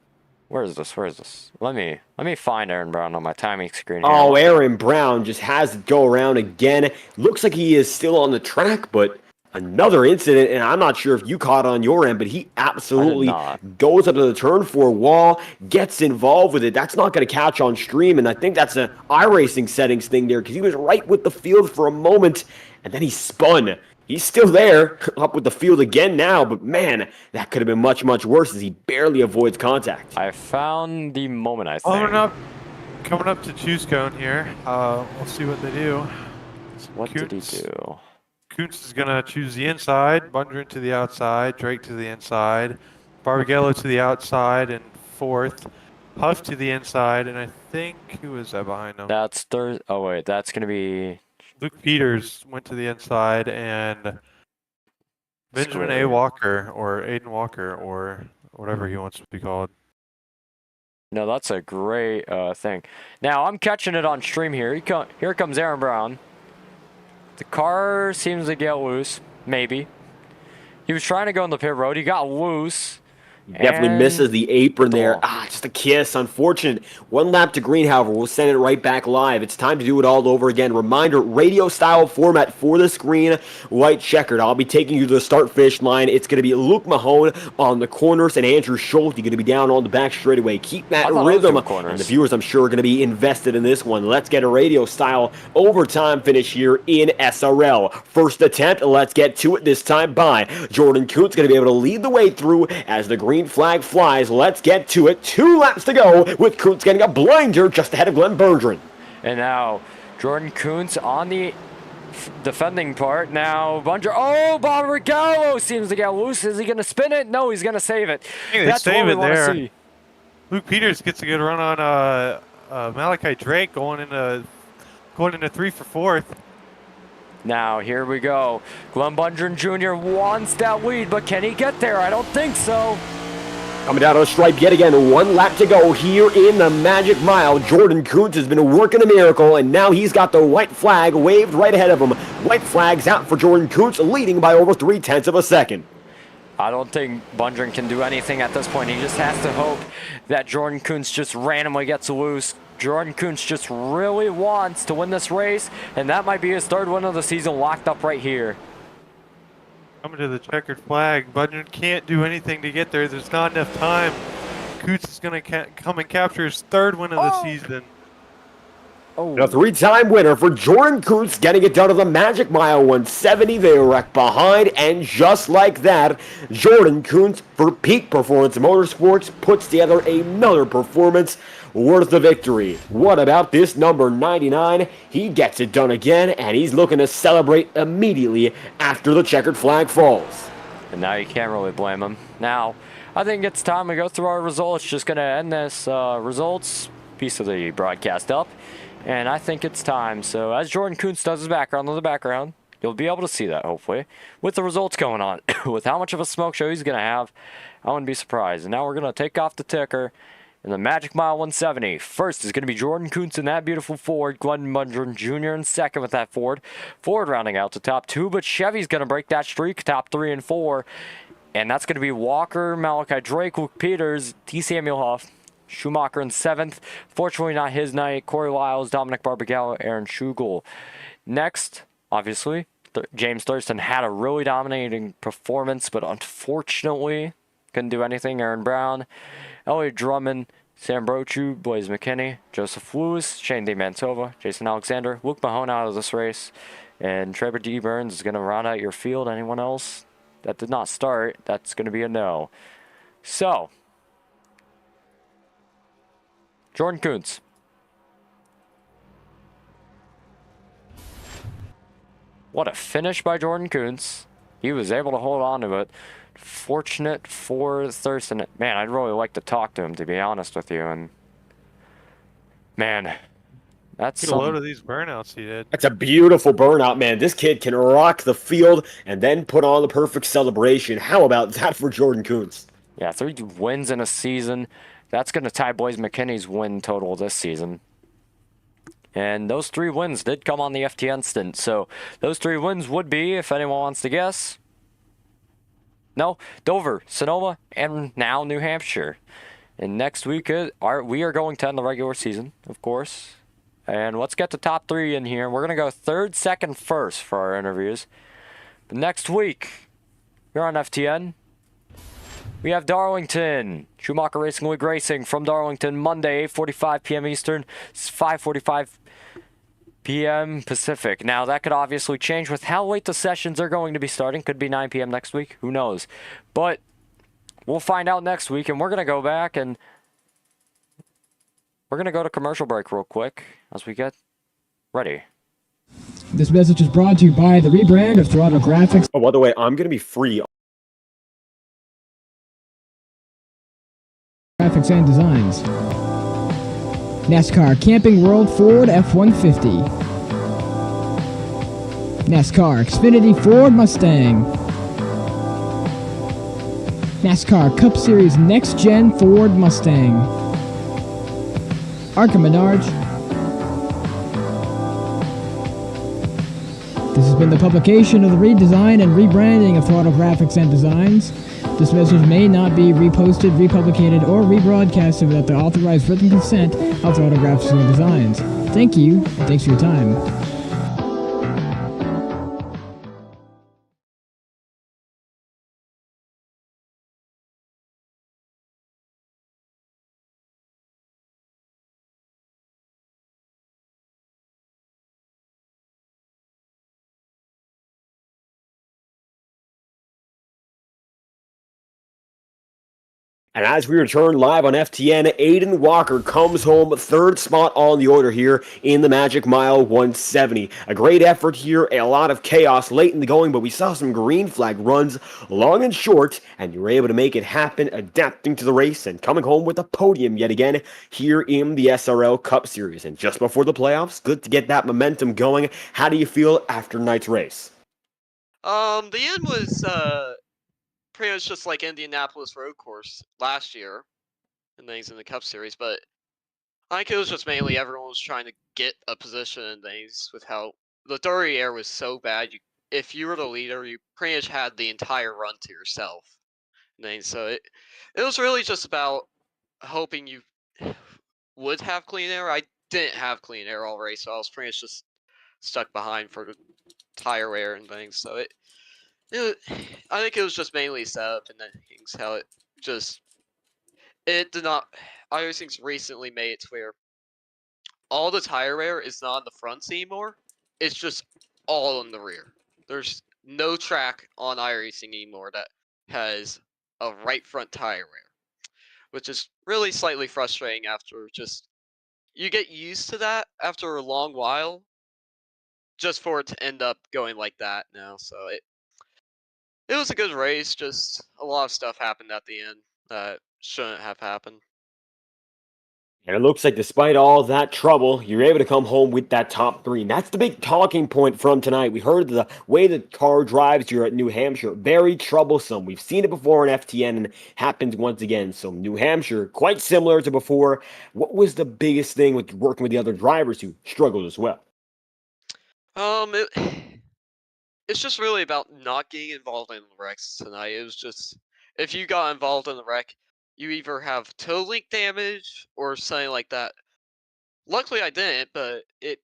Where is this? Where is this? Let me find Aaron Brown on my timing screen here. Oh, Aaron Brown just has to go around again. Looks like he is still on the track, but another incident, and I'm not sure if you caught on your end, but he absolutely goes up to the turn 4 wall, gets involved with it. That's not going to catch on stream, and I think that's an iRacing settings thing there, because he was right with the field for a moment, and then he spun. He's still there, up with the field again now, but man, that could have been much, much worse as he barely avoids contact. I found the moment, I think. Coming up to choose cone here. We'll see what they do. What did he do? Kuntz is going to choose the inside, Bundren to the outside, Drake to the inside, Barbagallo to the outside in 4th, Huff to the inside, and I think, who is that behind him? That's oh wait, that's going to be... Luke Peters went to the inside, and Benjamin A. Walker, or Aiden Walker, or whatever he wants to be called. No, that's a great thing. Now, I'm catching it on stream here. Here comes Aaron Brown. The car seems to get loose, maybe. He was trying to go in the pit road. He got loose. Definitely misses the apron there. Just a kiss. Unfortunate. 1 lap to green, however. We'll send it right back live. It's time to do it all over again. Reminder, radio-style format for the screen, white checkered. I'll be taking you to the start-finish line. It's going to be Luke Mahone on the corners and Andrew Schulte going to be down on the back straightaway. Keep that rhythm. And the viewers, I'm sure, are going to be invested in this one. Let's get a radio-style overtime finish here in SRL. First attempt. Let's get to it this time by Jordan Kuntz. Going to be able to lead the way through as the green flag flies. Let's get to it. 2 laps to go with Kuntz getting a blinder just ahead of Glenn Bergeron. And now Jordan Kuntz on the defending part. Now Bunger. Oh, Barbagallo seems to get loose. Is he going to spin it? No, he's going to save it. That's what we want to see. Luke Peters gets a good run on Malachi Drake going into 3 for 4th. Now, here we go. Glenn Bundren Jr. wants that lead, but can he get there? I don't think so. Coming down on the stripe yet again, 1 lap to go here in the Magic Mile. Jordan Kuntz has been working a miracle, and now he's got the white flag waved right ahead of him. White flag's out for Jordan Kuntz, leading by over 0.3 of a second. I don't think Bundren can do anything at this point. He just has to hope that Jordan Kuntz just randomly gets loose. Jordan Kuntz just really wants to win this race, and that might be his 3rd win of the season locked up right here. Coming to the checkered flag. Bundren can't do anything to get there. There's not enough time. Kuntz is going to come and capture his 3rd win of the season. Oh. A 3-time winner for Jordan Kuntz, getting it done to the Magic Mile 170. They wreck behind, and just like that, Jordan Kuntz, for peak performance motorsports, puts together another performance worth the victory. What about this number 99? He gets it done again, and he's looking to celebrate immediately after the checkered flag falls. And now you can't really blame him. Now, I think it's time we go through our results. Just going to end this results piece of the broadcast up. And I think it's time. So as Jordan Kuntz does his background on the background, you'll be able to see that, hopefully, with the results going on. With how much of a smoke show he's going to have, I wouldn't be surprised. And now we're going to take off the ticker in the Magic Mile 170. First is going to be Jordan Kuntz in that beautiful Ford. Glenn Bundren Jr. in second with that Ford. Ford rounding out to top 2, but Chevy's going to break that streak, top 3 and 4. And that's going to be Walker, Malachi Drake, Luke Peters, T. Samuel Huff, Schumacher in 7th. Fortunately, not his night. Corey Lyles, Dominic Barbagallo, Aaron Schugel. Next, obviously, James Thurston had a really dominating performance, but unfortunately couldn't do anything. Aaron Brown, Elliot Drummond, Sam Brochu, Blaze McKinney, Joseph Lewis, Shane DeMantova, Jason Alexander, Luke Mahone out of this race, and Trevor D. Burns is going to round out your field. Anyone else that did not start, that's going to be a no. So, Jordan Kuntz. What a finish by Jordan Kuntz. He was able to hold on to it. Fortunate for Thurston. Man, I'd really like to talk to him, to be honest with you. And man, that's Get a load of these burnouts he did. That's a beautiful burnout, man. This kid can rock the field and then put on the perfect celebration. How about that for Jordan Kuntz? Yeah, 3 wins in a season. That's going to tie Blaze McKinney's win total this season. And those 3 wins did come on the FTN stint. So those 3 wins would be, if anyone wants to guess, no, Dover, Sonoma, and now New Hampshire. And next week, we are going to end the regular season, of course. And let's get the top 3 in here. We're going to go 3rd, 2nd, 1st for our interviews. But next week, we're on FTN. We have Darlington, Schumacher Racing League Racing from Darlington, Monday, 8:45 p.m. Eastern, 5:45 p.m. Pacific. Now, that could obviously change with how late the sessions are going to be starting. Could be 9 p.m. next week. Who knows? But we'll find out next week, and we're going to go back and we're going to go to commercial break real quick as we get ready. This message is brought to you by the rebrand of Throttle Graphics. Oh, by the way, I'm going to be free Graphics and Designs. NASCAR Camping World Ford F-150. NASCAR Xfinity Ford Mustang. NASCAR Cup Series Next-Gen Ford Mustang. Arca Menards. This has been the publication of the redesign and rebranding of Throttle Graphics and Designs. This message may not be reposted, republicated, or rebroadcasted without the authorized written consent of Throttle Graphics and Designs. Thank you, and thanks for your time. And as we return live on FTN, Aiden Walker comes home third spot on the order here in the Magic Mile 170. A great effort here, a lot of chaos late in the going, but we saw some green flag runs long and short, and you were able to make it happen, adapting to the race and coming home with a podium yet again here in the SRL Cup Series. And just before the playoffs, good to get that momentum going. How do you feel after tonight's race? The end was pretty much just like Indianapolis road course last year and things in the Cup Series, but I think it was just mainly everyone was trying to get a position and things with how the dirty air was so bad. If you were the leader, you pretty much had the entire run to yourself. And things. So it was really just about hoping you would have clean air. I didn't have clean air all race, so I was pretty much just stuck behind for the tire wear and things. So I think it was just mainly setup and things. How it did not. iRacing's recently made it to where all the tire wear is not on the fronts anymore. It's just all on the rear. There's no track on iRacing anymore that has a right front tire wear, which is really slightly frustrating after just you get used to that after a long while, just for it to end up going like that now. So it was a good race. Just a lot of stuff happened at the end that shouldn't have happened. And it looks like despite all that trouble, you're able to come home with that top three. And that's the big talking point from tonight. We heard the way the car drives here at New Hampshire, very troublesome. We've seen it before in FTN and it happens once again. So New Hampshire, quite similar to before. What was the biggest thing with working with the other drivers who struggled as well? It's just really about not getting involved in the wrecks tonight. It was just, if you got involved in the wreck, you either have toe link damage or something like that. Luckily I didn't, but it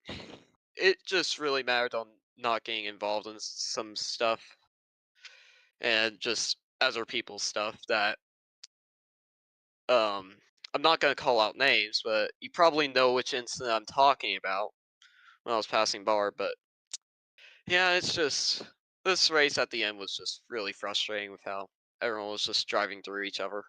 just really mattered on not getting involved in some stuff and just other people's stuff that I'm not gonna call out names, but you probably know which incident I'm talking about when I was passing bar. But yeah, it's just this race at the end was just really frustrating with how everyone was just driving through each other.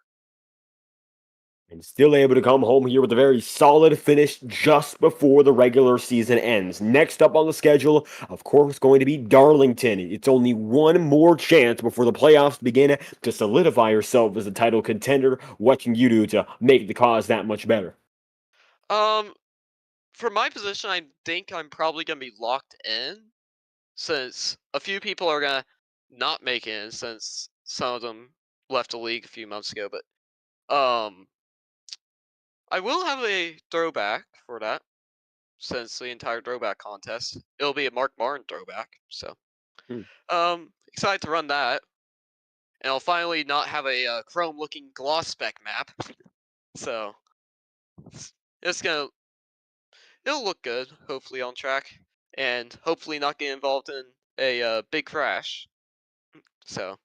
And still able to come home here with a very solid finish just before the regular season ends. Next up on the schedule, of course, going to be Darlington. It's only one more chance before the playoffs begin to solidify yourself as a title contender. What can you do to make the cause that much better? For my position, I think I'm probably gonna be locked in, since a few people are gonna not make it in, since some of them left the league a few months ago. But I will have a throwback for that, since the entire throwback contest, it'll be a Mark Martin throwback. So, excited to run that, and I'll finally not have a chrome-looking gloss spec map. So, it'll look good, hopefully on track, and hopefully not get involved in a big crash. So.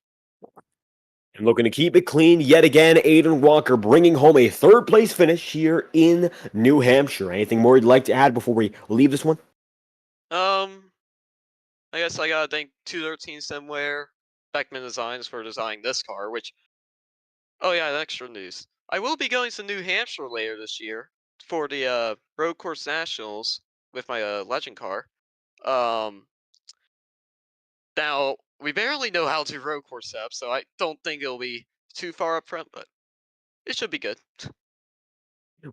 And looking to keep it clean yet again, Aiden Walker bringing home a third place finish here in New Hampshire. Anything more you'd like to add before we leave this one? I guess I gotta thank 213 Simware, Beckman Designs for designing this car, which, oh yeah, extra news. I will be going to New Hampshire later this year for the Road Course Nationals with my Legend car. Now, we barely know how to road course setup, so I don't think it'll be too far up front, but it should be good.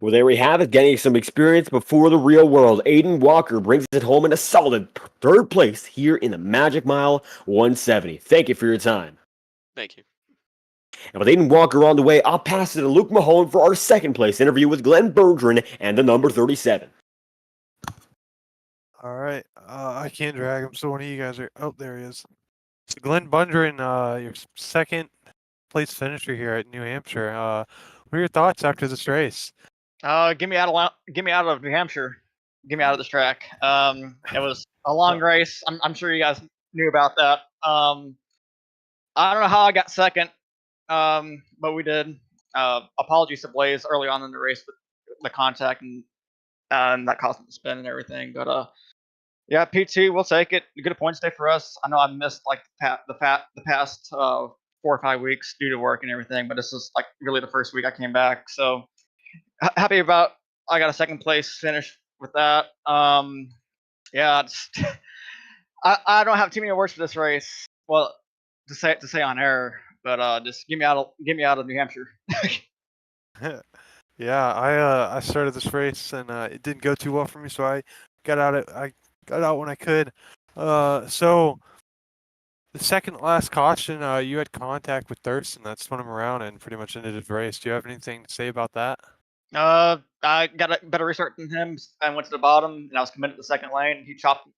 Well, there we have it, getting some experience before the real world. Aiden Walker brings it home in a solid third place here in the Magic Mile 170. Thank you for your time. Thank you. And with Aiden Walker on the way, I'll pass it to Luke Mahone for our second place interview with Glenn Bergeron and the number 37. All right. I can't drag him, so one of you guys are. Oh, there he is. So Glenn Bundren, your second place finisher here at New Hampshire. What are your thoughts after this race? Get me out of New Hampshire. Get me out of this track. It was a long race. I'm sure you guys knew about that. I don't know how I got second, but we did. Apologies to Blaze early on in the race with the contact and that caused him to spin and everything. But yeah, P2, we'll take it. A good points day for us. I know I missed like the past 4 or 5 weeks due to work and everything, but this is like really the first week I came back. So happy about I got a second place finish with that. Yeah, I don't have too many words for this race. Well, to say on air, but just get me out of New Hampshire. Yeah, I started this race and it didn't go too well for me, so I got out when I could. So the second last caution, you had contact with Thurston that spun him around and pretty much ended his race. Do you have anything to say about that? I got a better restart than him. I went to the bottom and I was committed to the second lane. He chopped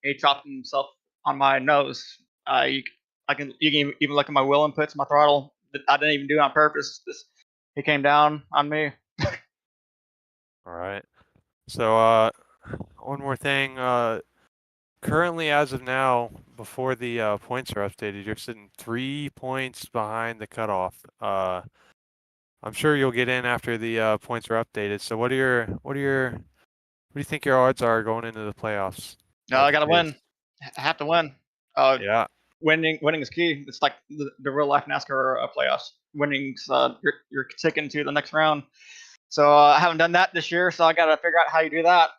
himself on my nose. You can even look at my wheel inputs, my throttle. I didn't even do it on purpose. He came down on me. All right. So one more thing. Currently, as of now, before the points are updated, you're sitting 3 points behind the cutoff. I'm sure you'll get in after the points are updated. So what do you think your odds are going into the playoffs? I gotta win. I have to win. Yeah. Winning is key. It's like the real life NASCAR playoffs. Winning's you're ticking to the next round. So I haven't done that this year, so I got to figure out how you do that.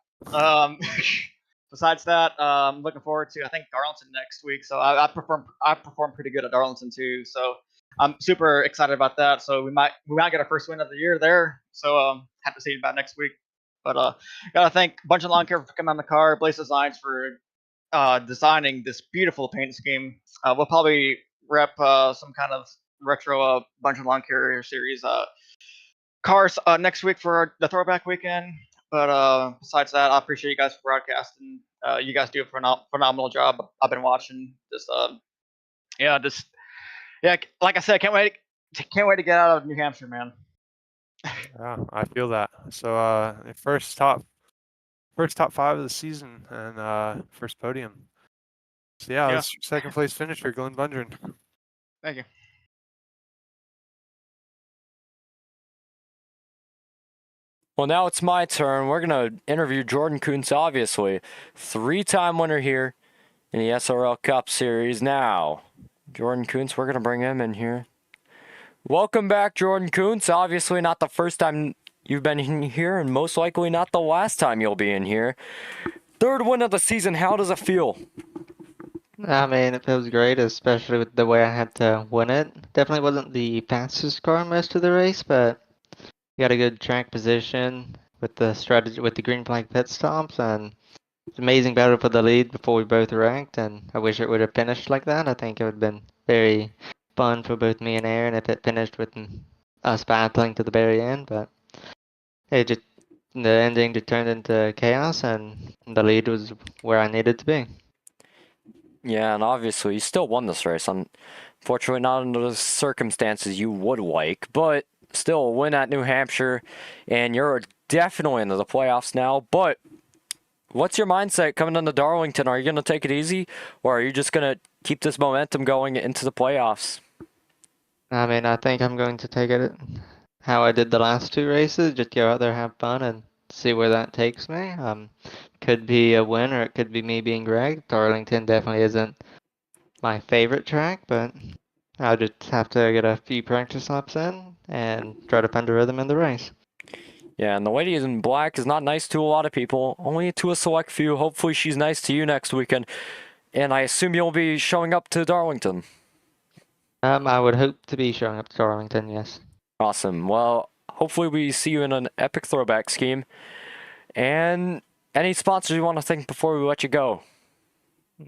Besides that, I'm looking forward to I think Darlington next week. So I performed pretty good at Darlington too. So I'm super excited about that. So we might get our first win of the year there. So have to see about next week. But gotta thank Bunch of Lawn Care for coming on the car, Blaze Designs for designing this beautiful paint scheme. We'll probably rep some kind of retro Bunch of Lawn Care series cars next week for the throwback weekend. But besides that, I appreciate you guys for broadcasting. You guys do a phenomenal job. I've been watching this. Like I said, can't wait to get out of New Hampshire, man. Yeah, I feel that. So first top 5 of the season and first podium. So yeah, that's second place finisher, Glenn Bundren. Thank you. Well, now it's my turn. We're going to interview Jordan Kuntz, obviously. 3-time winner here in the SRL Cup Series. Now, Jordan Kuntz, we're going to bring him in here. Welcome back, Jordan Kuntz. Obviously not the first time you've been in here, and most likely not the last time you'll be in here. Third win of the season. How does it feel? I mean, it feels great, especially with the way I had to win it. Definitely wasn't the fastest car most of the race, but got a good track position with the strategy with the green flag pit stops, and it's an amazing battle for the lead before we both wrecked. And I wish it would have finished like that. I think it would have been very fun for both me and Aaron if it finished with us battling to the very end. But the ending just turned into chaos, and the lead was where I needed to be. Yeah, and obviously you still won this race. Unfortunately, not under the circumstances you would like, but still a win at New Hampshire, and you're definitely into the playoffs now. But what's your mindset coming into Darlington? Are you going to take it easy, or are you just going to keep this momentum going into the playoffs? I mean, I think I'm going to take it how I did the last 2 races, just go out there, have fun, and see where that takes me. Could be a win, or it could be me being Greg. Darlington definitely isn't my favorite track, but I'll just have to get a few practice laps in and try to find a rhythm in the race. Yeah, and the lady in black is not nice to a lot of people, only to a select few. Hopefully she's nice to you next weekend, and I assume you'll be showing up to Darlington. I would hope to be showing up to Darlington, yes. Awesome. Well, hopefully we see you in an epic throwback scheme. And any sponsors you want to thank before we let you go?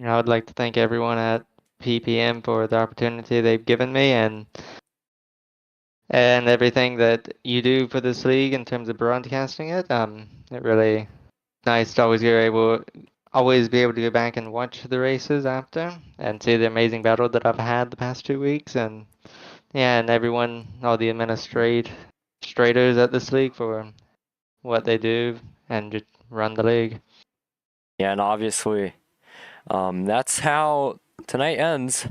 I would like to thank everyone at PPM for the opportunity they've given me, and everything that you do for this league in terms of broadcasting it. It really nice to always be able to go back and watch the races after and see the amazing battle that I've had the past 2 weeks, and everyone, all the administrators at this league for what they do and just run the league. Yeah, and obviously, that's how tonight ends.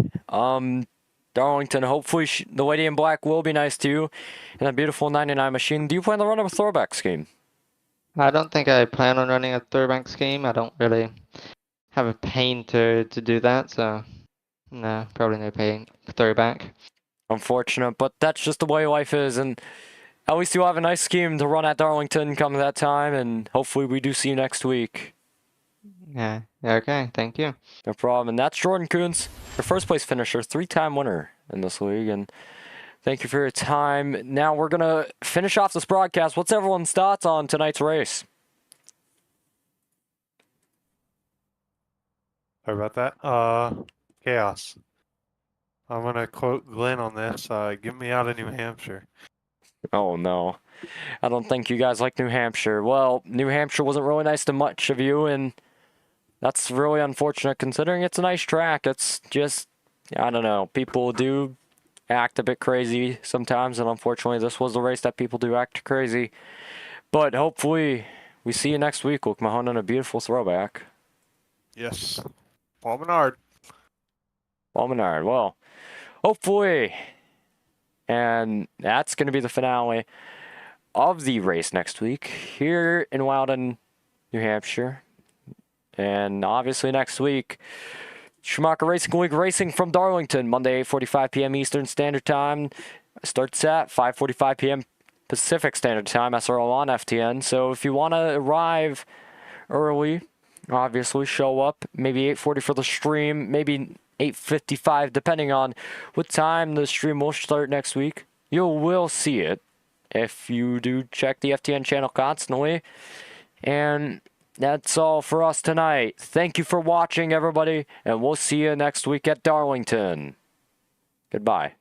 Darlington, hopefully the lady in black will be nice to you in a beautiful 99 machine. Do you plan to run a throwback scheme? I don't think I plan on running a throwback scheme. I don't really have a pain to do that, so no, probably no pain throwback. unfortunate, but that's just the way life is. And at least you'll have a nice scheme to run at Darlington come that time, and hopefully we do see you next week. Yeah. Okay. Thank you. No problem. And that's Jordan Coons, your first place finisher, 3-time winner in this league. And thank you for your time. Now we're going to finish off this broadcast. What's everyone's thoughts on tonight's race? Sorry about that. Chaos. I'm going to quote Glenn on this. Get me out of New Hampshire. Oh, no. I don't think you guys like New Hampshire. Well, New Hampshire wasn't really nice to much of you, and that's really unfortunate considering it's a nice track. It's just, I don't know, people do act a bit crazy sometimes, and unfortunately this was the race that people do act crazy. But hopefully we see you next week with Mahone and a beautiful throwback. Yes. Paul Menard. Paul Menard. Well, hopefully. And that's going to be the finale of the race next week here in Loudon, New Hampshire. And obviously next week, Schumacher Racing League racing from Darlington, Monday, 8:45 p.m. Eastern Standard Time. Starts at 5:45 p.m. Pacific Standard Time, SRL on FTN. So if you want to arrive early, obviously show up, maybe 8:40 for the stream, maybe 8:55, depending on what time the stream will start next week. You will see it if you do check the FTN channel constantly. And that's all for us tonight. Thank you for watching, everybody, and we'll see you next week at Darlington. Goodbye.